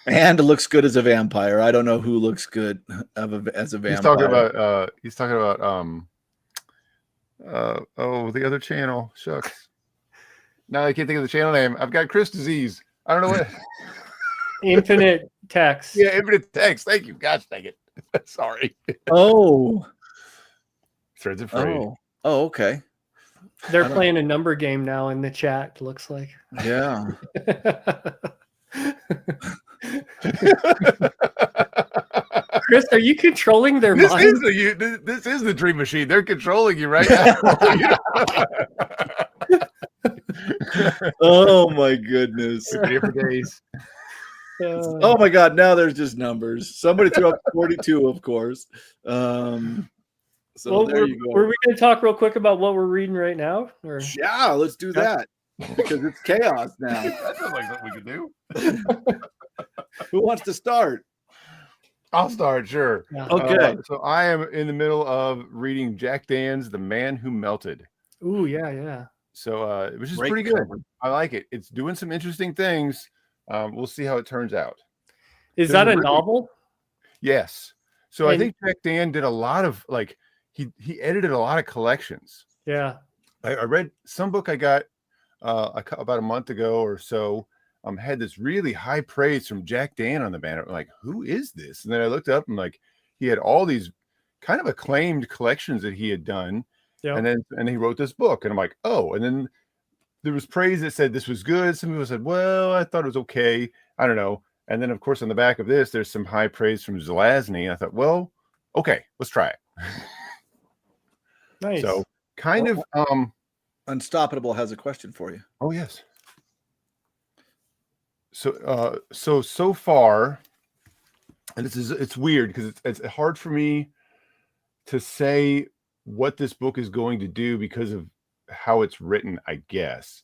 And looks good as a vampire. I don't know who looks good as a vampire. He's talking about the other channel. Shucks. Now I can't think of the channel name. I've got Chris disease. I don't know what. Infinite Text. Yeah, Infinite Text. Thank you. Gosh, dang it. Sorry. Oh. Threads of Free. Oh, okay. They're playing a number game now in the chat, looks like. Yeah. Chris, are you controlling their minds? This is the Dream Machine. They're controlling you right now. Oh my goodness. For days. Oh my God. Now there's just numbers. Somebody threw up 42, of course. So there you go. Were we going to talk real quick about what we're reading right now? Or? Yeah, let's do that. Because it's chaos now. That sounds like something we could do. Who wants to start? I'll start, sure. Yeah. Okay. So I am in the middle of reading Jack Dan's The Man Who Melted. Ooh, yeah. So which is pretty good. I like it. It's doing some interesting things. We'll see how it turns out. Is that a novel? Yes. So I think Jack Dan did a lot of like he edited a lot of collections. Yeah. I read some book I got about a month ago or so had this really high praise from Jack Dan on the banner. I'm like, who is this? And then I looked up and like he had all these kind of acclaimed collections that he had done. Yeah. And he wrote this book. And I'm like, oh, and then there was praise that said this was good. Some people said, well, I thought it was okay. I don't know. And then of course on the back of this, there's some high praise from Zelazny. I thought, well, okay, let's try it. Nice. So kind of Unstoppable has a question for you. oh yes. So far, and it's weird because it's hard for me to say what this book is going to do because of how it's written, I guess.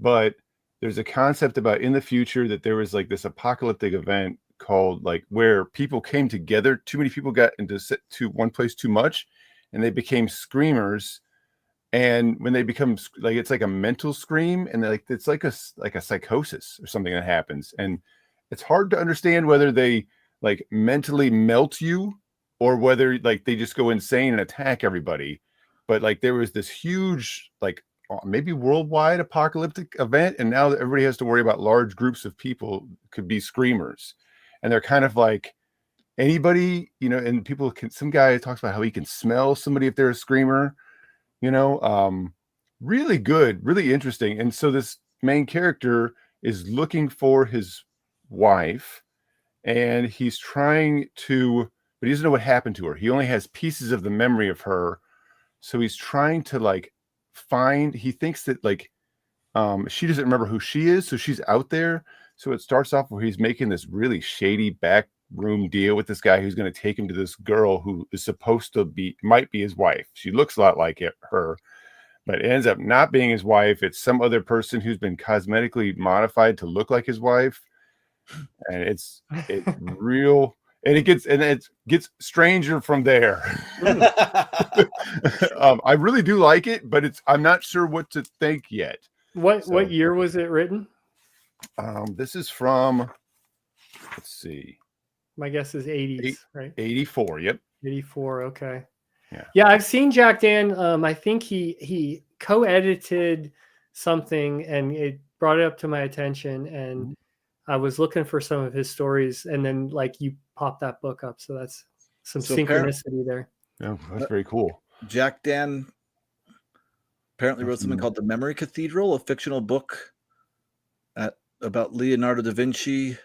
But there's a concept about in the future that there was like this apocalyptic event called like where people came together, too many people got into to one place too much, and they became screamers. And when they become like, it's like a mental scream, and like it's like a psychosis or something that happens, and it's hard to understand whether they like mentally melt you or whether like they just go insane and attack everybody. But like there was this huge like maybe worldwide apocalyptic event, and now that everybody has to worry about large groups of people could be screamers, and they're kind of like anybody, you know. And people can, some guy talks about how he can smell somebody if they're a screamer. You know, really good, really interesting. And so this main character is looking for his wife, and he's trying to, but he doesn't know what happened to her. He only has pieces of the memory of her. So he's trying to like find, he thinks that like, she doesn't remember who she is. So she's out there. So it starts off where he's making this really shady backroom deal with this guy who's going to take him to this girl who is supposed to be, might be his wife. She looks a lot like her, but it ends up not being his wife. It's some other person who's been cosmetically modified to look like his wife. And it's real, and it gets stranger from there. I really do like it, but I'm not sure what to think yet. What year was it written? This is from, let's see. My guess is 80s, right? 84. Yep. 84. Okay. Yeah. Yeah, I've seen Jack Dan. I think he co-edited something, and it brought it up to my attention, and I was looking for some of his stories, and then like you popped that book up, so that's some synchronicity there. Yeah, that's very cool. Jack Dan apparently wrote something called The Memory Cathedral, a fictional book about Leonardo da Vinci.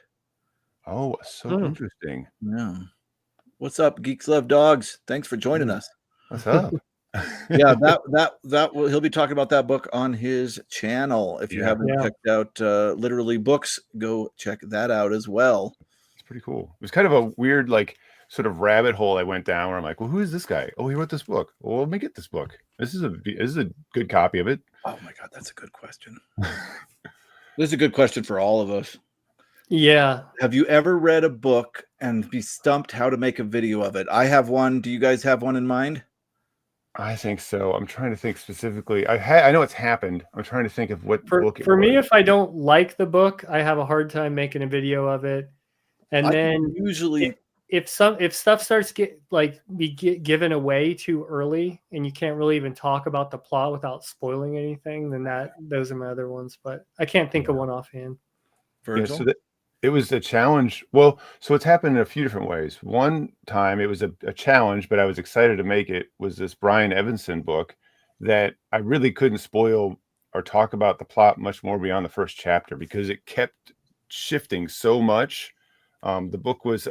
Oh, so interesting. Yeah. What's up, Geeks Love Dogs? Thanks for joining us. What's up? Yeah, that will, he'll be talking about that book on his channel. If you haven't checked out Literally Books, go check that out as well. It's pretty cool. It was kind of a weird like sort of rabbit hole I went down where I'm like, well, who is this guy? Oh, he wrote this book. Well, let me get this book. This is a good copy of it. Oh my God, that's a good question. This is a good question for all of us. Yeah. Have you ever read a book and be stumped how to make a video of it? I have one. Do you guys have one in mind? I think so. I'm trying to think specifically. I know it's happened. I'm trying to think of what book it for me. was. If I don't like the book, I have a hard time making a video of it. And then usually, if stuff starts given away too early, and you can't really even talk about the plot without spoiling anything, then those are my other ones. But I can't think of one offhand. Virgil? Yeah, so it was a challenge. Well, so it's happened in a few different ways. One time it was a challenge, but I was excited to make it, was this Brian Evanson book that I really couldn't spoil or talk about the plot much more beyond the first chapter because it kept shifting so much. The book was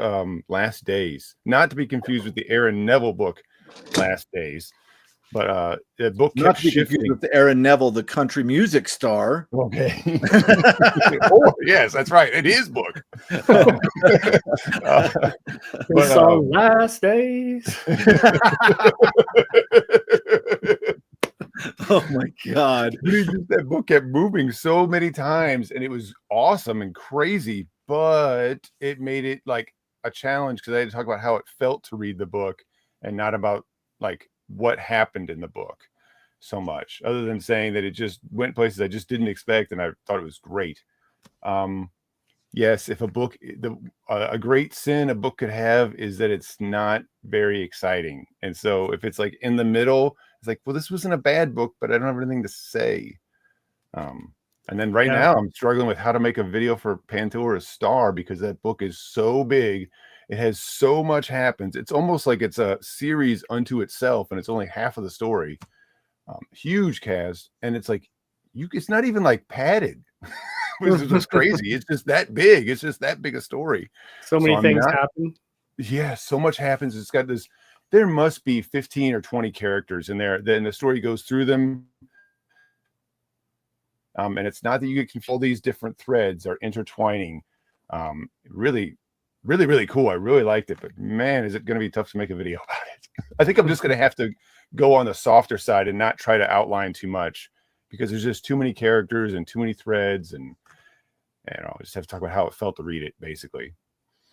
Last Days, not to be confused with the Aaron Neville book, Last Days. But the book kept shifting. With the Aaron Neville, the country music star. Okay. Oh, yes, that's right. It is book. The song Last Days. Oh my God. That book kept moving so many times, and it was awesome and crazy, but it made it like a challenge because I had to talk about how it felt to read the book and not about like what happened in the book so much, other than saying that it just went places I just didn't expect, and I thought it was great. Yes, if a book, a great sin a book could have is that it's not very exciting, and so if it's like in the middle, it's like, well, this wasn't a bad book, but I don't have anything to say. And then right now I'm struggling with how to make a video for Pandora's Star because that book is so big. It has so much happens. It's almost like it's a series unto itself, and it's only half of the story. Huge cast, and it's like it's not even like padded, which is just crazy. It's just that big. It's just that big a story. So many things happen. Yeah, so much happens. It's got this. There must be 15 or 20 characters in there. Then the story goes through them. And it's not that you get confused. All these different threads are intertwining. Really, really, really cool. I really liked it, but man, is it going to be tough to make a video about it. I think I'm just going to have to go on the softer side and not try to outline too much because there's just too many characters and too many threads. And I just have to talk about how it felt to read it, basically.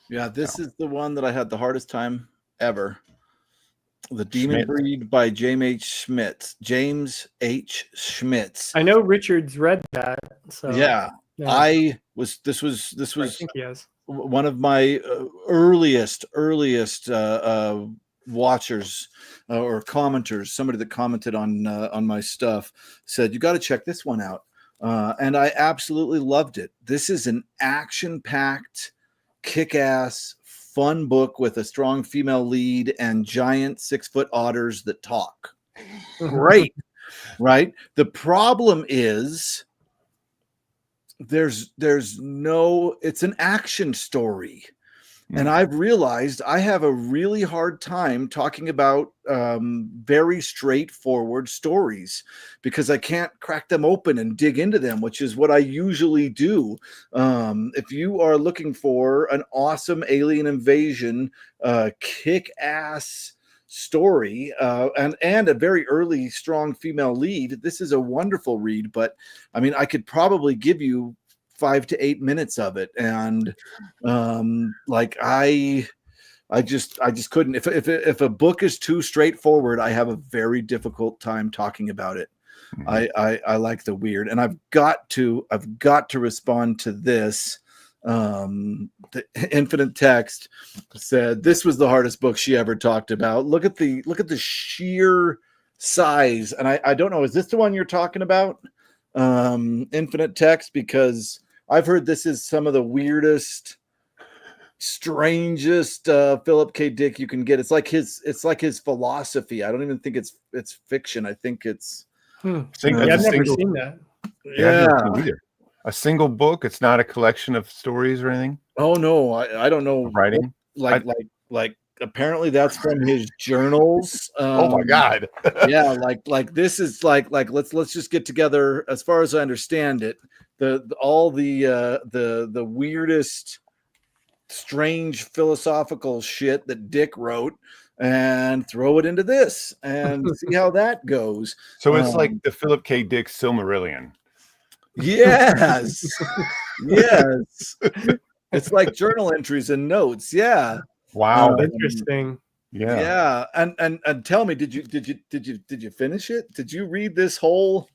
Yeah, this is the one that I had the hardest time ever. The Demon Breed by James H. Schmitz. I know Richard's read that. So yeah. This was I think he has. One of my earliest watchers or commenters. Somebody that commented on my stuff said, you got to check this one out. And I absolutely loved it. This is an action-packed, kick-ass, fun book with a strong female lead and giant 6-foot otters that talk. Great, right? The problem is it's an action story. And I've realized I have a really hard time talking about very straightforward stories because I can't crack them open and dig into them, which is what I usually do. If you are looking for an awesome alien invasion, kick-ass story and a very early, strong female lead, this is a wonderful read. But I mean, I could probably give you 5 to 8 minutes of it, and I just couldn't. If a book is too straightforward, I have a very difficult time talking about it. I like the weird, and I've got to respond to this. The Infinite Text said this was the hardest book she ever talked about. Look at the sheer size, and I don't know, is this the one you're talking about, Infinite Text? Because I've heard this is some of the weirdest, strangest Philip K. Dick you can get. It's like his philosophy. I don't even think it's fiction. I think it's. I've never seen that. Yeah. A single book. It's not a collection of stories or anything. Oh no, I don't know. Writing like apparently that's from his journals. Oh my god. Yeah, like this is like let's just get together. As far as I understand it, all the weirdest, strange philosophical shit that Dick wrote and throw it into this and see how that goes. So it's like the Philip K. Dick Silmarillion. Yes. Yes. It's like journal entries and notes. Yeah. Wow. Interesting. Yeah. And tell me, did you finish it? Did you read this whole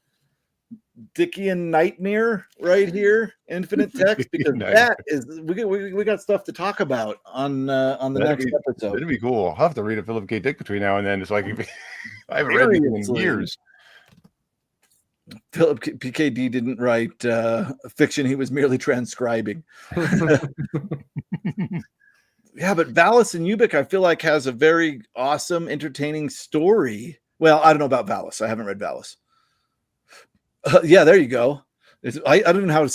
Dickian nightmare right here, Infinite Text? Because that is we got stuff to talk about on the next episode. That'd be cool. I'll have to read a Philip K. Dick between now and then, so I can. I haven't read anything in years. Philip PKD didn't write fiction; he was merely transcribing. Yeah, but Valis and Ubik, I feel like, has a very awesome, entertaining story. Well, I don't know about Valis. I haven't read Valis. Yeah, there you go. I don't know how to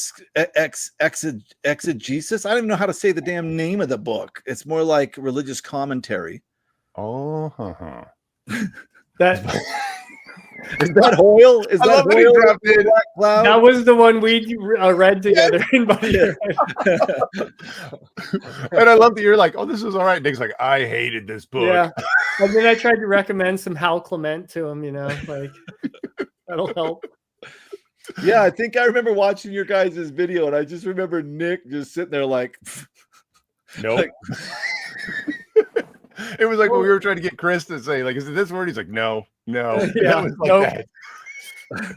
exegesis. I don't even know how to say the damn name of the book. It's more like religious commentary. Oh, that. Is that Hoyle? Is that Hoyle? That was the one we read together. And I love that you're like, oh, this is all right. Nick's like, I hated this book. Yeah. And then I tried to recommend some Hal Clement to him, like that'll help. Yeah, I think I remember watching your guys' video, and I just remember Nick just sitting there like, nope. Like, it was like when we were trying to get Chris to say, like, is it this word? He's like, no. Yeah, was like that.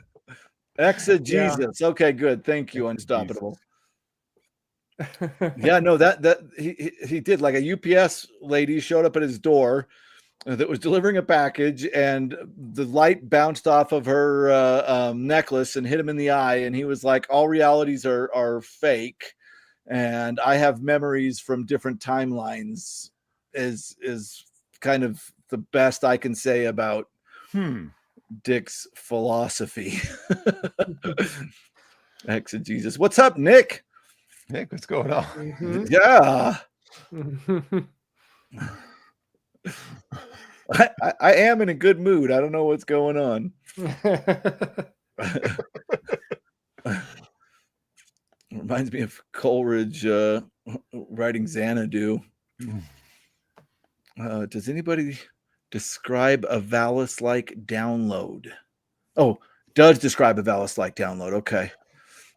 Exegesis. Yeah. Okay, good. Thank you, Unstoppable. Yeah, no, that he did. Like a UPS lady showed up at his door that was delivering a package, and the light bounced off of her necklace and hit him in the eye, and he was like, all realities are fake, and I have memories from different timelines, is kind of the best I can say about Dick's philosophy. Exegesis. What's up, Nick? Nick, what's going on? Mhm. Yeah. I am in a good mood. I don't know what's going on. Reminds me of Coleridge writing Xanadu. Does anybody describe a Valis-like download? Oh, does describe a Valis-like download. Okay.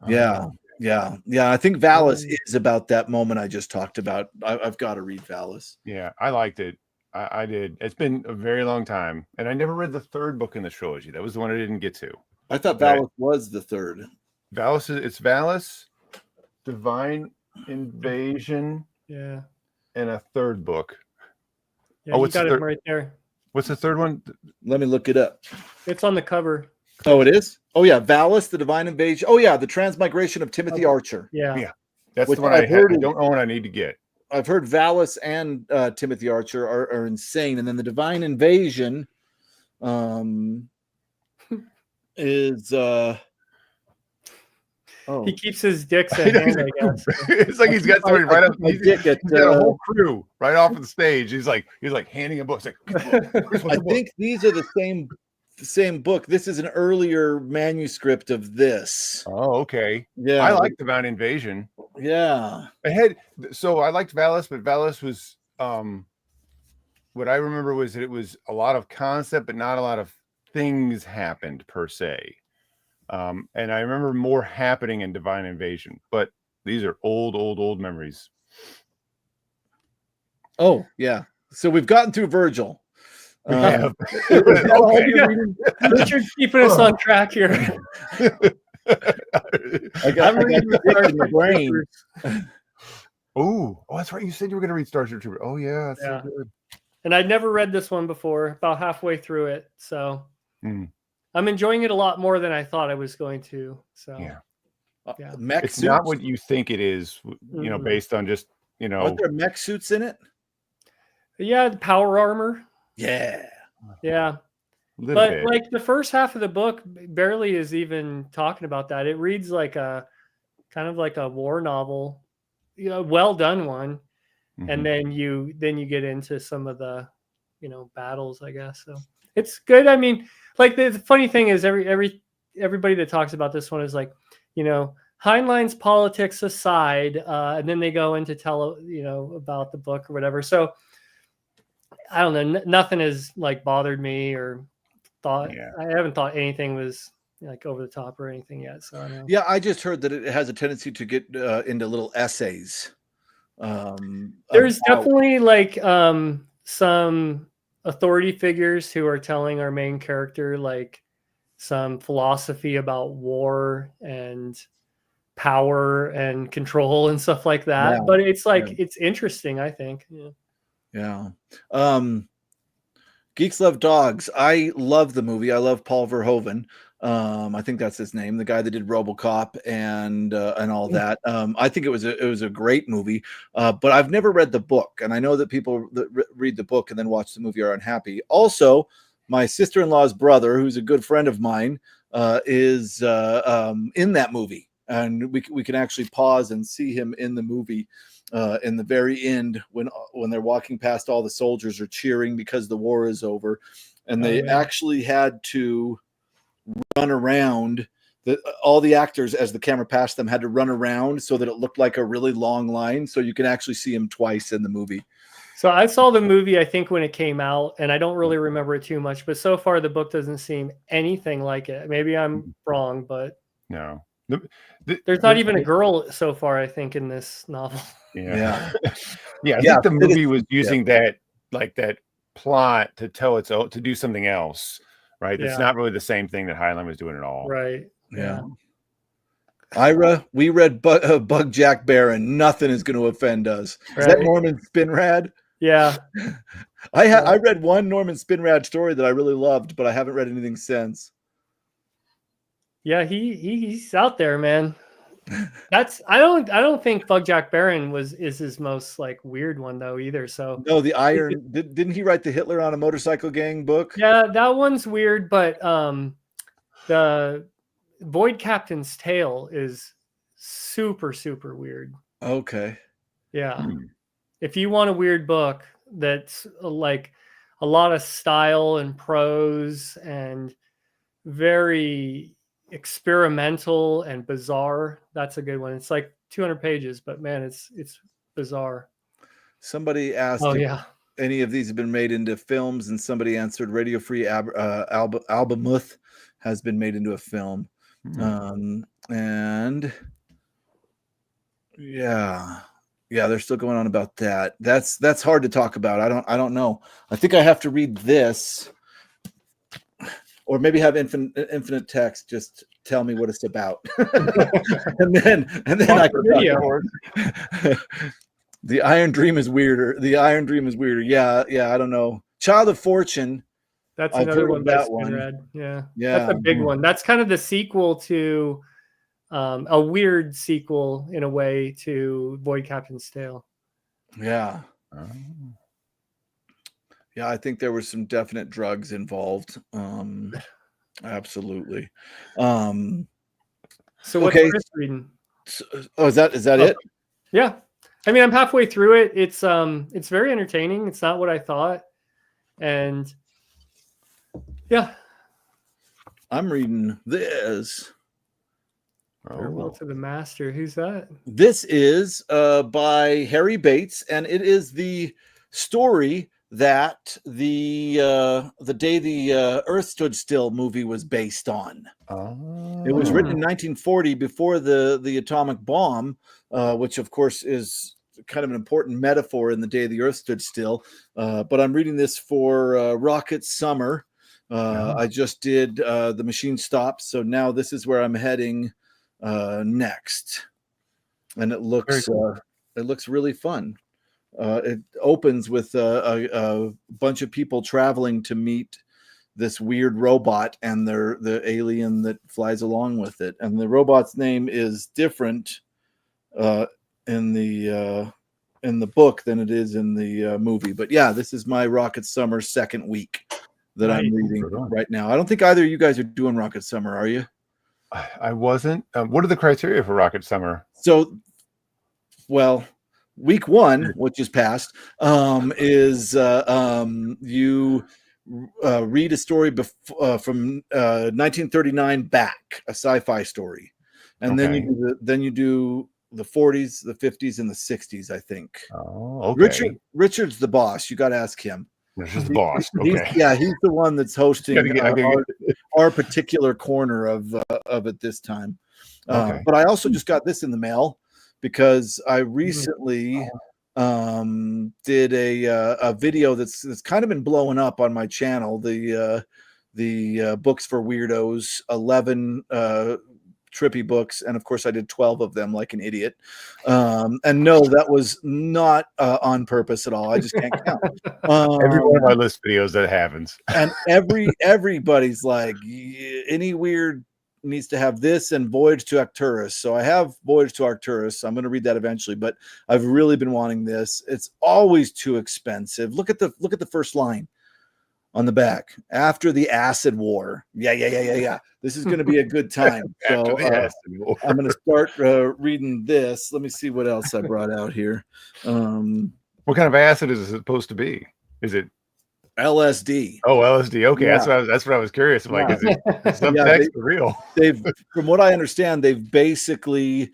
Yeah. I think Valis is about that moment I just talked about. I've got to read Valis. Yeah, I liked it. I did. It's been a very long time, and I never read the third book in the trilogy. That was the one I didn't get to. I thought Valis was the third. Valis it's Valis, Divine Invasion, Yeah. and a third book. Yeah, you got it right there. What's the third one? Let me look it up. It's on the cover. Oh, it is? Oh, yeah. Valis, the Divine Invasion. Oh, yeah. The Transmigration of Timothy Archer. Yeah. That's the one I don't own. I need to get. I've heard Valis and Timothy Archer are insane. And then the Divine Invasion is... He keeps his dicks at hand, I guess. It's like he's got somebody right up. He's got a whole crew right off of the stage. He's like handing a book. It's like, I think these are the same book. This is an earlier manuscript of this. Oh, okay. Yeah, I like Divine Invasion. Yeah, I liked Valis, but Valis was what I remember was that it was a lot of concept, but not a lot of things happened per se. And I remember more happening in Divine Invasion, but these are old memories. Oh, yeah. So we've gotten through Virgil. We have. Richard's keeping us on track here. I'm reading the brain. Oh, that's right. You said you were going to read Starship Trooper. Oh, yeah. So good. And I'd never read this one before, about halfway through it. So I'm enjoying it a lot more than I thought I was going to. So, mech it's suits? not what you think it is, based on just, Aren't there mech suits in it? Yeah, the power armor. Yeah. But like the first half of the book barely is even talking about that. It reads like a kind of like a war novel, well done one. And then you get into some of the, battles, I guess. So it's good. I mean, like the funny thing is everybody that talks about this one is like, Heinlein's politics aside, and then they go into tell, about the book or whatever. So I don't know. Nothing has like bothered me or thought. I haven't thought anything was like over the top or anything yet. So I don't know. Yeah, I just heard that it has a tendency to get into little essays. There's definitely like some authority figures who are telling our main character like some philosophy about war and power and control and stuff like that. Yeah. But it's like it's interesting, I think. Yeah. Geeks Love Dogs. I love the movie. I love Paul Verhoeven. I think that's his name, the guy that did RoboCop and all that. I think it was a great movie, but I've never read the book, and I know that people that read the book and then watch the movie are unhappy. Also, my sister-in-law's brother, who's a good friend of mine, is in that movie, and we can actually pause and see him in the movie. In the very end, when they're walking past, all the soldiers are cheering because the war is over, and they actually had to run around. All the actors, as the camera passed them, had to run around so that it looked like a really long line, so you can actually see him twice in the movie. So I saw the movie, I think, when it came out, and I don't really remember it too much, but so far the book doesn't seem anything like it. Maybe I'm wrong, but no. There's not even a girl so far, I think, in this novel. I think the movie was using that plot to tell its own, to do something else, right? It's not really the same thing that Heinlein was doing at all. Right. Yeah. Ira, we read Bug Jack Barron. Nothing is going to offend us. Is that Norman Spinrad? Yeah. I read one Norman Spinrad story that I really loved, but I haven't read anything since. Yeah, he's out there, man. I don't think Bug Jack Barron is his most like weird one though either. So no, the Iron didn't he write the Hitler on a Motorcycle Gang book? Yeah, that one's weird, but the Void Captain's Tale is super weird. Okay. Yeah. If you want a weird book that's like a lot of style and prose and very experimental and bizarre, that's a good one. It's like 200 pages, but man, it's bizarre. Somebody asked if any of these have been made into films, and somebody answered Radio Free Albemuth has been made into a film. And yeah, they're still going on about that. That's hard to talk about. I don't know. I think I have to read this, or maybe have infinite text just tell me what it's about, and then I can video. The Iron Dream is weirder. Yeah, I don't know. Child of Fortune. That's another one that's been read. Yeah, that's a big one. That's kind of the sequel to a weird sequel in a way to Void Captain's Tale. Yeah. Yeah, I think there were some definite drugs involved. Absolutely. So what's Chris reading? Is that it? Yeah. I mean, I'm halfway through it. It's very entertaining. It's not what I thought. And yeah. I'm reading this. Farewell to the Master. Who's that? This is by Harry Bates, and it is the story that the Day the Earth Stood Still movie was based on. It was written in 1940 before the atomic bomb, which of course is kind of an important metaphor in The Day the Earth Stood Still. But I'm reading this for Rocket Summer. I just did The Machine Stops, so now this is where I'm heading next, and it looks really fun. It opens with a bunch of people traveling to meet this weird robot and the alien that flies along with it, and the robot's name is different in the book than it is in the movie. But yeah, this is my Rocket Summer second week that I'm reading right now. I don't think either of you guys are doing Rocket Summer, are you? I wasn't. What are the criteria for Rocket Summer? So, well, week one, which is past, is you read a story from 1939 back, a sci-fi story, and then you do the 40s, the 50s, and the 60s. I think. Oh, okay. Richard's the boss. You got to ask him. Richard's the boss. Okay. He's the one that's hosting our particular corner of it this time. But I also just got this in the mail because I recently did a video that's kind of been blowing up on my channel. The Books for Weirdos, 11 trippy books, and of course I did 12 of them like an idiot. And no, that was not on purpose at all. I just can't count. Every one of my list videos that happens, and everybody's like, any weird needs to have this and Voyage to Arcturus. So I have Voyage to Arcturus. I'm going to read that eventually, but I've really been wanting this. It's always too expensive. Look at the first line on the back. After the acid war. Yeah. This is going to be a good time. So I'm going to start reading this. Let me see what else I brought out here. What kind of acid is it supposed to be? Is it LSD? Oh, LSD. Okay, yeah. That's what I was curious. I'm like, is it some text for real? They've, from what I understand, they've basically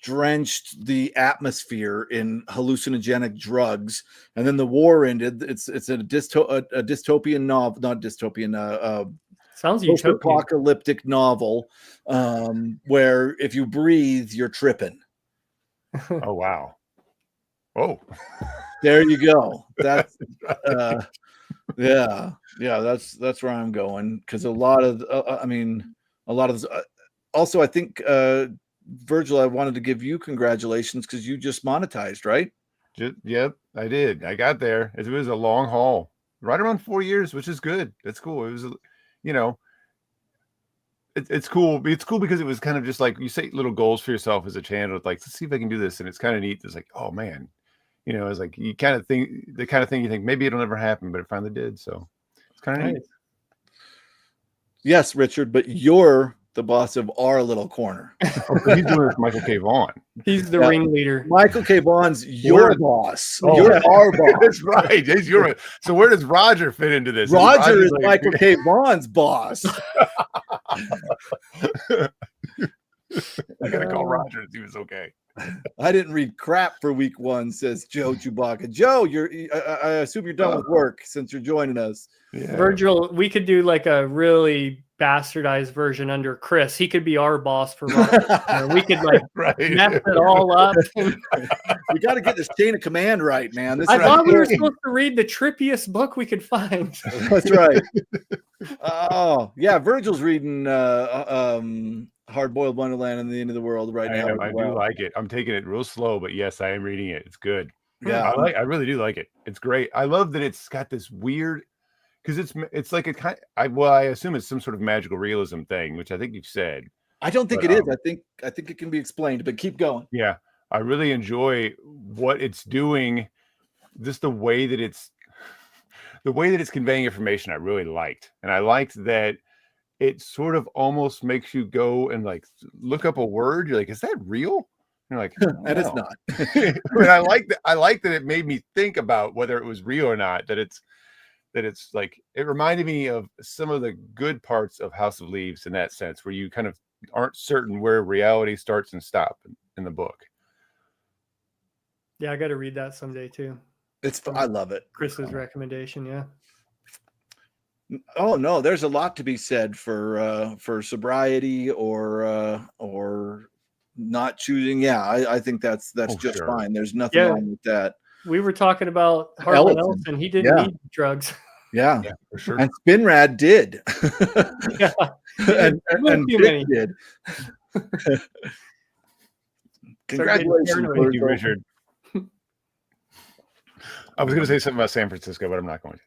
drenched the atmosphere in hallucinogenic drugs, and then the war ended. It's a dystopian novel, not dystopian. Sounds utopian. Apocalyptic novel, where if you breathe, you're tripping. Oh wow! Oh, there you go. That's yeah. That's where I'm going, because a lot of this. Also, I think Virgil, I wanted to give you congratulations because you just monetized, right? Yep, I did. I got there. It was a long haul, right around 4 years, which is good. That's cool. It was, you know, it's cool. It's cool because it was kind of just like you set little goals for yourself as a channel. Like, let's see if I can do this, and it's kind of neat. It's like, oh man, it's like you kind of think the kind of thing you think maybe it'll never happen, but it finally did. So it's kind of neat. Yes, Richard, but you're the boss of our little corner. Oh, he's doing it with Michael K. Vaughn. He's the ringleader. Michael K. Vaughn's your boss. Oh, you're our boss. That's right. He's your. So where does Roger fit into this? Roger is like, Michael K. Vaughn's boss. I gotta call Roger and see if it's okay. I didn't read crap for week 1, says Joe Chewbacca. Joe, I assume you're done with work since you're joining us. Yeah. Virgil, we could do like a really bastardized version under Chris. He could be our boss for Roger. We could like mess it all up. We got to get this chain of command right, man. I thought we were supposed to read the trippiest book we could find. That's right. Oh, yeah. Virgil's reading Hard-Boiled Wonderland and the End of the World right now. I do like it. I'm taking it real slow, but yes, I am reading it. It's good. Yeah, I really do like it. It's great. I love that it's got this weird, because it's like a kind. I assume it's some sort of magical realism thing, which I think you've said. I don't think it is. I think it can be explained, but keep going. Yeah, I really enjoy what it's doing. Just the way that it's conveying information. I really liked, and I liked that it sort of almost makes you go and like look up a word. You're like, is that real? And you're like, and it's not. And I like that it made me think about whether it was real or not. That it's like, it reminded me of some of the good parts of House of Leaves in that sense, where you kind of aren't certain where reality starts and stops in the book. Yeah, I got to read that someday too. I love it. Chris's recommendation. Yeah. Oh no, there's a lot to be said for sobriety or not choosing. Yeah, I think that's just fine. There's nothing wrong with that. We were talking about Harlon Ellison. He didn't need drugs. Yeah, for sure. And Spinrad did. Yeah. and Dick did. Congratulations, thank you, Richard. I was going to say something about San Francisco, but I'm not going to.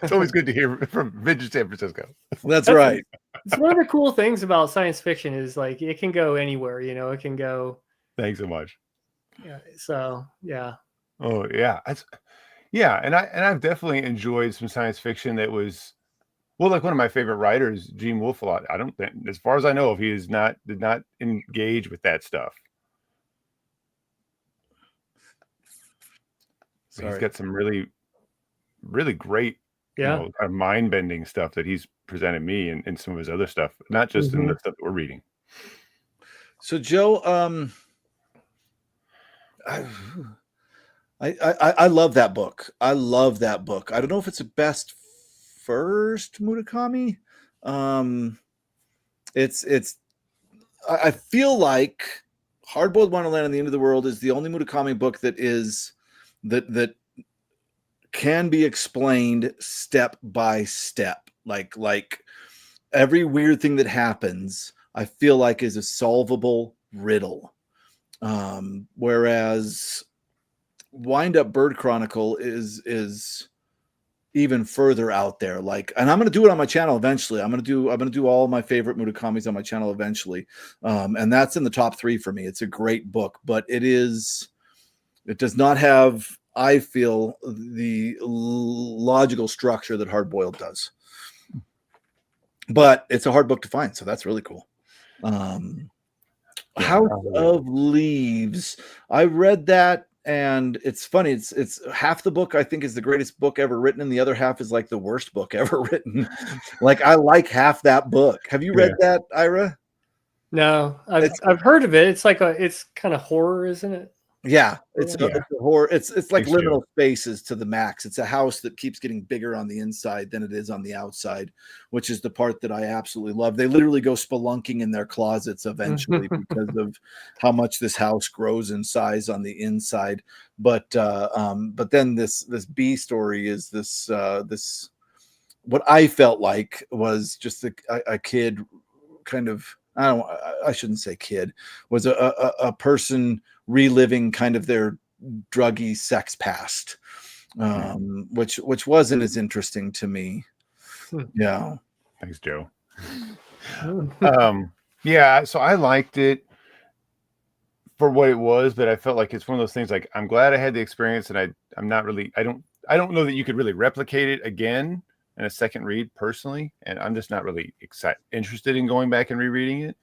It's always good to hear from vintage San Francisco. That's right. It's one of the cool things about science fiction is like it can go anywhere. It can go. Thanks so much. Yeah. So yeah. Oh yeah, and I've definitely enjoyed some science fiction that was, well, like one of my favorite writers, Gene Wolfe, a lot. I don't think, as far as I know, did not engage with that stuff. So he's got some really, really great, kind of mind-bending stuff that he's presented me in some of his other stuff, not just in the stuff that we're reading. So Joe, I love that book. I love that book. I don't know if it's the best first Murakami. I feel like Hard-Boiled Wonderland and the End of the World is the only Murakami book that can be explained step by step. Like every weird thing that happens, I feel like is a solvable riddle. Whereas Wind Up Bird Chronicle is even further out there. And I'm going to do it on my channel eventually. I'm going to do all my favorite Murakamis on my channel eventually. And that's in the top 3 for me. It's a great book, but it does not have, I feel, the logical structure that Hard-Boiled does. But it's a hard book to find, so that's really cool. House of Leaves. I read that, and it's funny. It's half the book I think is the greatest book ever written, and the other half is like the worst book ever written. I like half that book. Have you read that, Ira? No, I've heard of it. It's kind of horror, isn't it? Yeah, it's a horror. It's like liminal spaces to the max. It's a house that keeps getting bigger on the inside than it is on the outside, which is the part that I absolutely love. They literally go spelunking in their closets eventually because of how much this house grows in size on the inside. But then this B story is this what I felt like was just a kid kind of. I shouldn't say kid, was a person reliving kind of their druggy sex past, which wasn't as interesting to me. Yeah. Thanks, Joe. Yeah, so I liked it for what it was, but I felt like it's one of those things like I'm glad I had the experience, and I'm not really I don't know that you could really replicate it again in a second read personally, and I'm just not really interested in going back and rereading it.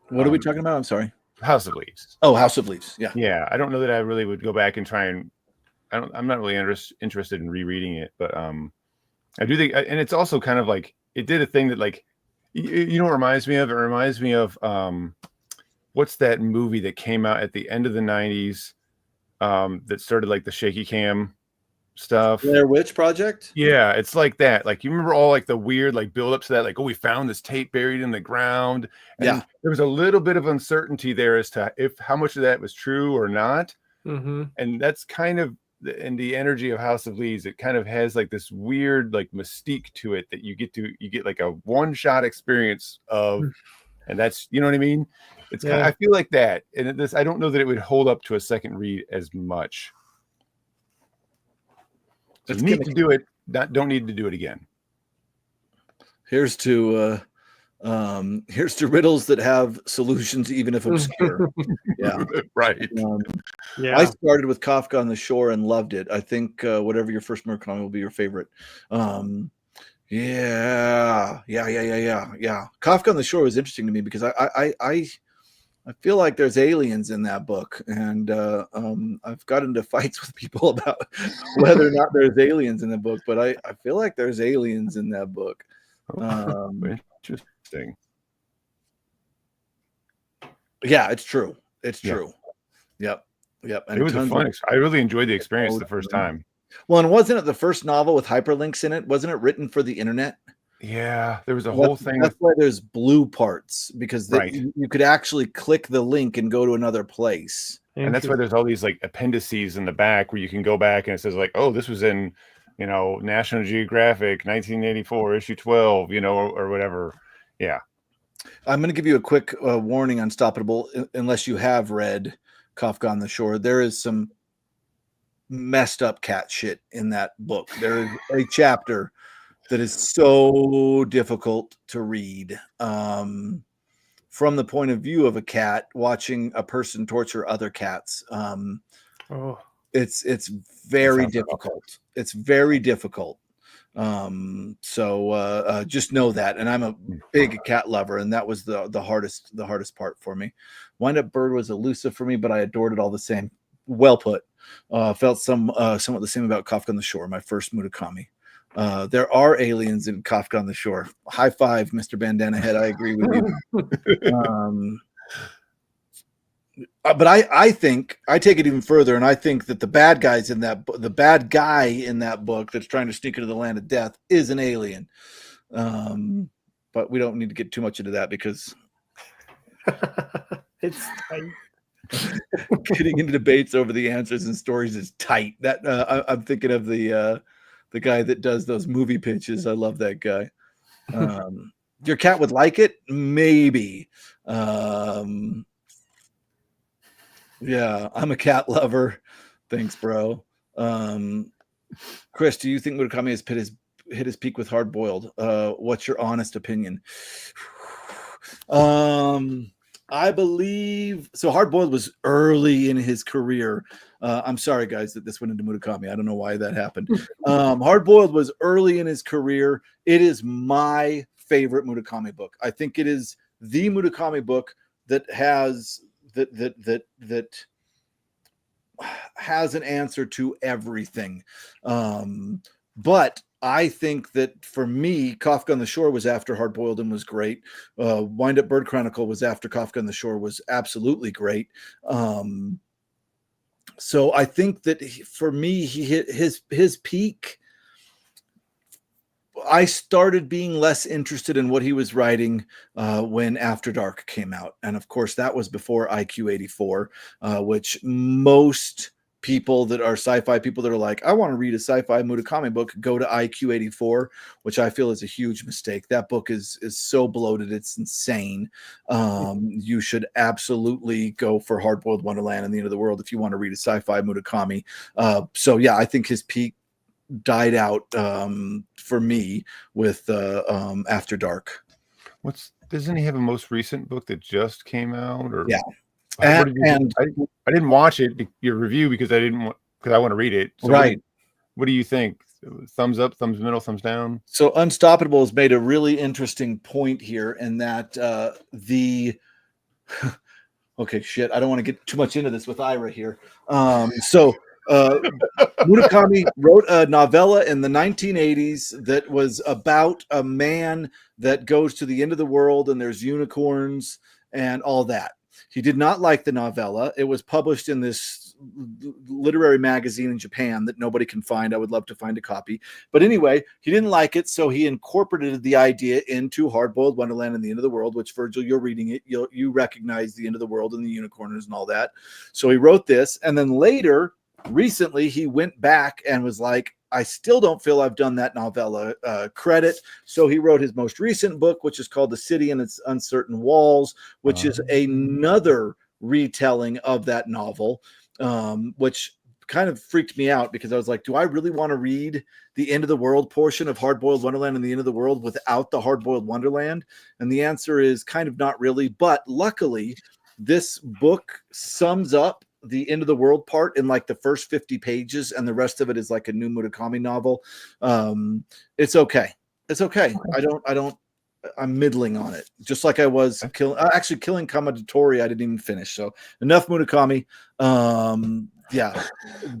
What are we talking about? I'm sorry. House of Leaves. Oh, House of Leaves. Yeah. Yeah, I don't know that I really would go back and try and I'm not really interested in rereading it, but I do think, and it's also kind of like it did a thing that like you know what it reminds me of? It reminds me of what's that movie that came out at the end of the 90s that started like the shaky cam stuff? Blair Witch Project? Yeah, it's like that. Like you remember all like the weird like build up to that, like, oh, we found this tape buried in the ground. And there was a little bit of uncertainty there as to how much of that was true or not. And that's kind of in the energy of House of Leaves. It kind of has like this weird like mystique to it that you get like a one-shot experience of, and that's, you know what I mean? It's kind of, I feel like that. And I don't know that it would hold up to a second read as much. So you need to do it, don't need to do it again. Here's to riddles that have solutions, even if obscure. Yeah, right. I started with Kafka on the Shore and loved it. I think whatever your first Murakami will be your favorite. Yeah. Kafka on the Shore was interesting to me because I feel like there's aliens in that book, and I've got into fights with people about whether or not there's aliens in the book, but I feel like there's aliens in that book. Interesting. Yeah, it's true. It's true. Yep. And it was a fun. I really enjoyed the experience the first time. Well, and wasn't it the first novel with hyperlinks in it? Wasn't it written for the internet? Yeah, there was a whole thing. That's why there's blue parts, because you could actually click the link and go to another place. And that's why there's all these like appendices in the back where you can go back and it says like, oh, this was in, National Geographic 1984 issue 12, or whatever. Yeah. I'm going to give you a quick warning on Stoppable, unless you have read Kafka on the Shore. There is some messed up cat shit in that book. There is a chapter that is so difficult to read from the point of view of a cat watching a person torture other cats. It's very difficult. It's very difficult. So just know that. And I'm a big cat lover, and that was the hardest part for me. Wind Up Bird was elusive for me, but I adored it all the same. Well put. Felt somewhat the same about Kafka on the Shore, my first Murakami. There are aliens in Kafka on the Shore. High five, Mr. Bandana Head. I agree with you. But I think I take it even further, and I think that the bad guy in that book that's trying to sneak into the land of death is an alien. But we don't need to get too much into that because it's getting into debates over the answers and stories is tight. That I'm thinking of the guy that does those movie pitches. I love that guy. Your cat would like it, maybe. Yeah, I'm a cat lover. Thanks, bro. Chris, do you think Murakami has hit his peak with Hard Boiled? What's your honest opinion? I believe so. Hard Boiled was early in his career. I'm sorry, guys, that this went into Murakami. I don't know why that happened. Hard Boiled was early in his career. It is my favorite Murakami book. I think it is the Murakami book that has that has an answer to everything. But I think that for me, Kafka on the Shore was after Hard Boiled and was great. Wind Up Bird Chronicle was after Kafka on the Shore was absolutely great. So I think that for me, he hit his peak. I started being less interested in what he was writing when After Dark came out. And of course, that was before IQ 84, which most people that are sci-fi people that are like, I want to read a sci-fi Murakami book, go to IQ84, which I feel is a huge mistake. That book is so bloated, it's insane. You should absolutely go for Hard-Boiled Wonderland and the End of the World if you want to read a sci-fi Murakami. So yeah, I think his peak died out for me with After Dark. Doesn't he have a most recent book that just came out? Or yeah. I didn't watch it, your review, because I want to read it. So right. What do you think? Thumbs up, thumbs middle, thumbs down? So Unstoppable has made a really interesting point here in that okay, shit. I don't want to get too much into this with Ira here. Murakami wrote a novella in the 1980s that was about a man that goes to the end of the world and there's unicorns and all that. He did not like the novella. It was published in this literary magazine in Japan that nobody can find. I would love to find a copy. But anyway, he didn't like it, so he incorporated the idea into Hard-Boiled Wonderland and the End of the World, which, Virgil, you're reading it. You recognize the end of the world and the unicorns and all that. So he wrote this, and then later, recently, he went back and was like, I still don't feel I've done that novella credit. So he wrote his most recent book, which is called The City and Its Uncertain Walls, which is another retelling of that novel, which kind of freaked me out because I was like, do I really want to read the end of the world portion of Hard-Boiled Wonderland and the End of the World without the Hard-Boiled Wonderland? And the answer is kind of not really. But luckily, this book sums up the end of the world part in like the first 50 pages, and the rest of it is like a new Murakami novel. It's okay. I'm middling on it, just like I was killing Kamadottori. I didn't even finish. So enough Murakami. Yeah,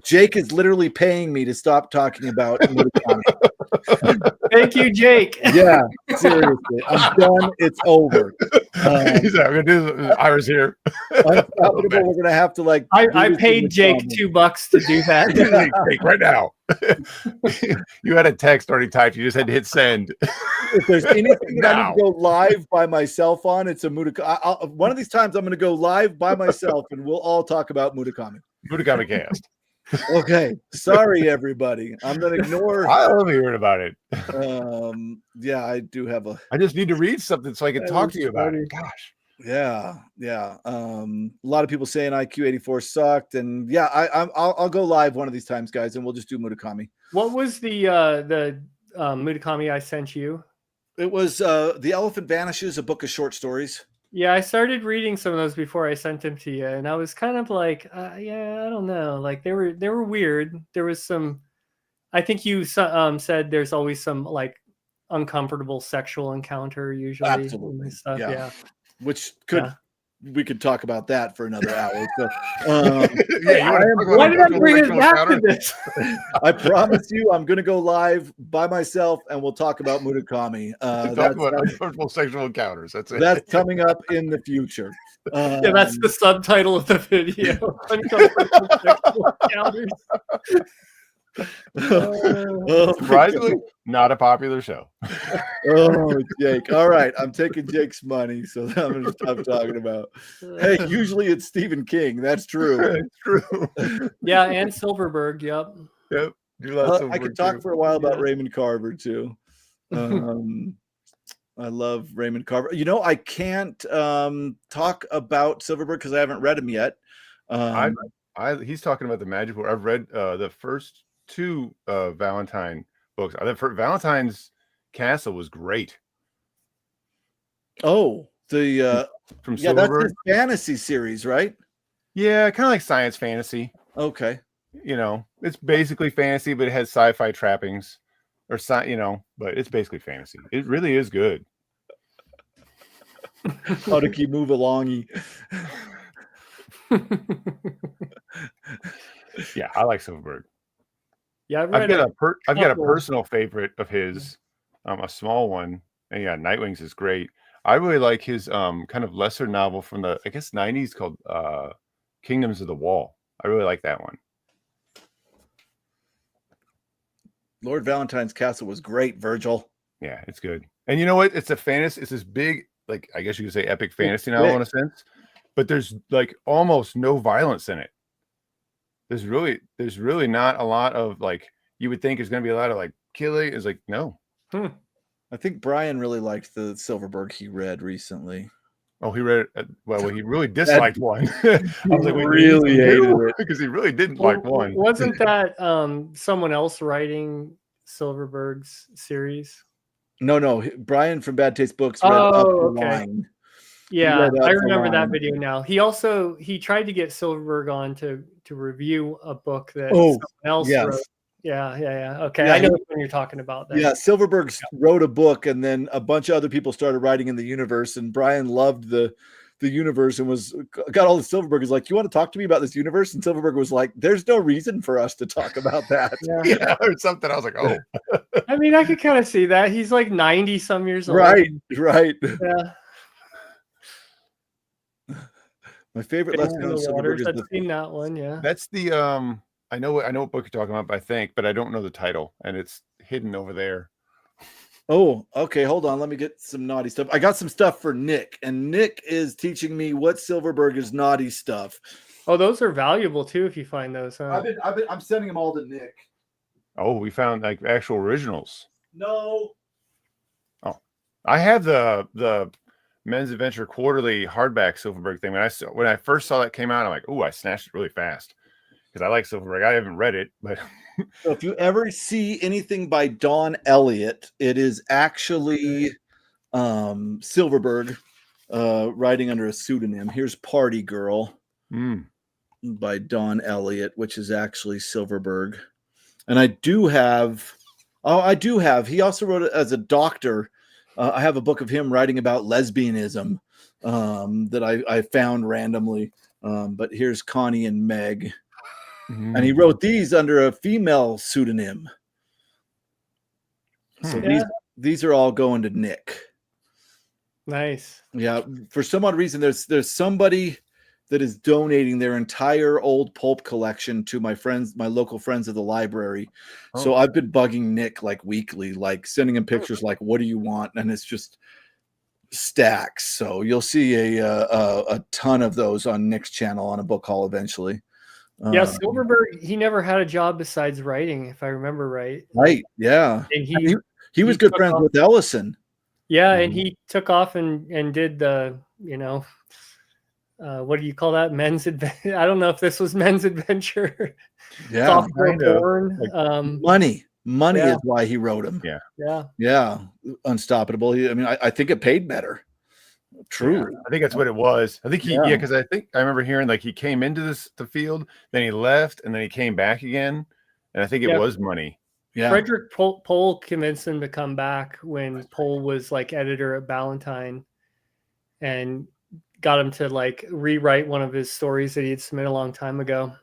Jake is literally paying me to stop talking about Murakami. Thank you, Jake. Yeah, seriously, I'm done. It's over. He's like, I'm gonna do Iris here. We're gonna have to like. I paid Jake $2 to do that. Jake, right now. You had a text already typed. You just had to hit send. If there's anything that I need to go live by myself on, it's a Murakami. One of these times, I'm going to go live by myself, and we'll all talk about Murakami. Murakami cast. Okay, sorry everybody. I'm going to ignore. I love hearing about it. Yeah, I do have a. I just need to read something so I can talk to you about it. Gosh. Yeah. A lot of people saying IQ84 sucked, and yeah, I'll go live one of these times, guys, and we'll just do Murakami. What was the Murakami I sent you? It was The Elephant Vanishes, a book of short stories. Yeah, I started reading some of those before I sent them to you, and I was kind of like, yeah, I don't know. Like they were weird. There was some. I think you said there's always some like uncomfortable sexual encounter usually. Absolutely. Stuff. Yeah. Which we could talk about that for another hour. So, why did I bring it back to this? I promise you, I'm going to go live by myself, and we'll talk about Murakami. Talk about uncomfortable sexual encounters. That's it. That's coming up in the future. Yeah, that's the subtitle of the video. Uncomfortable sexual encounters. Surprisingly, not a popular show. Oh, Jake. All right. I'm taking Jake's money, so I'm going to stop talking about. Hey, usually it's Stephen King. That's true. It's true. Yeah, and Silverberg. Yep. I could talk for a while about Raymond Carver, too. I love Raymond Carver. You know, I can't talk about Silverberg because I haven't read him yet. He's talking about the magic book. I've read the first two Valentine books. Valentine's Castle was great. Oh, the from that's his fantasy series, right? Yeah, kind of like science fantasy. Okay. You know, it's basically fantasy, but it has sci-fi trappings, or but it's basically fantasy. It really is good. How to keep move along. Yeah, I like Silverberg. Yeah, I've got a personal favorite of his, a small one, and yeah, Nightwings is great. I really like his kind of lesser novel from the 90s called Kingdoms of the Wall. I really like that one. Lord Valentine's Castle was great, Virgil. Yeah, it's good. And you know what? It's a fantasy. It's this big, like I guess you could say, epic fantasy novel in a sense. But there's like almost no violence in it. there's really not a lot of like you would think there's going to be a lot of like killing. It's like no. I think Brian really liked the Silverberg he read recently. Oh, he read it. Well, he really disliked one. I was like, really hated it because he really didn't like one. Wasn't that someone else writing Silverberg's series? No, Brian from Bad Taste Books read Oh, Up the okay. Line. Yeah, read Up I the remember that Line. video now. He tried to get Silverberg on to review a book that Oh, someone else yes. wrote. Yeah. Okay, Yeah, I know which one you're talking about. Then. Yeah, Silverberg wrote a book, and then a bunch of other people started writing in the universe, and Brian loved the universe and got all the Silverberg is like, you want to talk to me about this universe? And Silverberg was like, there's no reason for us to talk about that. Yeah, or something. I was like, oh. I mean, I could kind of see that. He's like 90 some years old. Right. Yeah. My favorite lesson on Silverberg is I've seen that one. Yeah. That's the I know what book you're talking about, I think, but I don't know the title, and it's hidden over there. Oh, okay. Hold on. Let me get some naughty stuff. I got some stuff for Nick, and Nick is teaching me what Silverberg is naughty stuff. Oh, those are valuable too if you find those. Huh? I'm sending them all to Nick. Oh, we found like actual originals. No. Oh, I have the Men's Adventure Quarterly hardback Silverberg thing. When I first saw that came out, I'm like, oh, I snatched it really fast because I like Silverberg. I haven't read it, but So if you ever see anything by Don Elliott, it is actually Silverberg writing under a pseudonym. Here's Party Girl by Don Elliott, which is actually Silverberg. And I do have, he also wrote it as a doctor. I have a book of him writing about lesbianism that I found randomly. But here's Connie and Meg. And he wrote these under a female pseudonym. So these are all going to Nick. Nice. Yeah. For some odd reason, there's somebody that is donating their entire old pulp collection to my local friends of the library. Oh. So I've been bugging Nick like weekly, like sending him pictures like, what do you want? And it's just stacks. So you'll see a ton of those on Nick's channel on a book haul eventually. Yeah, Silverberg, he never had a job besides writing, if I remember right. Right, yeah. And he was good friends with Ellison. Yeah, and he took off and did the, what do you call that? Men's Adventure. I don't know if this was Men's Adventure. Yeah. Software porn. Money is why he wrote them. Yeah. Unstoppable. I think it paid better. True. Yeah, I think that's what it was. I think because I think I remember hearing like he came into the field, then he left, and then he came back again, and I think it was money. Yeah. Frederick Pohl convinced him to come back when Pohl was like editor at Ballantine, and got him to like rewrite one of his stories that he had submitted a long time ago.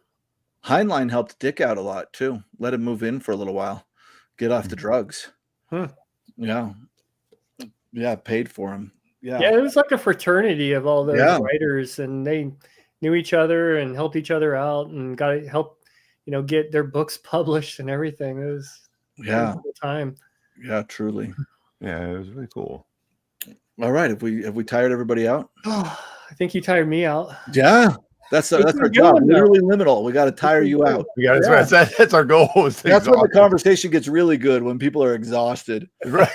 Heinlein helped Dick out a lot too. Let him move in for a little while, get off the drugs. Yeah, paid for him. Yeah, it was like a fraternity of all those writers, and they knew each other and helped each other out, and got to help, get their books published and everything. It was a cool time. Yeah, truly. Yeah, it was really cool. All right, have we tired everybody out? I think you tired me out. Yeah, that's our job. Literally liminal. We got to tire you out. That's our goal. That's when the conversation gets really good, when people are exhausted. Right.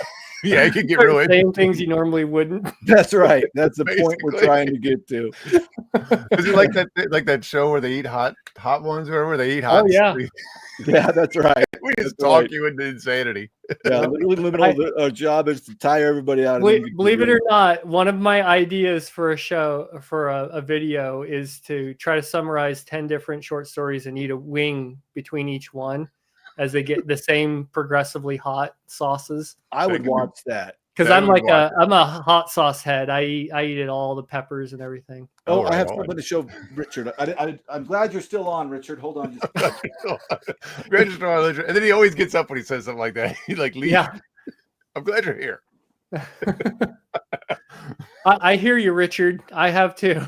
Yeah, you can get really saying things you normally wouldn't. That's right. That's the point we're trying to get to. Is it like that show where they eat hot ones, or where they eat hot? Oh yeah, yeah, that's right. We just talk you into insanity. Yeah, literally liminal. Our job is to tire everybody out. Believe it or not, one of my ideas for a show, for a video, is to try to summarize 10 different short stories and eat a wing between each one, as they get the same progressively hot sauces. I would watch that. Because I'm a hot sauce head. I eat it all, the peppers and everything. Oh, I have something to show Richard. I'm glad you're still on, Richard. Hold on. And then he always gets up when he says something like that. He like leaves. Yeah. I'm glad you're here. I hear you, Richard. I have too.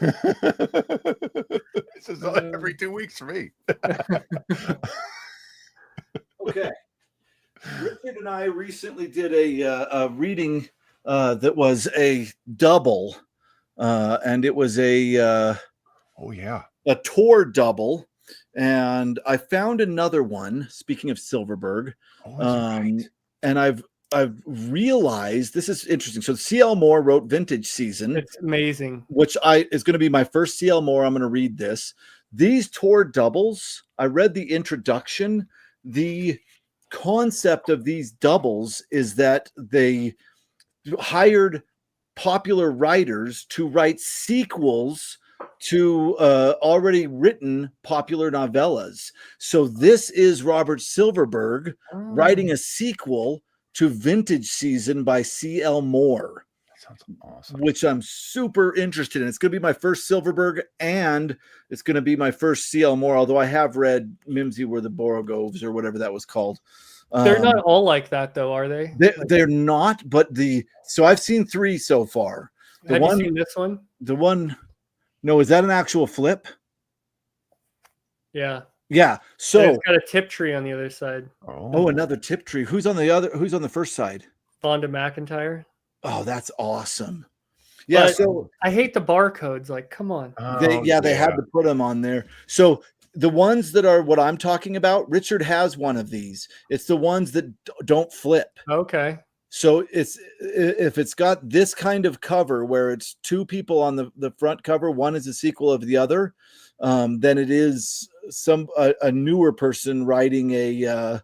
This is every 2 weeks for me. Okay. Richard and I recently did a reading that was a double, and it was a tour double, and I found another one. Speaking of Silverberg, Right. and I've realized this is interesting. So C.L. Moore wrote Vintage Season. It's amazing. Which is going to be my first C.L. Moore. I'm going to read this. These Tor doubles, I read the introduction. The concept of these doubles is that they hired popular writers to write sequels to already written popular novellas. So this is Robert Silverberg writing a sequel to Vintage Season by C.L. Moore. Sounds awesome. Which I'm super interested in. It's going to be my first Silverberg, and it's going to be my first C.L. Moore, although I have read Mimsy Were the Borogoves or whatever that was called. They're not all like that, though, are they? They're not, but so I've seen 3 so far. Have you seen this one? The one, no, is that an actual flip? Yeah. Yeah. So and it's got a tip tree on the other side. Oh, another tip tree. Who's on the first side? Vonda McIntyre. Oh, that's awesome. Yeah, but so I hate the barcodes. Like, come on. They had to put them on there. So the ones that are what I'm talking about, Richard has one of these. It's the ones that don't flip. Okay. So if it's got this kind of cover where it's 2 people on the front cover, one is a sequel of the other, then it is a newer person writing a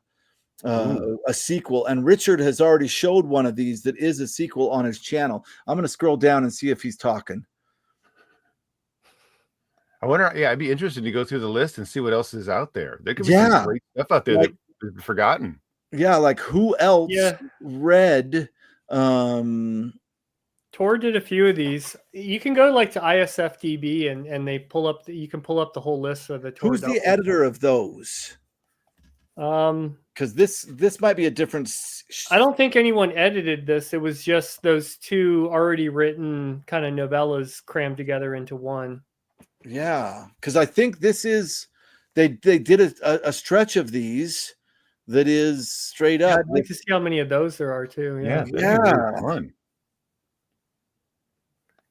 sequel. And Richard has already showed one of these that is a sequel on his channel. I'm going to scroll down and see if he's talking. I wonder. Yeah, I'd be interested to go through the list and see what else is out there. There could be some great stuff out there that's forgotten. Yeah, like who else read? Tor did a few of these. You can go like to ISFDB and they pull up. You can pull up the whole list of the Tor. Who's the editor of those? Because this might be a different. I don't think anyone edited this. It was just those 2 already written kind of novellas crammed together into one. Yeah, because I think this is they did a stretch of these that is straight up. I'd like to see how many of those there are too. Yeah.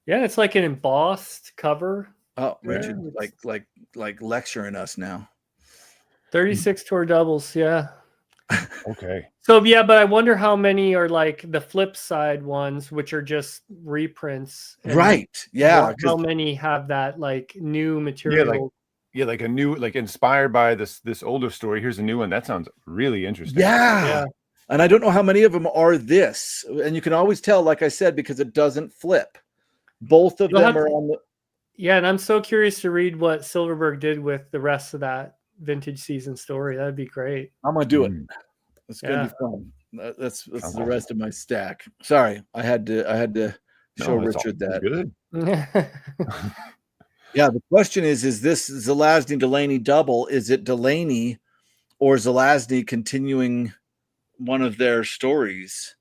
Yeah, it's like an embossed cover. Oh, Richard, like lecturing us now. 36 Tor doubles, yeah. Okay. So yeah, but I wonder how many are like the flip side ones, which are just reprints. Right. Yeah. How many have that like new material? Yeah, like a new, like inspired by this older story. Here's a new one. That sounds really interesting. Yeah. And I don't know how many of them are this. And you can always tell, like I said, because it doesn't flip. Both of them are on the. Yeah, and I'm so curious to read what Silverberg did with the rest of that Vintage Season story. That'd be great. I'm gonna do it. It's gonna be fun. That's the rest of my stack. Sorry, I had to show Richard that. Good. Yeah, the question is this Zelazny Delaney double? Is it Delaney or Zelazny continuing one of their stories?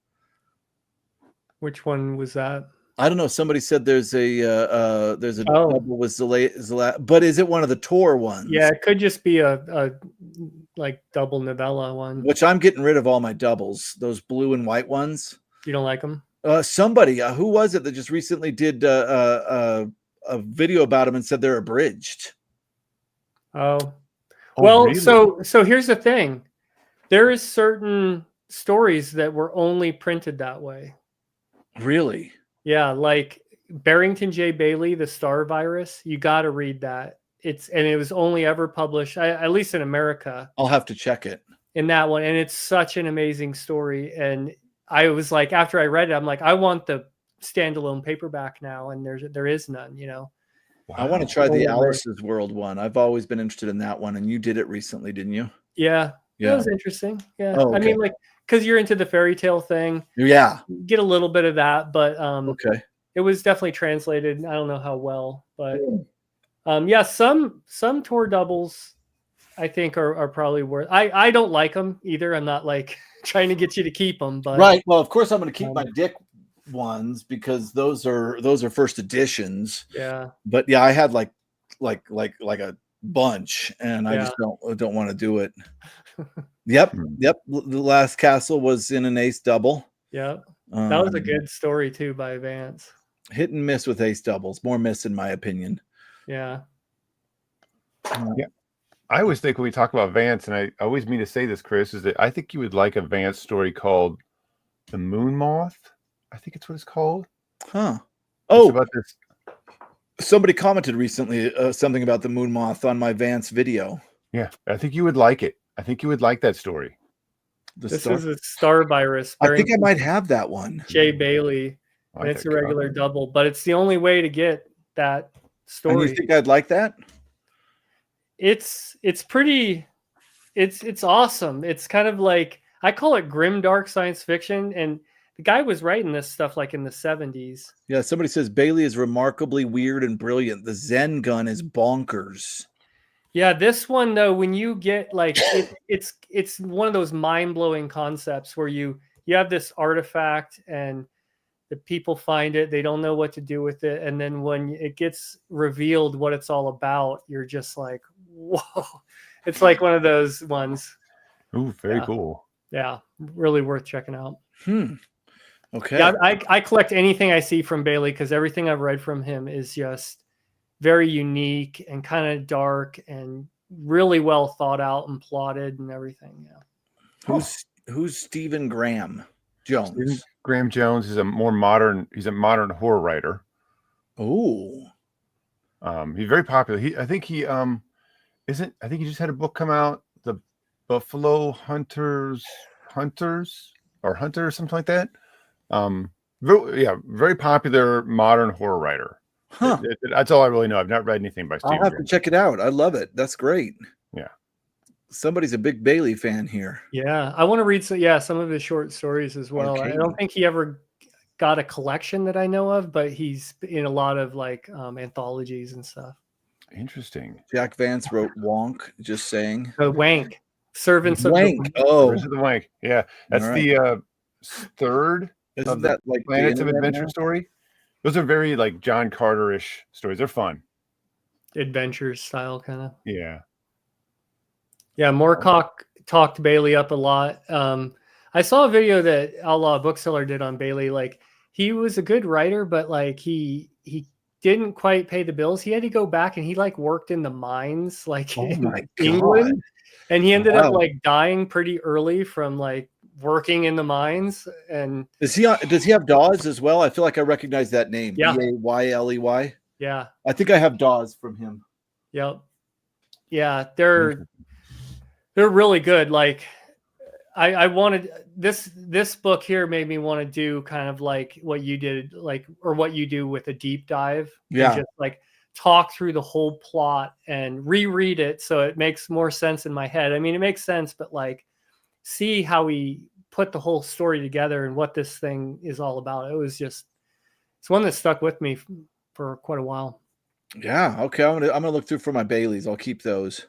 Which one was that? I don't know. Somebody said there's a double with Zelazny, but is it one of the Tor ones? Yeah, it could just be a like double novella one. Which I'm getting rid of all my doubles. Those blue and white ones. You don't like them? Somebody who was it that just recently did a video about them and said they're abridged. Oh well, really? so here's the thing. There is certain stories that were only printed that way. Really? Yeah, like Barrington J. Bailey, The Star Virus. You got to read that. It was only ever published, at least in America. I'll have to check it. In that one, and it's such an amazing story. And I was like, after I read it, I'm like, I want the standalone paperback now, and there is none. Wow. I want to try the Alice's World one. I've always been interested in that one, and you did it recently, didn't you? Yeah. That was interesting. Yeah. Oh, okay. I mean, like, because you're into the fairy tale thing. Yeah. You get a little bit of that, but okay. It was definitely translated. I don't know how well, but some Tor doubles I think are probably worth. I don't like them either. I'm not like trying to get you to keep them, but right. Well, of course I'm going to keep my Dick ones because those are first editions. Yeah. But yeah, I had like a bunch, and I just don't want to do it. Yep. The Last Castle was in an ace double. Yep. That was a good story too by Vance. Hit and miss with ace doubles. More miss in my opinion. Yeah. Yeah. I always think when we talk about Vance, and I always mean to say this, Chris, is that I think you would like a Vance story called The Moon Moth. I think it's what it's called. Huh. It's Oh, about this. somebody commented recently something about the moon moth on my Vance video. Yeah, I think you would like it. I think you would like that story. This is a star virus. I think I might have that one. Jay Bailey, and it's a regular double, but it's the only way to get that story. And you think I'd like that? It's pretty. It's awesome. It's kind of like, I call it grim dark science fiction, and the guy was writing this stuff like in the 70s. Yeah, somebody says Bailey is remarkably weird and brilliant. The Zen gun is bonkers. Yeah, this one though, when you get like it's one of those mind-blowing concepts where you have this artifact and the people find it, they don't know what to do with it, and then when it gets revealed what it's all about, you're just like, whoa. It's like one of those ones. Ooh, very cool. Yeah, really worth checking out. Okay. Yeah, I collect anything I see from Bailey because everything I've read from him is just very unique and kind of dark and really well thought out and plotted and everything. Yeah. Who's Stephen Graham Jones? Stephen Graham Jones is a modern horror writer. Oh. He's very popular. I think he just had a book come out, The Buffalo Hunters or Hunter or something like that. Very popular modern horror writer. Huh. That's all I really know. I've not read anything by Stephen I'll have Graham. to check it out. I love it. That's great. Yeah. Somebody's a big Bailey fan here. Yeah. I want to read some of his short stories as well. Okay. I don't think he ever got a collection that I know of, but he's in a lot of like anthologies and stuff. Interesting. Jack Vance wrote Wonk, just saying. Wank. Servants of Wank. the Servants of the Wank. Yeah. That's All the third Isn't of that the like Planets the of internet Adventure now? story. Those are very like John Carter-ish stories. They're fun. adventure style kind of. Yeah. Yeah, Moorcock talked Bailey up a lot. I saw a video that Outlaw Bookseller did on Bailey. Like, he was a good writer, but like he didn't quite pay the bills. He had to go back and he like worked in the mines, like in England, and he ended up like dying pretty early from like working in the mines. And does he have Dawes as well? I feel like I recognize that name. Yeah. Bayley. Yeah, I think I have Dawes from him. yep, yeah, they're really good. Like, I wanted this book here made me want to do kind of like what you did, like, or what you do with a deep dive. Yeah. Just like talk through the whole plot and reread it so it makes more sense in my head. I mean, it makes sense, but like see how we put the whole story together and what this thing is all about. It's one that stuck with me for quite a while. Yeah. Okay. I'm gonna look through for my Baileys. I'll keep those.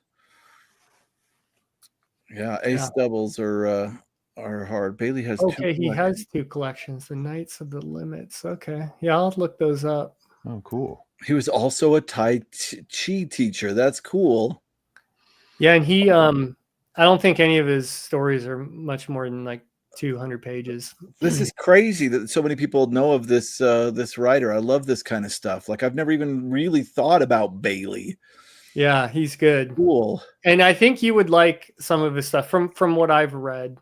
Yeah, ace doubles are hard. Bailey has he has two collections, the Knights of the Limits. Okay, yeah, I'll look those up. Oh, cool. He was also a Tai Chi teacher. That's cool. Yeah, and he I don't think any of his stories are much more than like 200 pages. This is crazy that so many people know of this this writer. I love this kind of stuff. Like, I've never even really thought about Bailey. Yeah, he's good. Cool. And I think you would like some of his stuff from what I've read.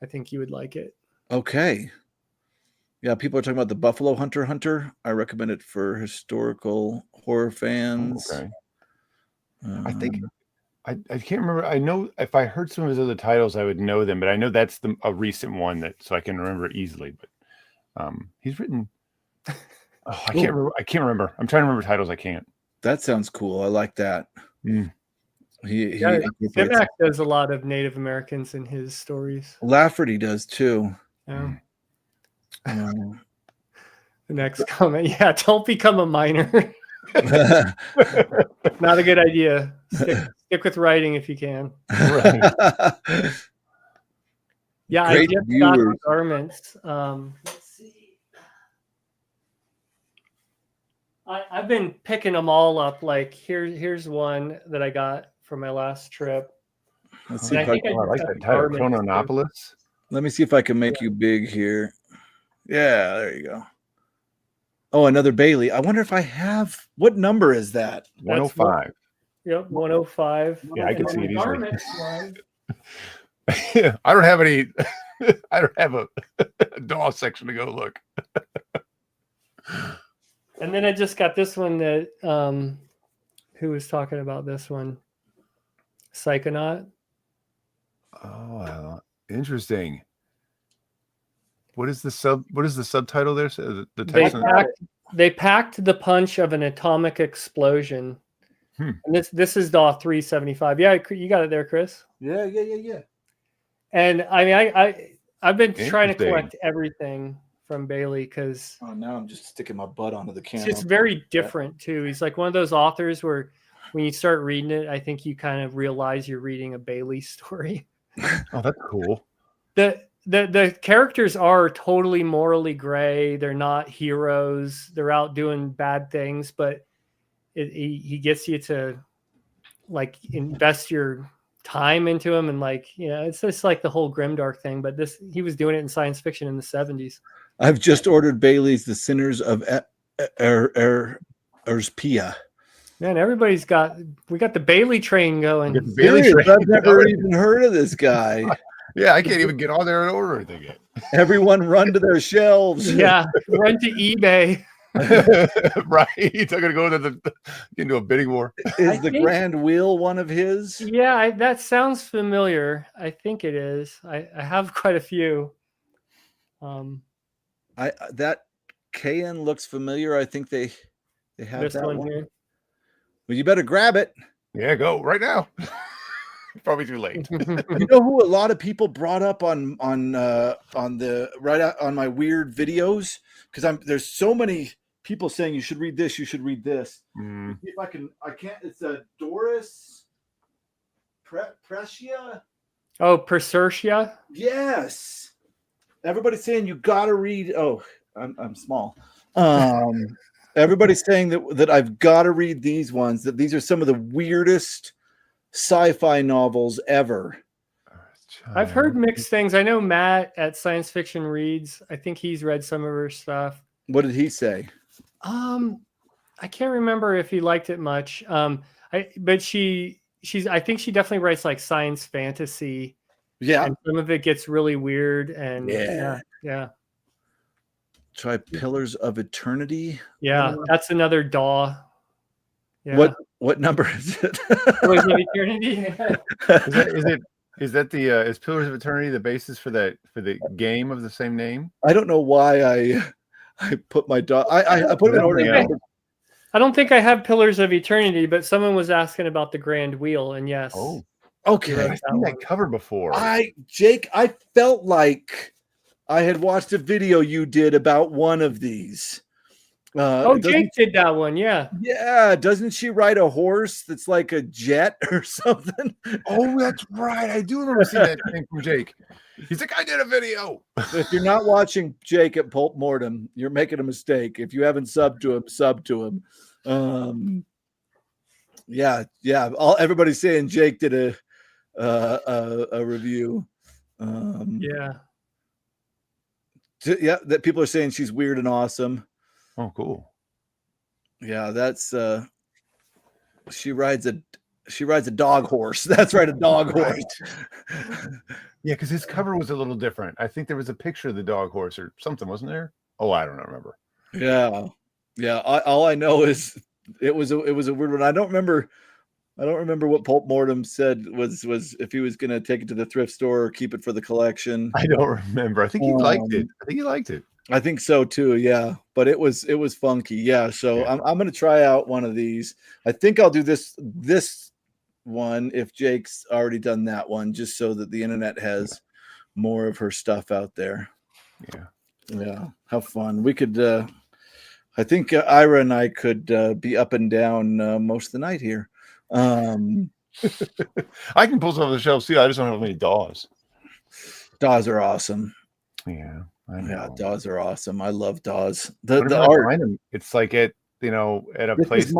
I think you would like it. Okay. Yeah, people are talking about the Buffalo Hunter. I recommend it for historical horror fans. Okay. I think I can't remember. I know if I heard some of his other titles, I would know them, but I know that's a recent one so I can remember it easily. But he's written. Oh, I can't remember. I'm trying to remember titles. I can't. That sounds cool. I like that. Simak does a lot of Native Americans in his stories. Lafferty does too. Yeah. The next comment. Yeah, don't become a miner. Not a good idea. Stick with writing if you can. Right. Yeah, Great I just got the garments. Let's see. I've been picking them all up. Like here's one that I got for my last trip. Let's see if I like that title, Chrononopolis. Let me see if I can make you big here. Yeah, there you go. Oh, another Bailey. I wonder if I have. What number is that? 105. Yep, 105. Yeah, I can And see then it the easily. garments one. I don't have any. I don't have a DAW section to go look. And then I just got this one that who was talking about this one? Psychonaut. Oh, interesting. What is the subtitle there? So the text. They packed the punch of an atomic explosion. And this is DAW 375. Yeah, you got it there, Chris. Yeah. And I mean, I've been trying to collect everything from Bailey because now I'm just sticking my butt onto the camera. It's very different too. He's like one of those authors where when you start reading it, I think you kind of realize you're reading a Bailey story. Oh, that's cool. The characters are totally morally gray. They're not heroes. They're out doing bad things, but he gets you to like invest your time into him, and like, you know, it's just like the whole grimdark thing. But he was doing it in science fiction in the 70s. I've just ordered Bailey's The Sinners of Erspia. Man, we got the Bailey train going. I've never even heard of this guy. Yeah, I can't even get on there and order anything yet. Everyone run to their shelves. Yeah, run to eBay. Right. He's not going to go into a bidding war. Is the Grand Wheel one of his? Yeah, that sounds familiar. I think it is. I have quite a few. That KN looks familiar. I think they have this that one one here. Well, you better grab it. Yeah, go right now. Probably too late. You know who a lot of people brought up on my weird videos, because there's so many people saying you should read this, you should read this. See if I can't. It's a Doris Precia. Oh, Persertia. Yes. Everybody's saying you got to read. Oh, I'm small. Everybody's saying that I've got to read these ones. That these are some of the weirdest sci-fi novels ever. I've heard mixed things. I know Matt at Science Fiction Reads. I think he's read some of her stuff. What did he say? I can't remember if he liked it much. But she's I think she definitely writes like science fantasy. Yeah. And some of it gets really weird and yeah. Try Pillars of Eternity. Yeah, that's another DAW. Yeah. What number is it? Pillars of Eternity. Is Pillars of Eternity the basis for the game of the same name? I don't know why I put my DAW. I put it in order. I don't think I have Pillars of Eternity, but someone was asking about the Grand Wheel, and yes. Oh, okay. I've seen that cover before. Jake, I felt like I had watched a video you did about one of these. Jake did that one, yeah. Yeah, doesn't she ride a horse that's like a jet or something? Oh, that's right. I do remember seeing that thing from Jake. He's like, I did a video. If you're not watching Jake at Pulp Mortem, you're making a mistake. If you haven't subbed to him, sub to him. Yeah. Everybody's saying Jake did a review. Yeah, that people are saying she's weird and awesome. Oh, cool. Yeah, that's she rides a dog horse. That's right, a dog horse. Yeah, because his cover was a little different. I think there was a picture of the dog horse or something, wasn't there? Oh, I don't remember. Yeah. All I know is it was a weird one. I don't remember what Pulp Mortem said was if he was going to take it to the thrift store or keep it for the collection. I don't remember. I think he liked it. I think so too. Yeah, but it was funky. Yeah. So yeah. I'm going to try out one of these. I think I'll do this one if Jake's already done that one, just so that the internet has more of her stuff out there. Yeah. Have fun. We could. I think Ira and I could be up and down most of the night here. I can pull some off the shelves too. I just don't have any DAWs. DAWs are awesome. Yeah. Yeah, DAWs are awesome. I love DAWs. The art. It's like at a place.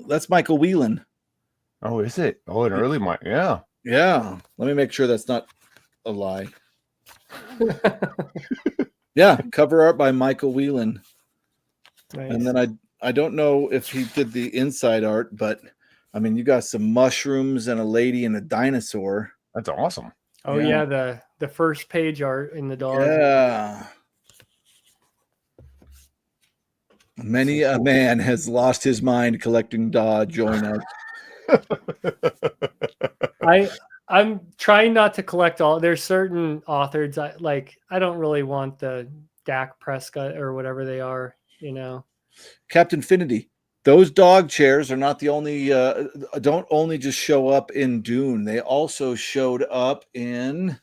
That's Michael Whelan. Oh, is it? Oh, an early one. Yeah. Yeah. Let me make sure that's not a lie. Yeah, cover art by Michael Whelan. Nice. And then I don't know if he did the inside art, but I mean, you got some mushrooms and a lady and a dinosaur. That's awesome. Oh Yeah. yeah, the first page art in the dog. Yeah. Many a man has lost his mind collecting joy notes. I'm trying not to collect all. There's certain authors I don't really want the Dak Prescott or whatever they are, you know. Captain Finity. Those dog chairs are not the only don't only just show up in Dune. They also showed up in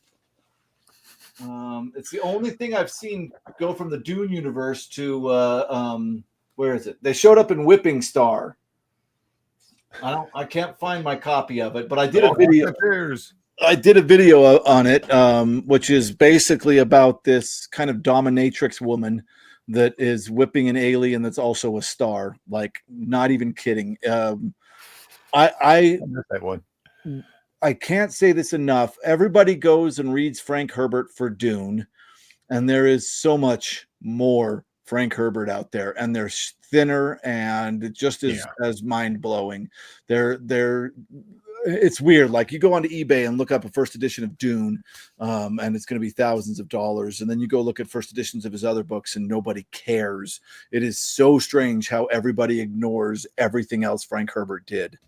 it's the only thing I've seen go from the Dune universe to where is it? They showed up in Whipping Star. I can't find my copy of it, but I did a video. I did a video on it, which is basically about this kind of dominatrix woman that is whipping an alien that's also a star. Like, not even kidding. I missed that one. I can't say this enough. Everybody goes and reads Frank Herbert for Dune, and there is so much more Frank Herbert out there, and they're thinner and just as mind-blowing. It's weird. Like, you go onto eBay and look up a first edition of Dune, and it's going to be thousands of dollars. And then you go look at first editions of his other books and nobody cares. It is so strange how everybody ignores everything else Frank Herbert did.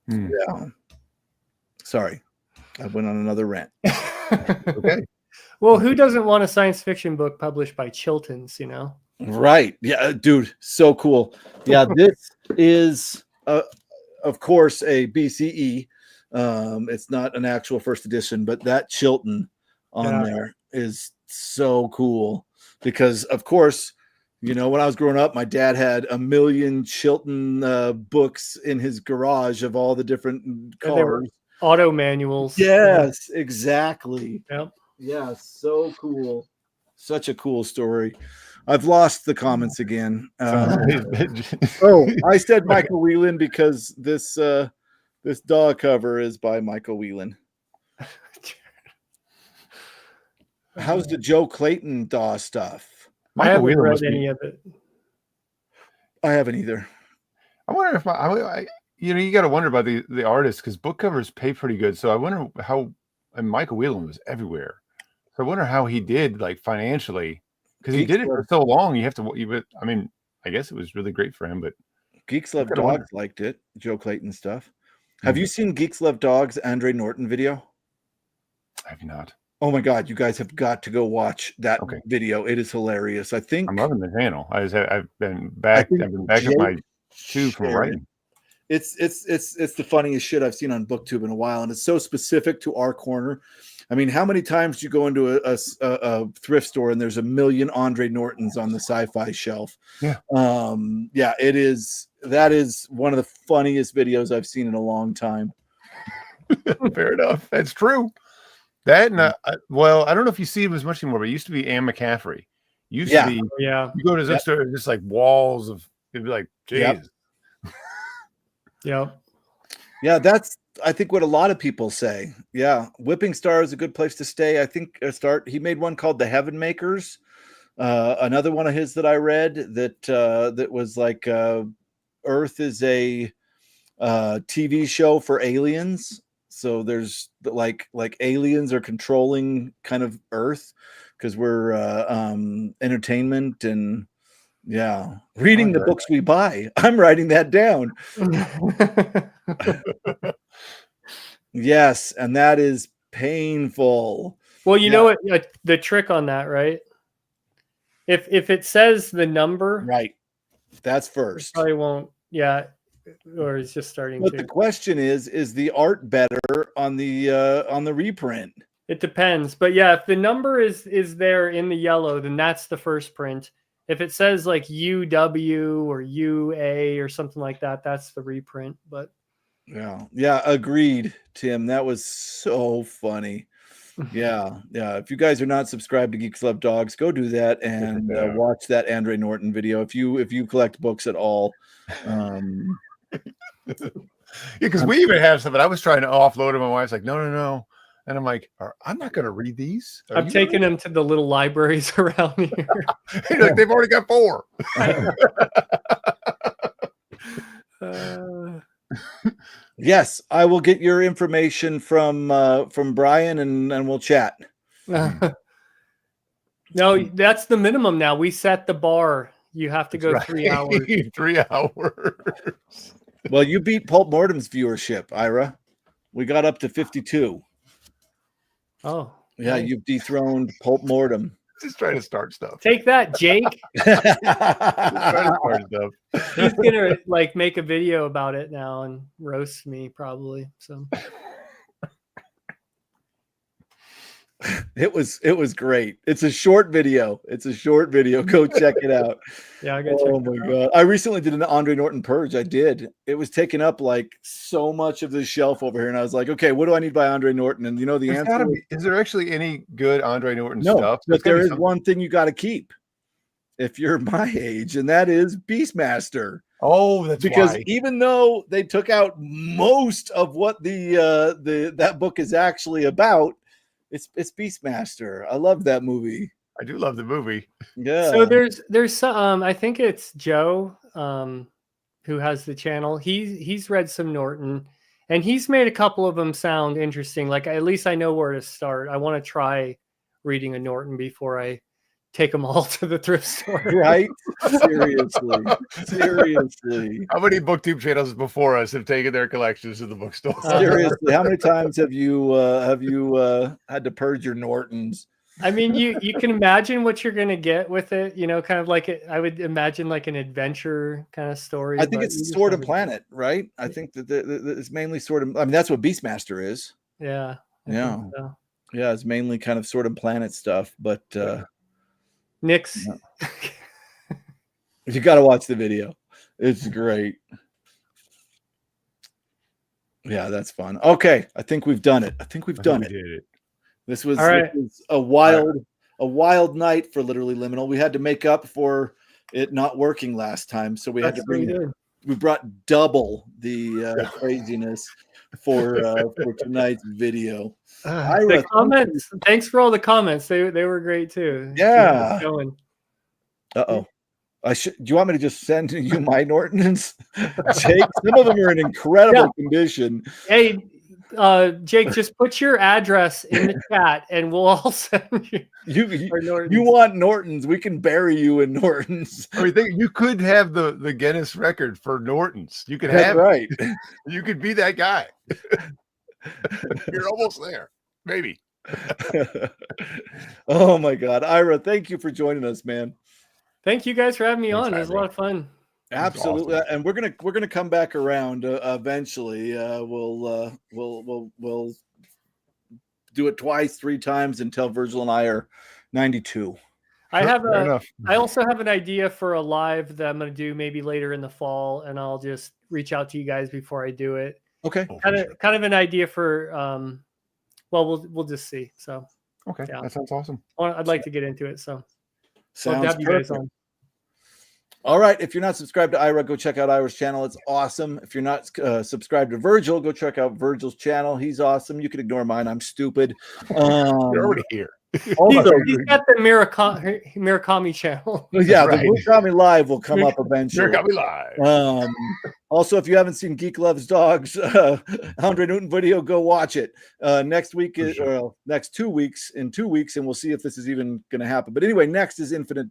Yeah. Sorry. I went on another rant. Okay. Well, who doesn't want a science fiction book published by Chilton's, you know? Right. Yeah, dude. So cool. Yeah, this is of course a BCE. It's not an actual first edition, but that Chilton on there is so cool because, of course, you know, when I was growing up, my dad had a million Chilton books in his garage of all the different cars. Auto manuals. Yes, exactly. Yep. Yeah, so cool. Such a cool story. I've lost the comments again. I said Michael Whelan because this dog cover is by Michael Whelan. How's the Joe Clayton DAW stuff? I haven't read any of it. I haven't either. I wonder if you know, you got to wonder about the artists because book covers pay pretty good. So I wonder how, and Michael Whelan was everywhere. So I wonder how he did, like, financially, because he did it for so long. I mean, I guess it was really great for him. But Geeks Love Dogs liked it. Joe Clayton stuff. Have you seen Geeks Love Dogs Andre Norton video? I have not. Oh my God, you guys have got to go watch that video. It is hilarious. I think I'm loving the channel. I've been back at my tube from writing. It's the funniest shit I've seen on BookTube in a while, and it's so specific to our corner. I mean, how many times do you go into a thrift store and there's a million Andre Nortons on the sci-fi shelf? Yeah. That is one of the funniest videos I've seen in a long time. Fair enough. That's true. That and well, I don't know if you see him as much anymore, but it used to be Anne McCaffrey. Used to be, you go to the store, just like walls of, it'd be like, Jesus. Yeah, that's, I think, what a lot of people say. Yeah, Whipping Star is a good place to stay. I think he made one called The Heaven Makers. Another one of his that I read that was like Earth is a TV show for aliens. So there's like aliens are controlling kind of Earth because we're entertainment and reading the books we buy. I'm writing that down. Yes, and that is painful. Well, you know what the trick on that, right? If it says the number, right, that's first. Probably won't. Yeah, or it's just starting. But the question is the art better on the reprint? It depends, but yeah, if the number is there in the yellow, then that's the first print. If it says like UW or UA or something like that, that's the reprint. But yeah, agreed, Tim. That was so funny. Yeah. If you guys are not subscribed to Geeks Love Dogs, go do that and watch that Andre Norton video. If you collect books at all, because we even have something. I was trying to offload them. My wife's like, no. And I'm like, I'm not going to read these. I'm taking them to the little libraries around here. Like, they've already got 4. Yes, I will get your information from Brian, and we'll chat. No, that's the minimum now. We set the bar. You have to That's go right. 3 hours. 3 hours. Well, you beat Pulp Mortem's viewership, Ira. We got up to 52. Oh, Yeah, nice. you've dethroned Pulp Mortem. Just trying to start stuff. Take that, Jake. Just trying to start stuff. He's gonna like make a video about it now and roast me probably. So It was great. It's a short video. Go check it out. yeah, I got Oh my god! I recently did an Andre Norton purge. I did. It was taking up like so much of the shelf over here, and I was like, okay, what do I need by Andre Norton? And you know the answer was, Is there actually any good Andre Norton no, stuff? but there is one thing you got to keep if you're my age, and that is Beastmaster. Oh, that's Because why. even though they took out most of what the that book is actually about, it's Beastmaster. I love that movie. I do love the movie. Yeah. So there's some I think it's Joe who has the channel. He's read some Norton and he's made a couple of them sound interesting. Like at least I know where to start. I want to try reading a Norton before I take them all to the thrift store. Right? Seriously. How many booktube channels before us have taken their collections to the bookstore? Seriously, how many times have you had to purge your Nortons? I mean, you can imagine what you're gonna get with it, you know, kind of like I would imagine like an adventure kind of story. I think it's Sword and Planet, right? I think that it's mainly Sword and, I mean, that's what Beastmaster is. Yeah. Yeah. So. Yeah, it's mainly kind of Sword and Planet stuff, but Nick's. Yeah. You got to watch the video. It's great. Yeah, that's fun. Okay, I think we've done it. Did it. This was, All right. this was a wild night for Literally Liminal. We had to make up for it not working last time, so we had to we brought double the craziness for tonight's video. The comments. Thanks for all the comments. They were great too. Yeah. Uh-oh. Do you want me to just send you my Nortons? Jake, some of them are in incredible condition. Hey, Jake, just put your address in the chat and we'll all send you. You want Nortons? We can bury you in Nortons. I mean, you could have the Guinness record for Nortons. You could That's have right. You could be that guy. You're almost there, maybe. Oh my God, Ira, thank you for joining us, man. Thank you guys for having me on. It was a lot of fun. Absolutely, awesome. And we're gonna come back around eventually. We'll do it twice, 3 times until Virgil and I are 92. I also have an idea for a live that I'm going to do maybe later in the fall, and I'll just reach out to you guys before I do it. Okay. Kind of an idea for well, we'll just see. So okay, yeah. That sounds awesome. I'd like to get into it. So sounds love to have you guys on. All right. If you're not subscribed to Ira, go check out Ira's channel. It's awesome. If you're not subscribed to Virgil, go check out Virgil's channel. He's awesome. You can ignore mine. I'm stupid. You're already here. He's got the Murakami channel. Yeah, right. The Murakami Live will come up eventually. Murakami Live. Also, if you haven't seen Geek Loves Dogs, Andre Newton video, go watch it. Next week is next 2 weeks. In 2 weeks, and we'll see if this is even going to happen. But anyway, next is infinite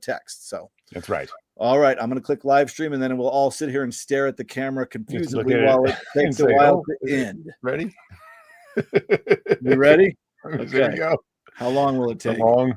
text. So that's right. All right, I'm going to click live stream, and then we'll all sit here and stare at the camera confusedly while it takes a while to end. Ready? You ready? Okay. There we go. How long will it take? Long.